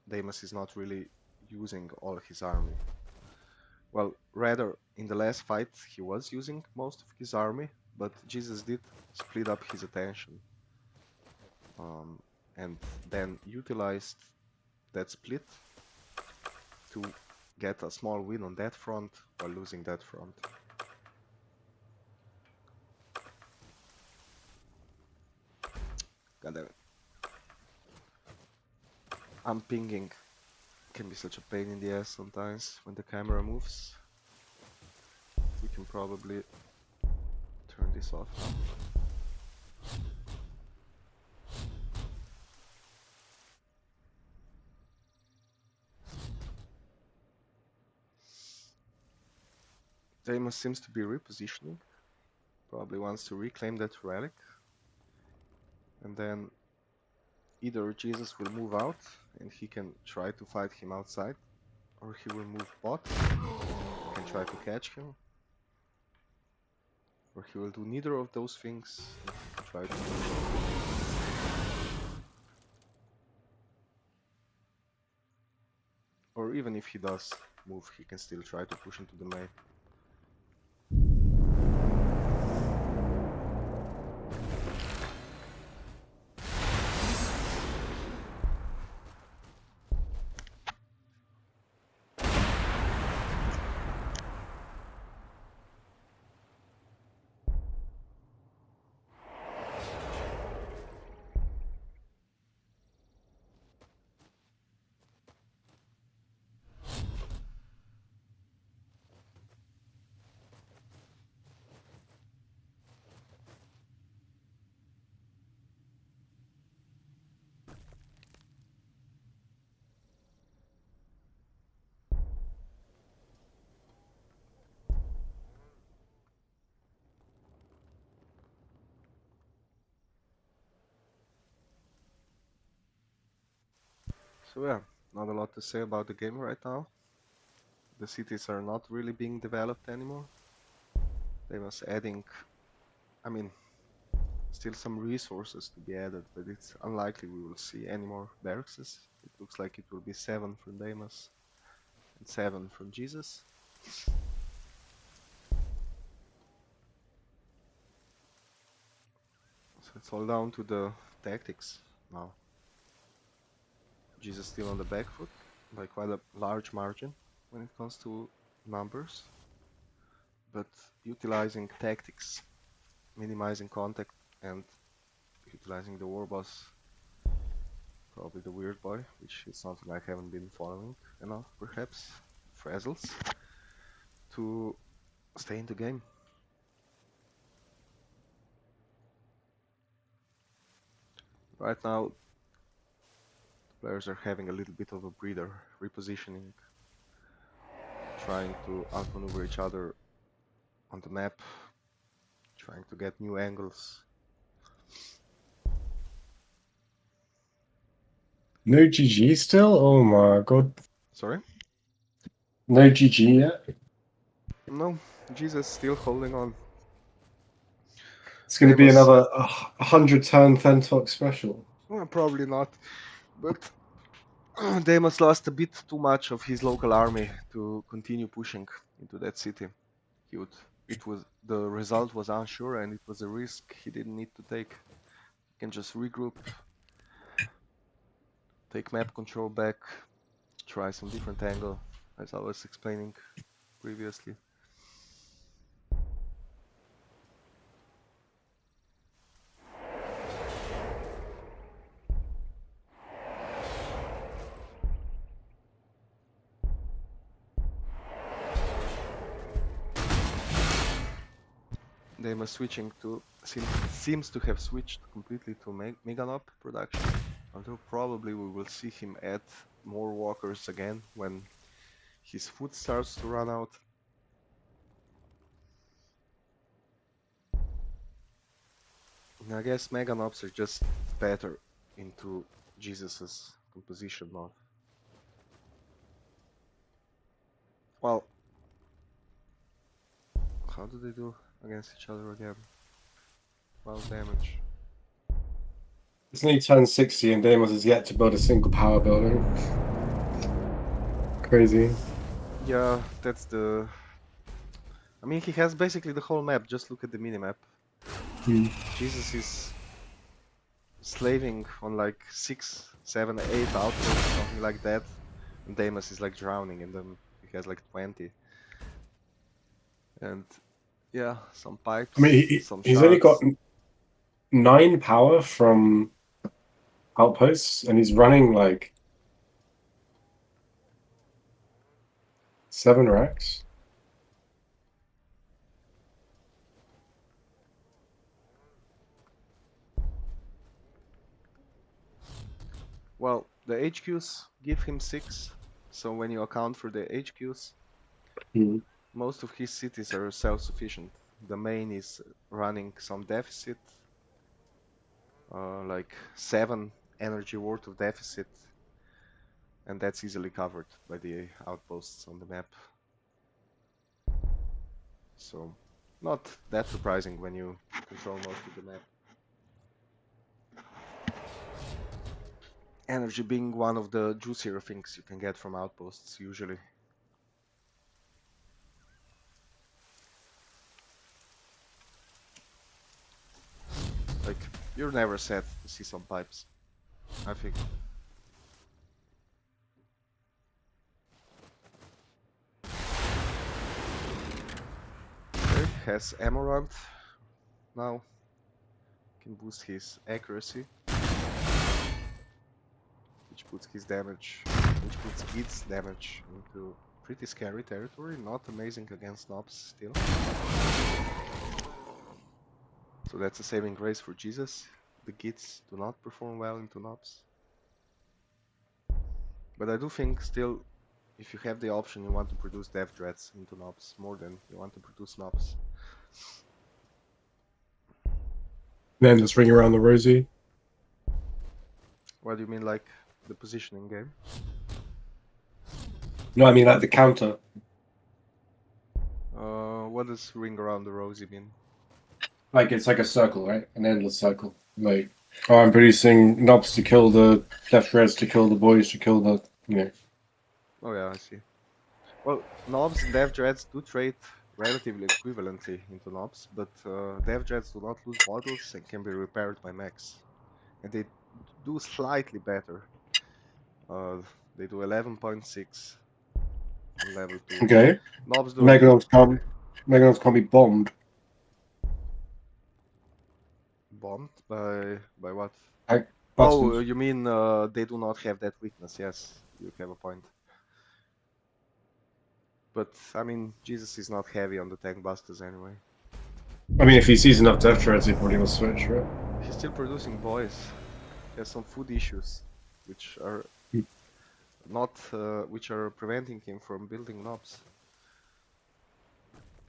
Deimos is not really using all his army. Well, rather, in the last fight, he was using most of his army, but Jesus did split up his attention, and then utilized that split to get a small win on that front while losing that front. God damn it. Unpinging can be such a pain in the ass sometimes when the camera moves. We can probably turn this off now. Deimos seems to be repositioning. Probably wants to reclaim that relic. And then either Jesus will move out and he can try to fight him outside, or he will move bot and try to catch him, or he will do neither of those things and he can try to push him. Or even if he does move, he can still try to push into the main. So yeah, not a lot to say about the game right now. The cities are not really being developed anymore. They was adding, I mean, still some resources to be added, but it's unlikely we will see any more barracks. It looks like it will be 7 from Deimos and 7 from Jesus. So it's all down to the tactics now. Jesus still on the back foot by quite a large margin when it comes to numbers, but utilizing tactics, minimizing contact, and utilizing the war boss, probably the weird boy, which is something I haven't been following enough, perhaps, Frazzles, to stay in the game. Right now, the players are having a little bit of a breather, repositioning, trying to outmaneuver each other on the map, trying to get new angles. No GG still? Oh my god. Sorry? No GG yet? No, Jesus still holding on. It's going to be Deimos, another 100-turn Thentox special. well, probably not, but Deimos lost a bit too much of his local army to continue pushing into that city. The result was unsure and it was a risk he didn't need to take. He can just regroup, take map control back, try some different angle, as I was explaining previously. Deimos switching to seems to have switched completely to Meganop production, although probably we will see him add more walkers again when his food starts to run out. I guess Meganops are just better into Jesus's composition mode. Well, how do they do against each other again? 12 damage. It's only turned 60 and Deimos has yet to build a single power building. Crazy. Yeah, that's the... I mean, he has basically the whole map, just look at the minimap. Jesus is slaving on like 6, 7, 8 outposts, something like that. And Deimos is like drowning in them. He has like 20. And yeah, some I mean, pipes, some he's only got shards. 9 power from outposts, and he's running like 7 racks. Well, the HQs give him 6, so when you account for the HQs, most of his cities are self-sufficient. The main is running some deficit, like 7 energy worth of deficit, and that's easily covered by the outposts on the map. So, not that surprising when you control most of the map. Energy being one of the juicier things you can get from outposts, usually. Like, you're never sad to see some pipes, I think. Okay, has Emerald now. Can boost his accuracy, which puts his damage into pretty scary territory. Not amazing against knobs still. So that's a saving grace for Jesus. The Gits do not perform well into knobs. But I do think still, if you have the option, you want to produce Death Dreads into knobs more than you want to produce knobs. Then just ring around the rosy. What do you mean, like the positioning game? No, I mean like the counter. What does ring around the rosy mean? Like it's like a circle, right? An endless circle. Like, oh, I'm producing knobs to kill the left reds, to kill the boys, to kill the, you know. Oh yeah, I see. Well, knobs and Death Dreads do trade relatively equivalently into knobs, but Death Dreads do not lose models and can be repaired by mechs. And they do slightly better. They do 11.6 on level 2. Okay. Knobs do a little Megalons can't be bombed. bombed by what? Like Oh, buttons. you mean they do not have that weakness? Yes, you have a point. But I mean, Jesus is not heavy on the tank busters anyway. I mean, if he sees enough death threats, he probably will switch, right? He's still producing boys. He has some food issues, which are not which are preventing him from building knobs.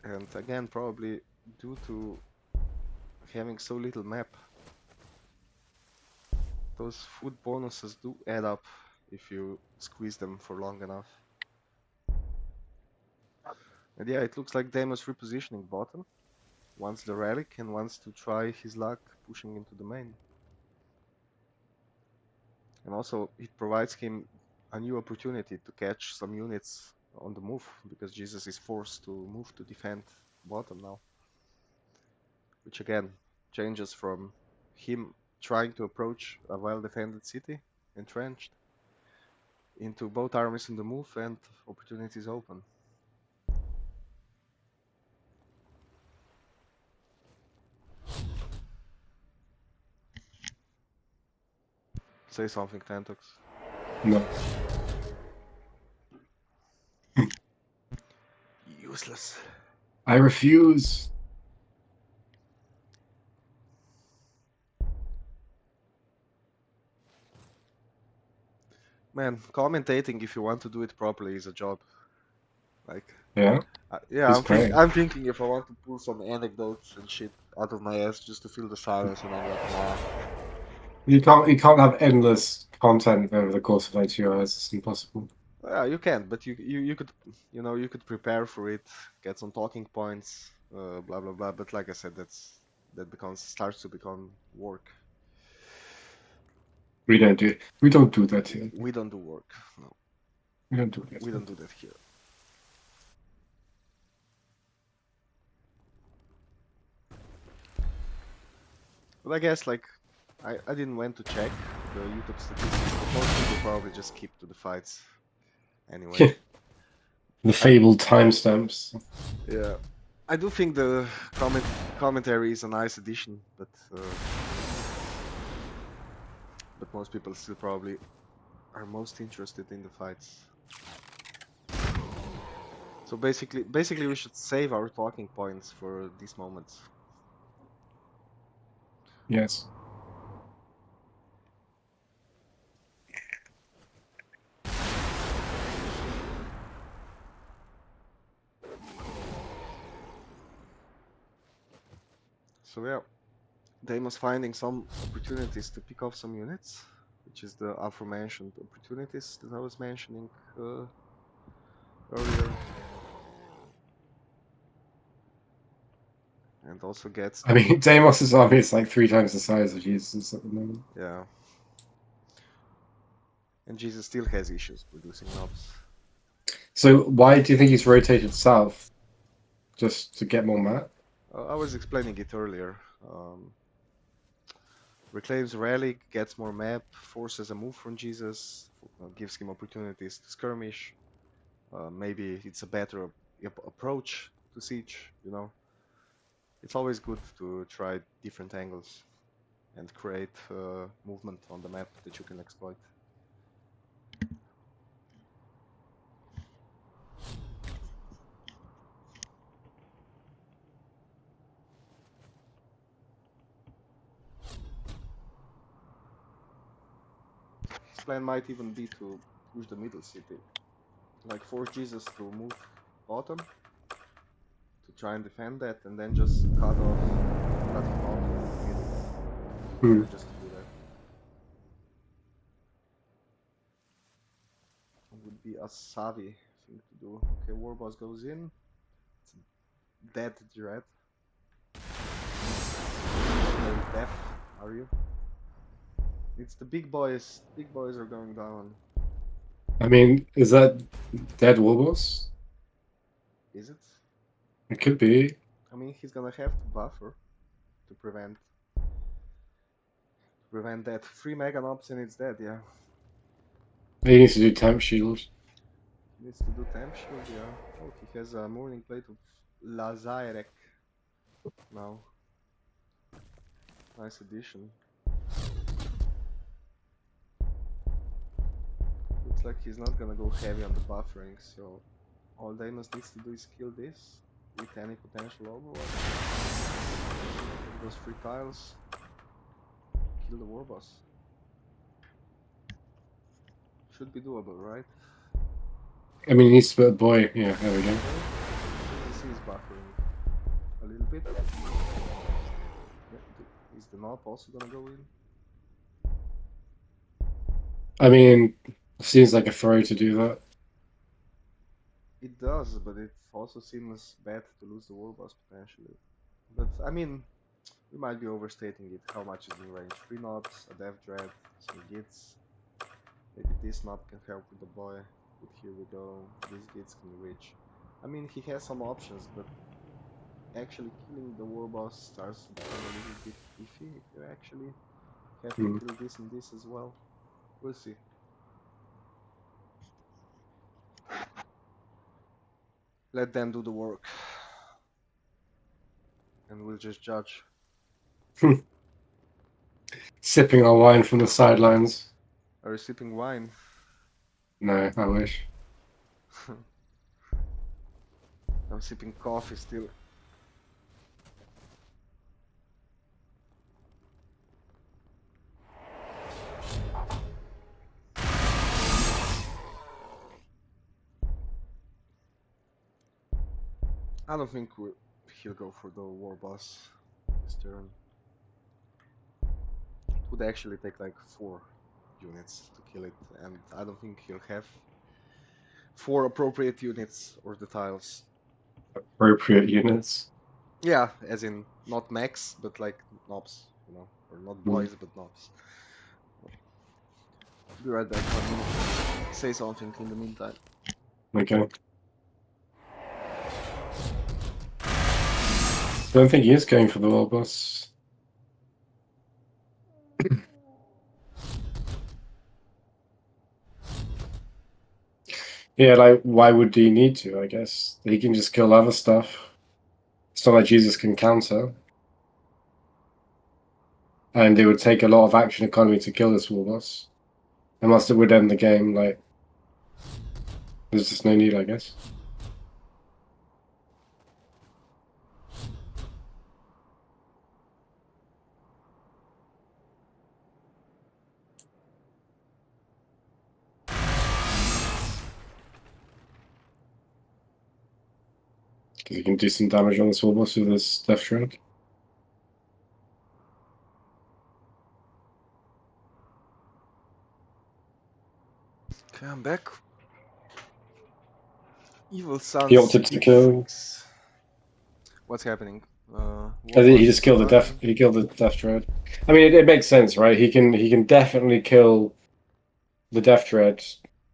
And again, probably due to having so little map. Those food bonuses do add up if you squeeze them for long enough. And yeah, it looks like Deimos repositioning bottom. Wants the relic and wants to try his luck pushing into the main. And also it provides him a new opportunity to catch some units on the move, because Jesus is forced to move to defend bottom now. Which again changes from him trying to approach a well-defended city, entrenched, into both armies in the move and opportunities open. Say something, Thentox. No. Useless. I refuse. Man, commentating, if you want to do it properly, is a job. Like, Yeah, yeah, it's great. I'm thinking if I want to pull some anecdotes and shit out of my ass just to fill the silence, and I'm like, nah. You can't have endless content over the course of like 2 hours. It's impossible. Yeah, you can, but you could, you could prepare for it, get some talking points, blah blah blah. But like I said, that starts to become work. We don't do that here. We don't do work. No, We don't do that. we don't do that here. But I guess like I didn't went to check the YouTube statistics, but most people probably just skip to the fights anyway. The fabled timestamps. Yeah, I do think the commentary is a nice addition, but most people still probably are most interested in the fights. So basically we should save our talking points for these moments. Yes. So yeah, Deimos finding some opportunities to pick off some units, which is the aforementioned opportunities that I was mentioning earlier. And also gets... I mean, Deimos' army is like 3 times the size of Jesus at the moment. Yeah. And Jesus still has issues producing knobs. So why do you think he's rotated south? Just to get more map? I was explaining it earlier. Reclaims Relic, gets more map, forces a move from Jesus, gives him opportunities to skirmish. Maybe it's a better approach to siege, you know. It's always good to try different angles and create movement on the map that you can exploit. His plan might even be to push the middle city, like force Jesus to move bottom to try and defend that, and then just cut him off in the middle. Only just to do that. It would be a savvy thing to do. Okay, Warboss goes in. It's a dead dread. Very deaf, are you? It's the big boys. Big boys are going down. I mean, is that dead Warboss? Is it? It could be. I mean, he's gonna have to buffer to prevent that. 3 Mega Nobs and it's dead, yeah. He needs to do temp shield. He needs to do temp shield, yeah. Oh, he has a morning plate of WAAAGH now. Nice addition. Looks like he's not gonna go heavy on the buffering, so all Deimos needs to do is kill this with any potential overwatch. Those 3 tiles. Kill the Warboss. Should be doable, right? I mean, he needs to put a boy. Yeah, there we go. This is buffering a little bit. Yeah, is the knob also gonna go in? I mean, seems like a throw to do that. It does, but it also seems bad to lose the Warboss potentially. But I mean, we might be overstating it. How much is in range? 3 knobs, a Death Dread, some Gits. Maybe this knob can help with the boy. But here we go. These Gits can reach. I mean, he has some options, but actually killing the Warboss starts to become a little bit iffy if you actually have to kill this and this as well. We'll see. Let them do the work. And we'll just judge. Sipping our wine from the sidelines. Are you sipping wine? No, I wish. I'm sipping coffee still. I don't think he'll go for the Warboss this turn. It would actually take like 4 units to kill it, and I don't think he'll have 4 appropriate units or the tiles. Appropriate units. Yeah, as in not mechs, but like knobs, you know, or not boys, but knobs. Be right back. Let me say something in the meantime. Okay. I don't think he is going for the world boss. Yeah, like, why would he need to, I guess? He can just kill other stuff. It's not like Jesus can counter. And it would take a lot of action economy to kill this war boss. Unless it would end the game, like, there's just no need, I guess. Because you can do some damage on this war boss with this Death Shroud. Okay, I'm back. Evil Sun He opted to City kill. Freaks. What's happening? I think he Warboss just is killed the running. Death. He killed the Death Dread. I mean, it makes sense, right? He can definitely kill the Death Dread.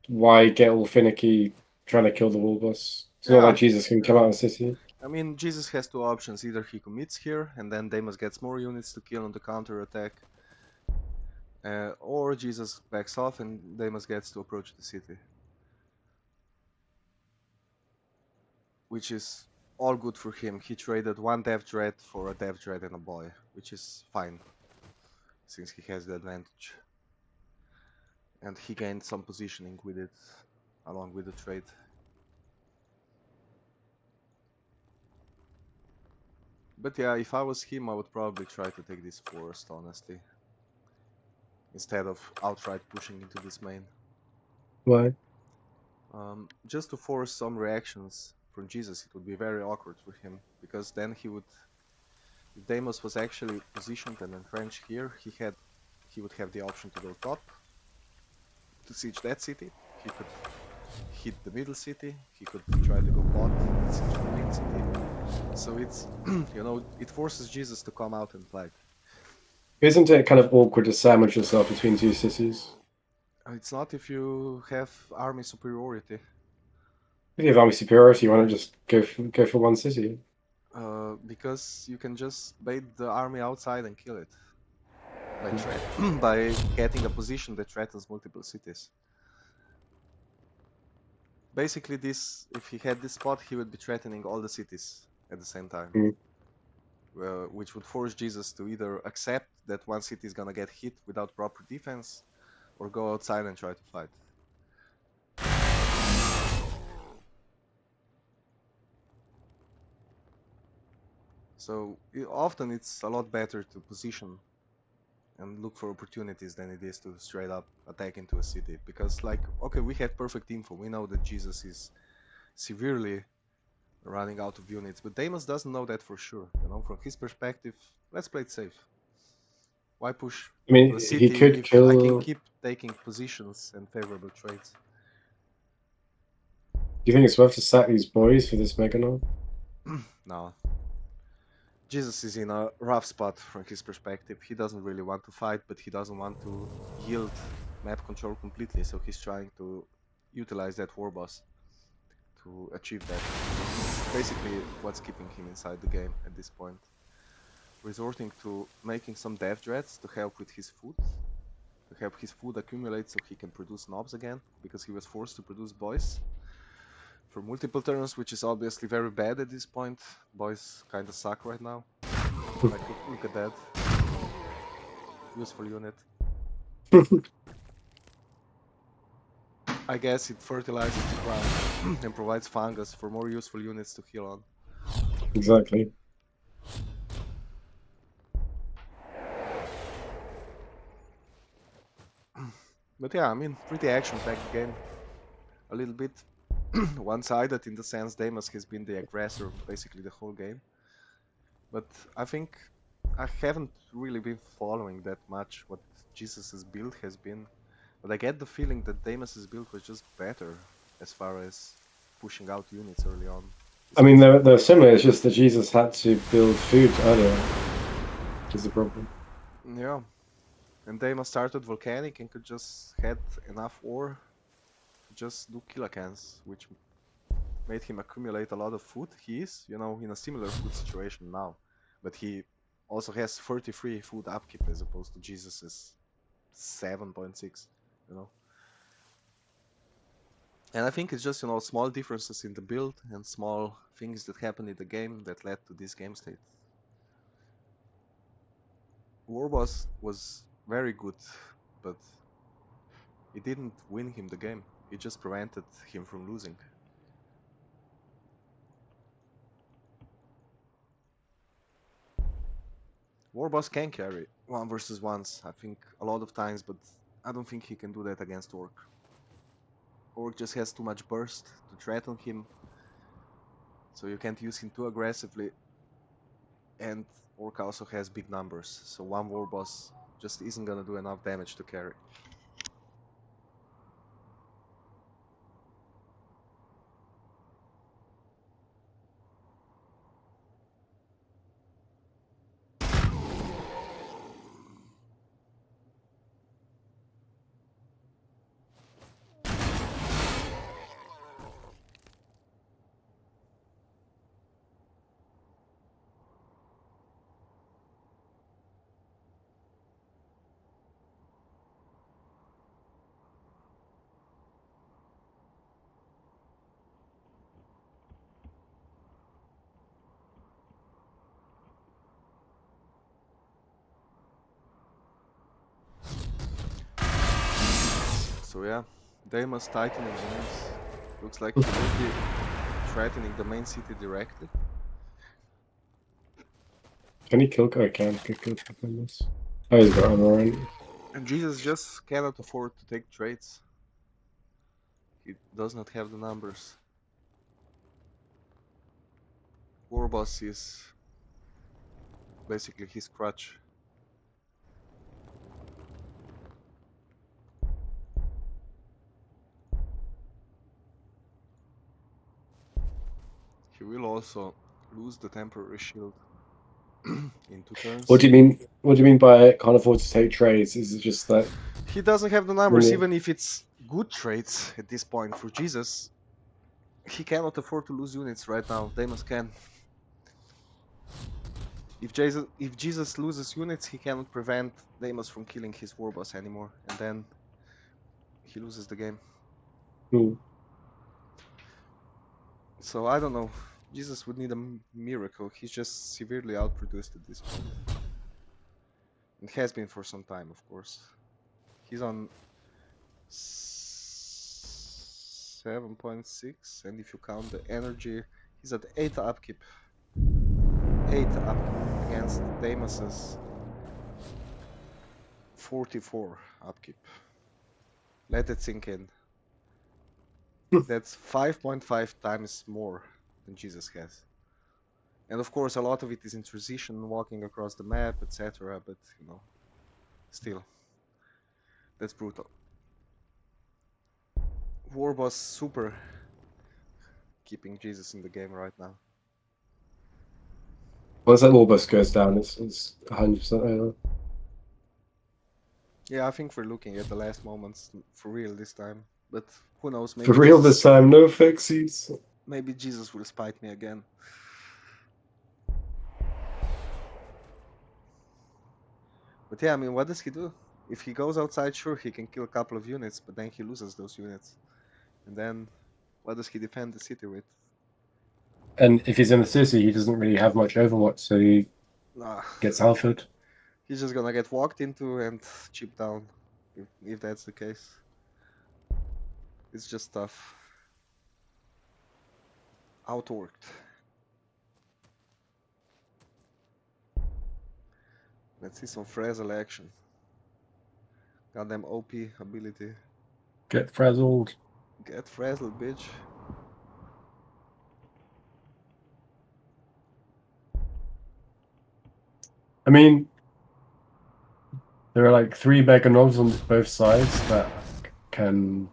Why get all finicky trying to kill the war boss? It's not like Yeah, Jesus can come yeah. out of the city. I mean, Jesus has two options. Either he commits here, and then Deimos gets more units to kill on the counter attack, or Jesus backs off and Deimos gets to approach the city. Which is all good for him. He traded one Death Dread for a Death Dread and a boy, which is fine, since he has the advantage. And he gained some positioning with it, along with the trade. But yeah, if I was him, I would probably try to take this forest, honestly. Instead of outright pushing into this main. Why? Just to force some reactions from Jesus, it would be very awkward for him. Because then he would... If Deimos was actually positioned and entrenched here, he would have the option to go top, to siege that city. He could hit the middle city, he could try to go bot, siege the main city. So it's, you know, it forces Jesus to come out and fight. Isn't it kind of awkward to sandwich yourself between two cities? It's not if you have army superiority. If you have army superiority, why not just go for one city? Because you can just bait the army outside and kill it by getting a position that threatens multiple cities. Basically, this, if he had this spot, he would be threatening all the cities at the same time. Which would force Jesus to either accept that one city is gonna get hit without proper defense, or go outside and try to fight. So often it's a lot better to position and look for opportunities than it is to straight up attack into a city. Because, like, okay, we have perfect info. We know that Jesus is severely running out of units, but Deimos doesn't know that for sure. You know, from his perspective, let's play it safe. Why push I mean, to a he city could if I can kill. keep taking positions and favorable trades? Do you think it's worth to sack these boys for this Meganon? No. Jesus is in a rough spot from his perspective. He doesn't really want to fight, but he doesn't want to yield map control completely, so he's trying to utilize that war boss to achieve that. It's basically what's keeping him inside the game at this point. Resorting to making some death dreads to help with his food, to help his food accumulate so he can produce knobs again, because he was forced to produce boys for multiple turns, which is obviously very bad at this point. Boys kinda suck right now. Like, look at that. Useful unit. I guess it fertilizes the ground and provides fungus for more useful units to heal on. Exactly. But yeah, I mean, pretty action-packed game. A little bit one-sided in the sense Deimos has been the aggressor basically the whole game. But I think I haven't really been following that much what Jesus' build has been. But I get the feeling that Deimos' build was just better as far as pushing out units early on. I mean, they're similar. It's just that Jesus had to build food earlier, which is the problem. Yeah. And Deimos started volcanic and could just had enough ore to just do kilocans, which made him accumulate a lot of food. He is, you know, in a similar food situation now, but he also has 33 food upkeep as opposed to Jesus's 7.6, you know. And I think it's just, you know, small differences in the build and small things that happen in the game that led to this game state. Warboss was very good, but it didn't win him the game. It just prevented him from losing. Warboss can carry 1 versus 1s, I think, a lot of times, but I don't think he can do that against Ork. Ork just has too much burst to threaten him, so you can't use him too aggressively. And Ork also has big numbers, so one Warboss just isn't gonna do enough damage to carry. So yeah, Deimos tightening units. Looks like he will be threatening the main city directly. Can he kill? Oh, he can kill this. Oh, he's got armor on. And Jesus just cannot afford to take trades. He does not have the numbers. Warboss is basically his crutch. He will also lose the temporary shield in 2 turns. What do you mean? What do you mean by can't afford to take trades? Is it just that He doesn't have the numbers, Really? even if it's good trades at this point for Jesus. He cannot afford to lose units right now. Deimos can. If Jesus loses units, he cannot prevent Deimos from killing his warboss anymore, and then he loses the game. So I don't know. Jesus would need a miracle. He's just severely outproduced at this point. And has been for some time, of course. He's on 7.6, and if you count the energy, he's at 8 upkeep. 8 upkeep against Deimos's 44 upkeep. Let it sink in. That's 5.5 times more than Jesus has. And of course, a lot of it is in transition, walking across the map, etc. But, you know, still, that's brutal. Warboss super keeping Jesus in the game right now. Once that Warboss goes down, it's 100% over. Yeah, I think we're looking at the last moments for real this time. But who knows? Maybe For real Jesus, this time, no fixies. maybe Jesus will spite me again. But yeah, I mean, what does he do? If he goes outside, sure, he can kill a couple of units, but then he loses those units. And then, what does he defend the city with? And if he's in the city, he doesn't really have much Overwatch, so he Nah, gets alphaed. he's just gonna get walked into and chipped down, if that's the case. It's just tough. Outworked. Let's see some Frazzle action. Goddamn OP ability. Get frazzled. Get frazzled, bitch. I mean, there are like 3 Meganobs on both sides that can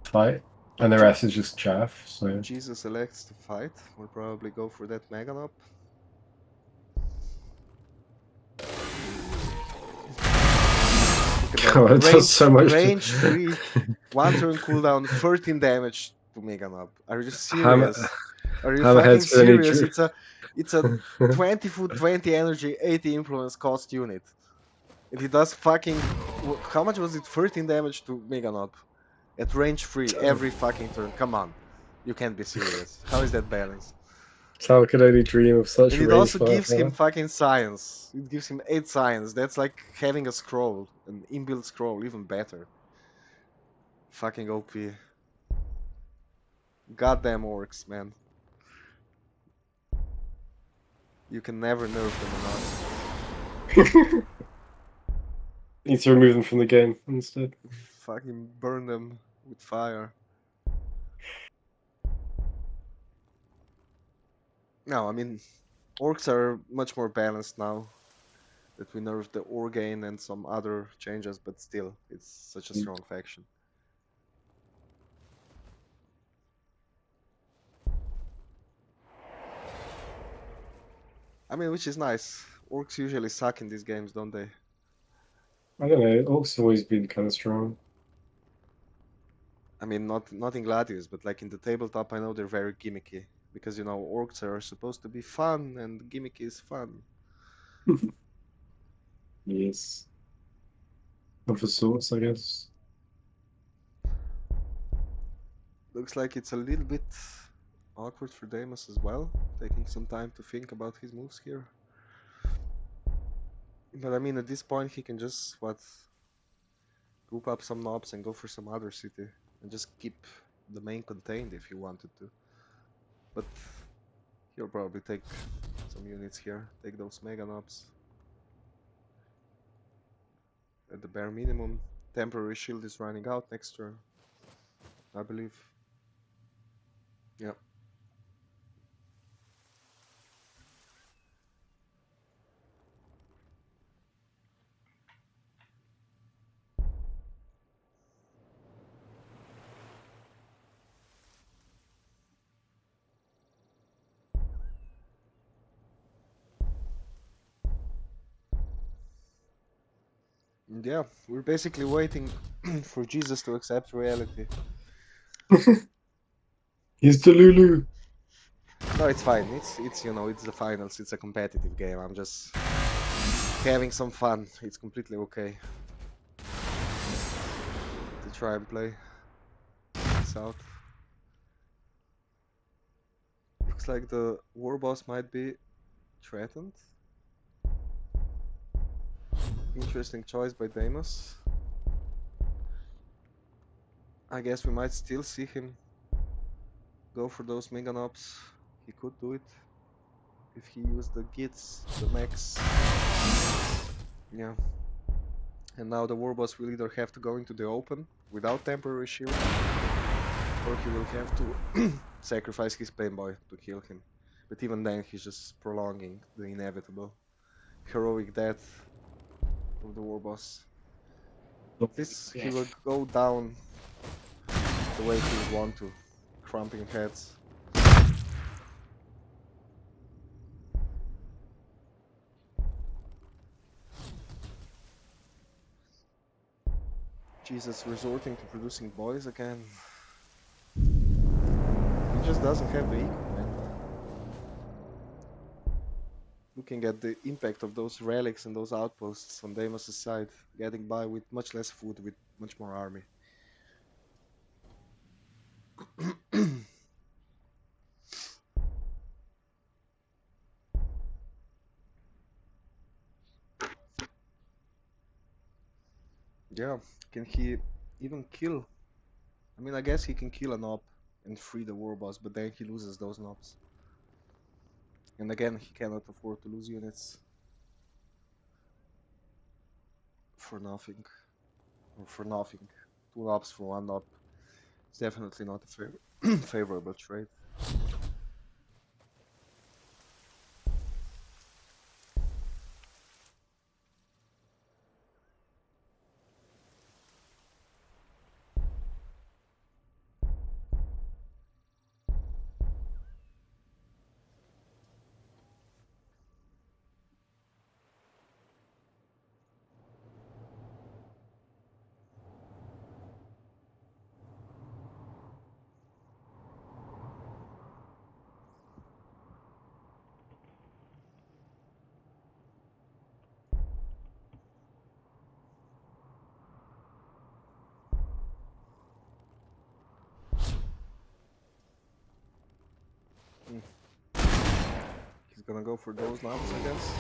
fight, and the rest is just chaff. So Jesus elects to fight. We'll probably go for that Meganob. Look at that. Oh, it does so much. Range free, 1 turn cooldown, 13 damage to Mega Knob. Are you Hammer, serious? Are you fucking Hammerhead's gonna need. serious? It's a 20 foot, 20 energy, 80 influence cost unit. And he does fucking. How much was it? 13 damage to Mega Knob. At range free, every fucking turn. Come on. You can't be serious. How is that balanced? Tal could only dream of such And it range also gives him firepower. fucking science. It gives him 8 science. That's like having a scroll, an inbuilt scroll, even better. Fucking OP. Goddamn orcs, man. You can never nerf them enough. Need to remove them from the game instead. Fucking burn them with fire. No, I mean, orcs are much more balanced now that we nerfed the Orgain and some other changes, but still, it's such a strong faction. I mean, which is nice. Orcs usually suck in these games, don't they? I don't know. Orcs have always been kind of strong. I mean, not in Gladius, but like in the tabletop, I know they're very gimmicky because you know orcs are supposed to be fun, and gimmicky is fun. Yes. Of a sorts, I guess. Looks like it's a little bit awkward for Deimos as well, taking some time to think about his moves here. But I mean, at this point, he can just group up some knobs and go for some other city, and just keep the main contained if he wanted to. But he'll probably take some units here, take those mega knobs. At the bare minimum, temporary shield is running out next turn, I believe. Yeah. And yeah, we're basically waiting for Jesus to accept reality. He's Delulu. No, it's fine. It's you know, it's the finals. It's a competitive game. I'm just having some fun. It's completely okay to try and play this out. Looks like the war boss might be threatened. Interesting choice by Deimos. I guess we might still see him go for those mega knobs. He could do it if he used the gits, the mechs. Yeah. And now the war boss will either have to go into the open without temporary shield, or he will have to sacrifice his pain boy to kill him. But even then, he's just prolonging the inevitable heroic death of the war boss. At least he will go down the way he would want to, crumping heads. Jesus resorting to producing boys again. He just doesn't have the eco, man. Looking at the impact of those relics and those outposts on Deimos' side, getting by with much less food, with much more army. Yeah, can he even kill? I mean, I guess he can kill a knob and free the war boss, but then he loses those knobs. And again, he cannot afford to lose units for nothing. Or for nothing. 2 knobs for 1 knob. It's definitely not a favorable trade. He's gonna go for those lamps, I guess.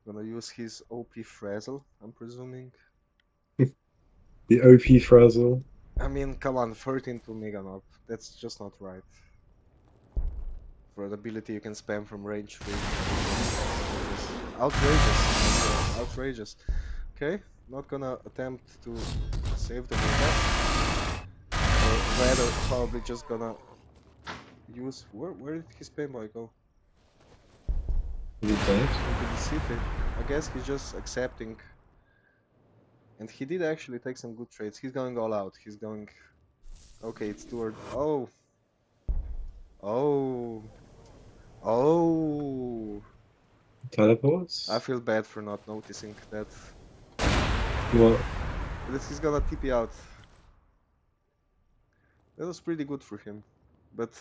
Gonna use his OP Frazzle, I'm presuming. The OP Frazzle. I mean, come on, 13 to Mega Knob. That's just not right. For an ability you can spam from range 3. Outrageous. Outrageous. Okay, not gonna attempt to save the Mega. Or rather, probably just gonna use... Where did his paintball go? Is he dead? Into the city. I guess he's just accepting. And he did actually take some good trades. He's going all out. He's going... Okay, it's toward... Oh! Oh! Oh! Teleports? I feel bad for not noticing that. What? This is gonna TP out. That was pretty good for him. But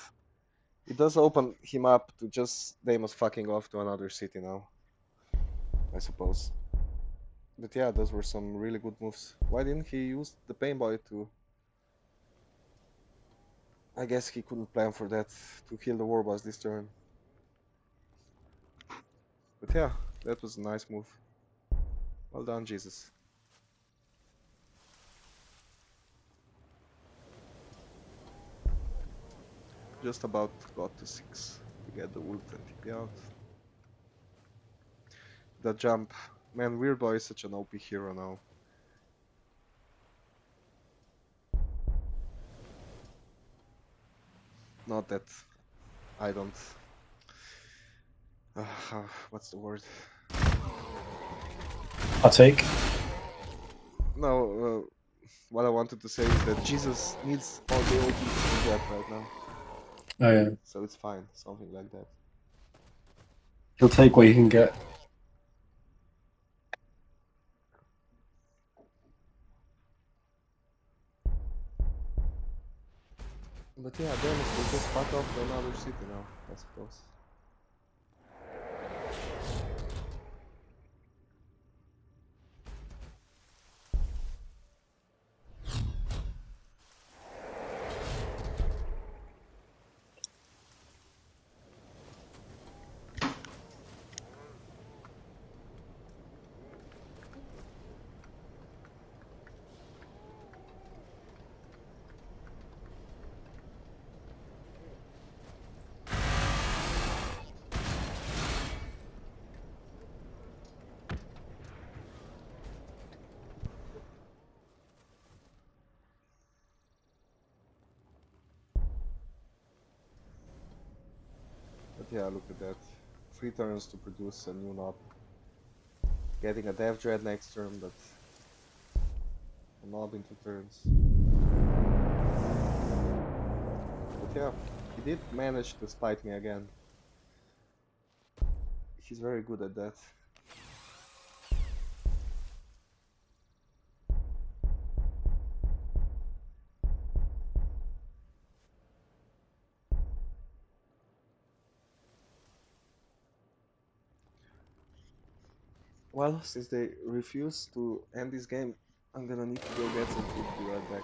it does open him up to just Deimos fucking off to another city now. I suppose. But yeah, those were some really good moves. Why didn't he use the Pain Boy to... I guess he couldn't plan for that, to kill the Warboss this turn. But yeah, that was a nice move. Well done, Jesus. Just about got to 6 to get the ult and TP out. The jump. Man, Weird Boy is such an OP hero now. Not that I don't... what's the word? Partake? No, what I wanted to say is that Jesus needs all the OP to get right now. Oh yeah. So it's fine, something like that. He'll take what he can get. But yeah, Deimos will just fuck off to another city now, I suppose. But yeah, look at that. 3 turns to produce a new knob. Getting a Death Dread next turn, but a knob in 2 turns. But yeah, he did manage to spite me again. He's very good at that. Well, since they refuse to end this game, I'm gonna need to go get some food. Be right back.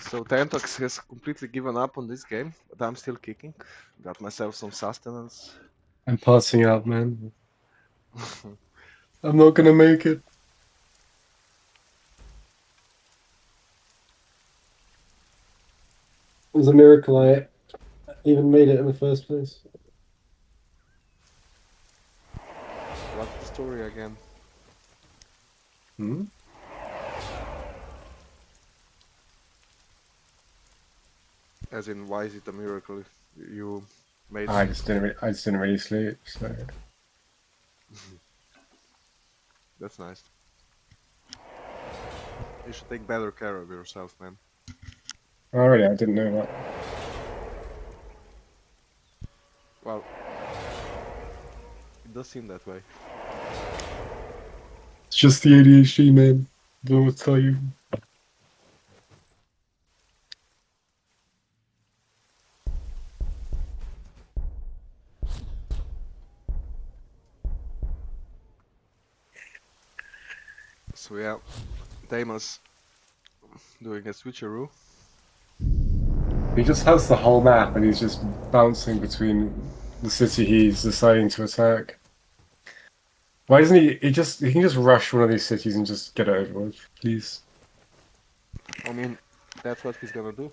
So Thentox has completely given up on this game, but I'm still kicking. Got myself some sustenance. I'm passing out, man. I'm not gonna make it. It was a miracle I even made it in the first place. What's the story again? Hmm? As in, why is it a miracle if you made I it? just didn't really sleep, so That's nice. You should take better care of yourself, man. already I didn't know that. Well, it does seem that way. It's just the ADHD, man. Don't know what to tell you. So yeah, Deimos doing a switcheroo. He just has the whole map and he's just bouncing between the city he's deciding to attack. Why doesn't he he can just rush one of these cities and just get it over with, please. I mean, that's what he's gonna do.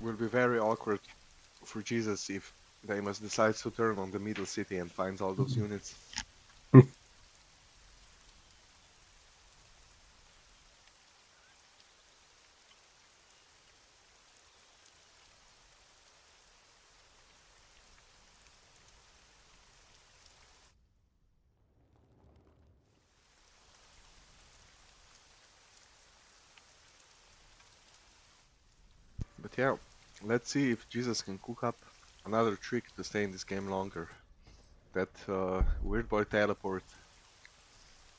Will be very awkward for Jesus if Deimos decides to turn on the middle city and finds all those units. But yeah, let's see if Jesus can cook up another trick to stay in this game longer. That weird boy teleport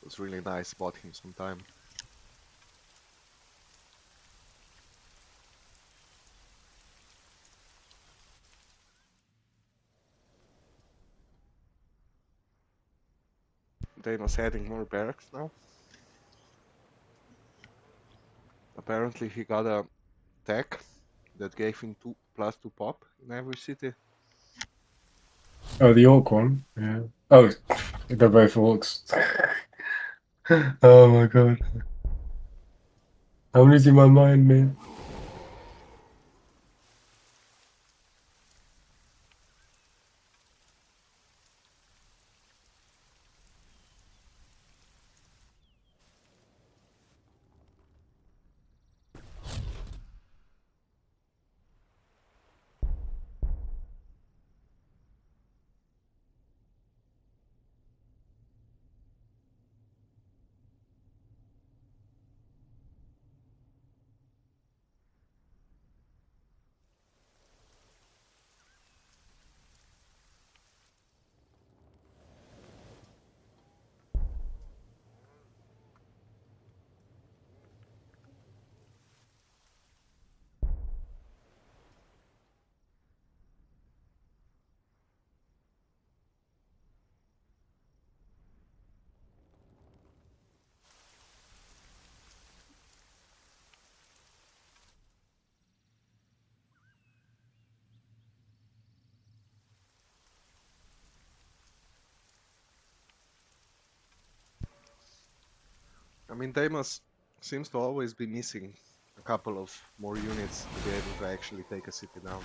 was really nice, bought him some time. Deimos adding more barracks now. Apparently he got a tech that gave him +2 pop in every city. Oh, the Orc one? Yeah. Oh, they're both Orcs. Oh my god. I'm losing my mind, man. I mean, Deimos seems to always be missing a couple of more units to be able to actually take a city down.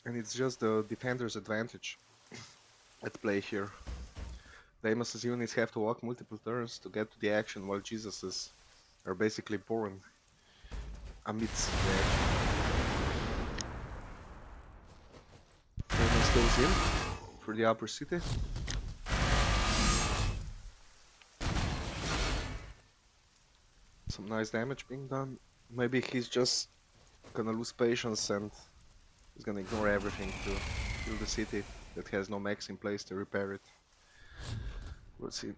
And it's just the defender's advantage at play here. Deimos' units have to walk multiple turns to get to the action, while Jesus's are basically born amidst the action. Deimos goes in for the upper city. Some nice damage being done. Maybe he's just gonna lose patience and he's gonna ignore everything to kill the city that has no max in place to repair it. We'll see.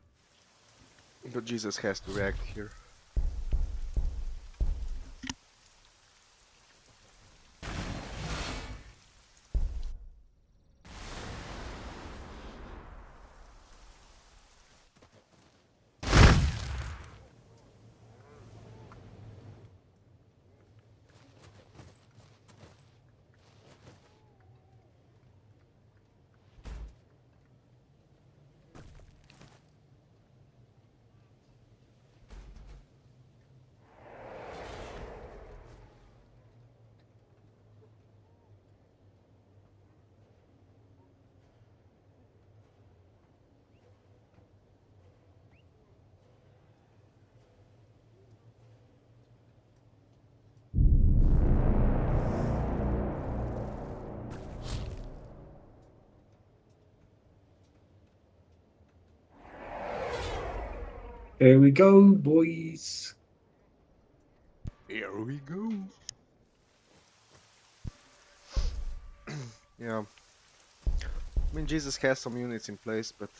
But Jesus has to react here. Here we go, boys. Here we go. Yeah. I mean, Jesus has some units in place, but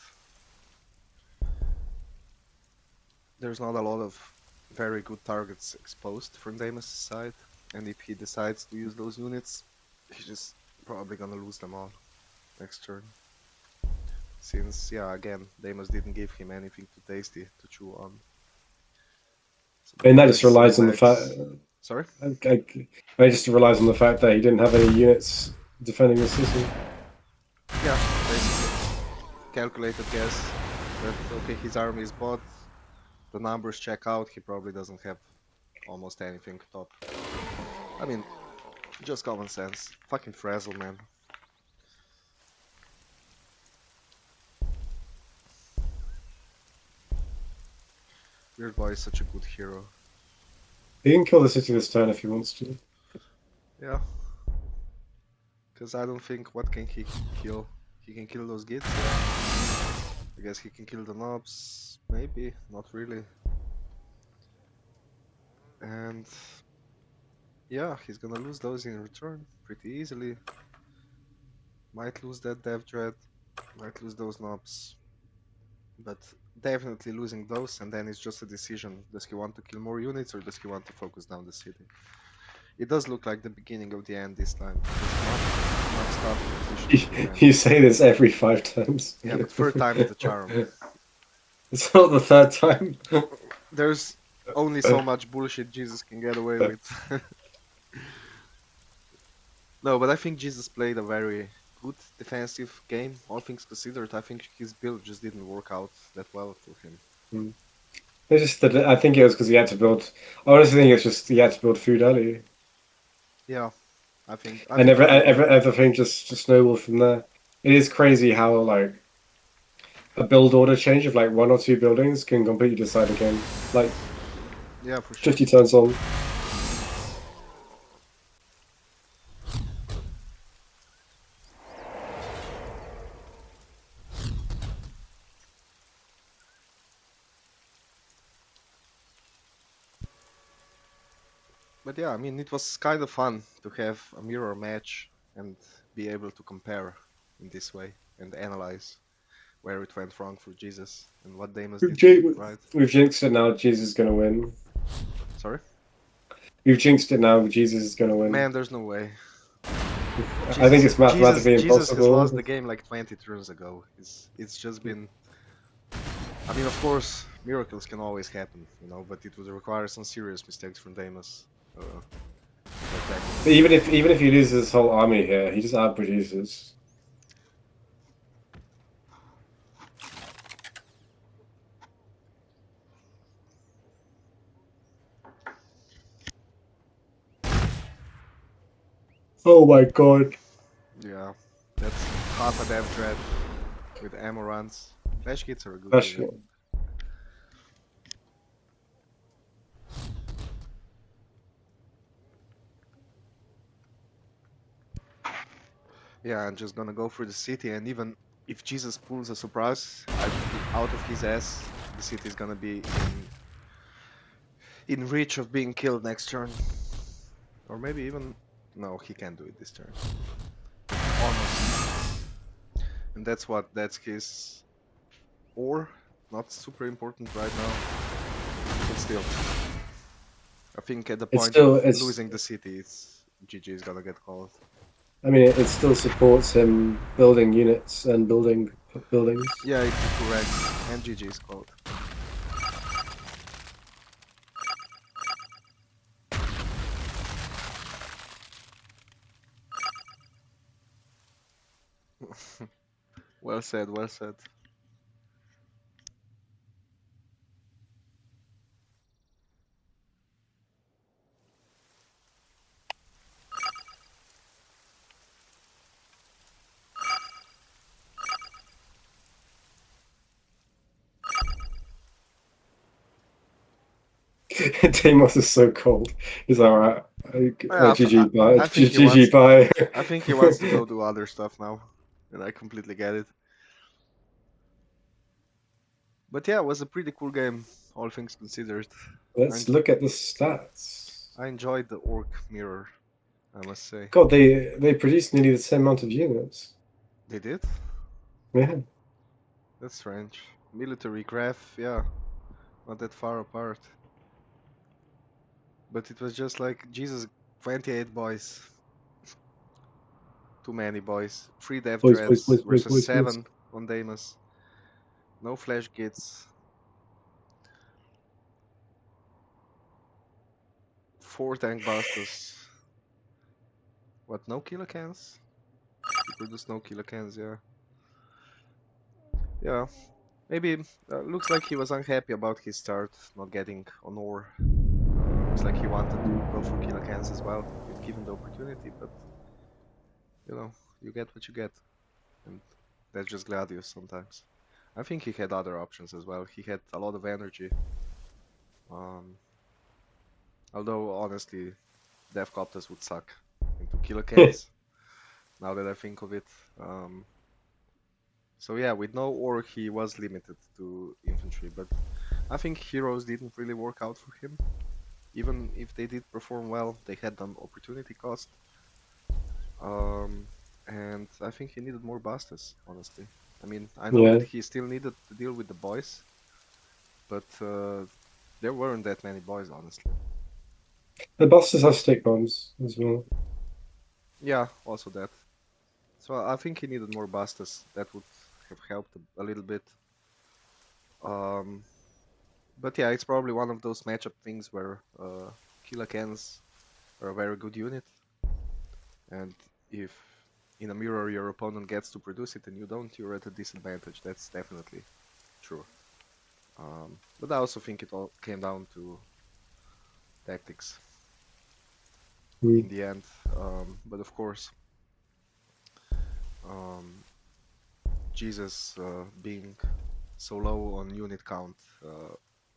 there's not a lot of very good targets exposed from Deimos' side. And if he decides to use those units, he's just probably gonna lose them all next turn. Since, yeah, again, Deimos didn't give him anything too tasty to chew on. So And that just relies on the fact. Sorry? I just relies on the fact that he didn't have any units defending the city. Yeah, basically. Calculated guess that, okay, his army is bought, the numbers check out, he probably doesn't have almost anything top. I mean, just common sense. Fucking frazzle, man. Weird Boy is such a good hero. He can kill the city this turn if he wants to. Yeah. Because I don't think, what can he kill? He can kill those gits, yeah. I guess he can kill the knobs, maybe, not really. And yeah, he's gonna lose those in return pretty easily. Might lose that Dev Dread, might lose those knobs. But definitely losing those, and then it's just a decision. Does he want to kill more units or does he want to focus down the city? It does look like the beginning of the end this time. You say this every 5 times. Yeah, but third time is the charm. It's not the third time. There's only so much bullshit Jesus can get away with. No, but I think Jesus played a very good defensive game, all things considered. I think his build just didn't work out that well for him. It's just that I think it was because he had to build. I honestly think it's just he had to build food early. Yeah, I think. And everything just snowballed from there. It is crazy how like a build order change of like 1 or 2 buildings can completely decide a game. Like, yeah, for sure. 50 turns long. But yeah, I mean, it was kind of fun to have a mirror match and be able to compare in this way and analyze where it went wrong for Jesus and what Deimos did right. We've jinxed it now. Jesus is gonna win. Sorry? We've jinxed it now. Jesus is gonna win. Man, there's no way. I think it's mathematically impossible. Jesus has lost the game like 20 turns ago. It's just been. I mean, of course, miracles can always happen, you know, but it would require some serious mistakes from Deimos. Even if he loses his whole army here, he just outproduces. Oh my god. Yeah, that's half a Dev Dread with ammo runs. Flash kits are a good Especially. Yeah, I'm just gonna go for the city, and even if Jesus pulls a surprise out of his ass, the city is gonna be in reach of being killed next turn. Or maybe even... No, he can't do it this turn. Almost. And that's his... Or Not super important right now, but still. I think at the It's point still of it's. losing the city, it's GG is gonna get called. I mean, it still supports him building units and building buildings. Yeah, it's correct, and GG is called. Well said, well said. Deimos is so cold. He's all right. Yeah, GG bye. I think he GG wants. bye. I think he wants to go do other stuff now, and I completely get it. But yeah, it was a pretty cool game, all things considered. Let's look at the stats. I enjoyed the Orc mirror, I must say. God, they produced nearly the same amount of units. They did? Yeah. That's strange. Military graph, yeah, not that far apart. But it was just like, Jesus, 28 boys. Too many boys. 3 dev Boys, boys, dreads boys, boys, versus boys, boys. 7 on Deimos. No flash gits. 4 tank busters. What, no kilocans? He produced no kilocans, yeah. Yeah, maybe looks like he was unhappy about his start, not getting on ore. Looks like he wanted to go for kilocans as well, if given the opportunity, but you know, you get what you get. And that's just Gladius sometimes. I think he had other options as well. He had a lot of energy. Um, although, honestly, Devcopters would suck into kilocans, now that I think of it. So yeah, with no orc, he was limited to infantry, but I think heroes didn't really work out for him. Even if they did perform well, they had an opportunity cost. And I think he needed more busters, honestly. I mean, I know that Yeah. he still needed to deal with the boys, but there weren't that many boys, honestly. The busters have stick bombs as well. Yeah, also that. So I think he needed more busters. That would have helped a little bit. Um, but yeah, it's probably one of those matchup things where Kilakens are a very good unit, and if in a mirror your opponent gets to produce it and you don't, you're at a disadvantage. That's definitely true. But I also think it all came down to tactics in the end. But of course, um, Jesus being so low on unit count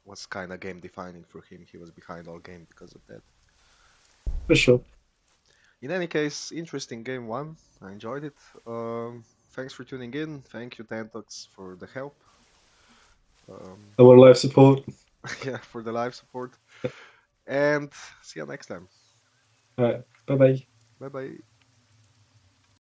was kind of game defining for him. He was behind all game because of that. For sure. In any case, interesting game one. I enjoyed it. Thanks for tuning in. Thank you, Thentox, for the help. I want live support. Yeah, for the live support. And see you next time. All right. Bye bye. Bye bye.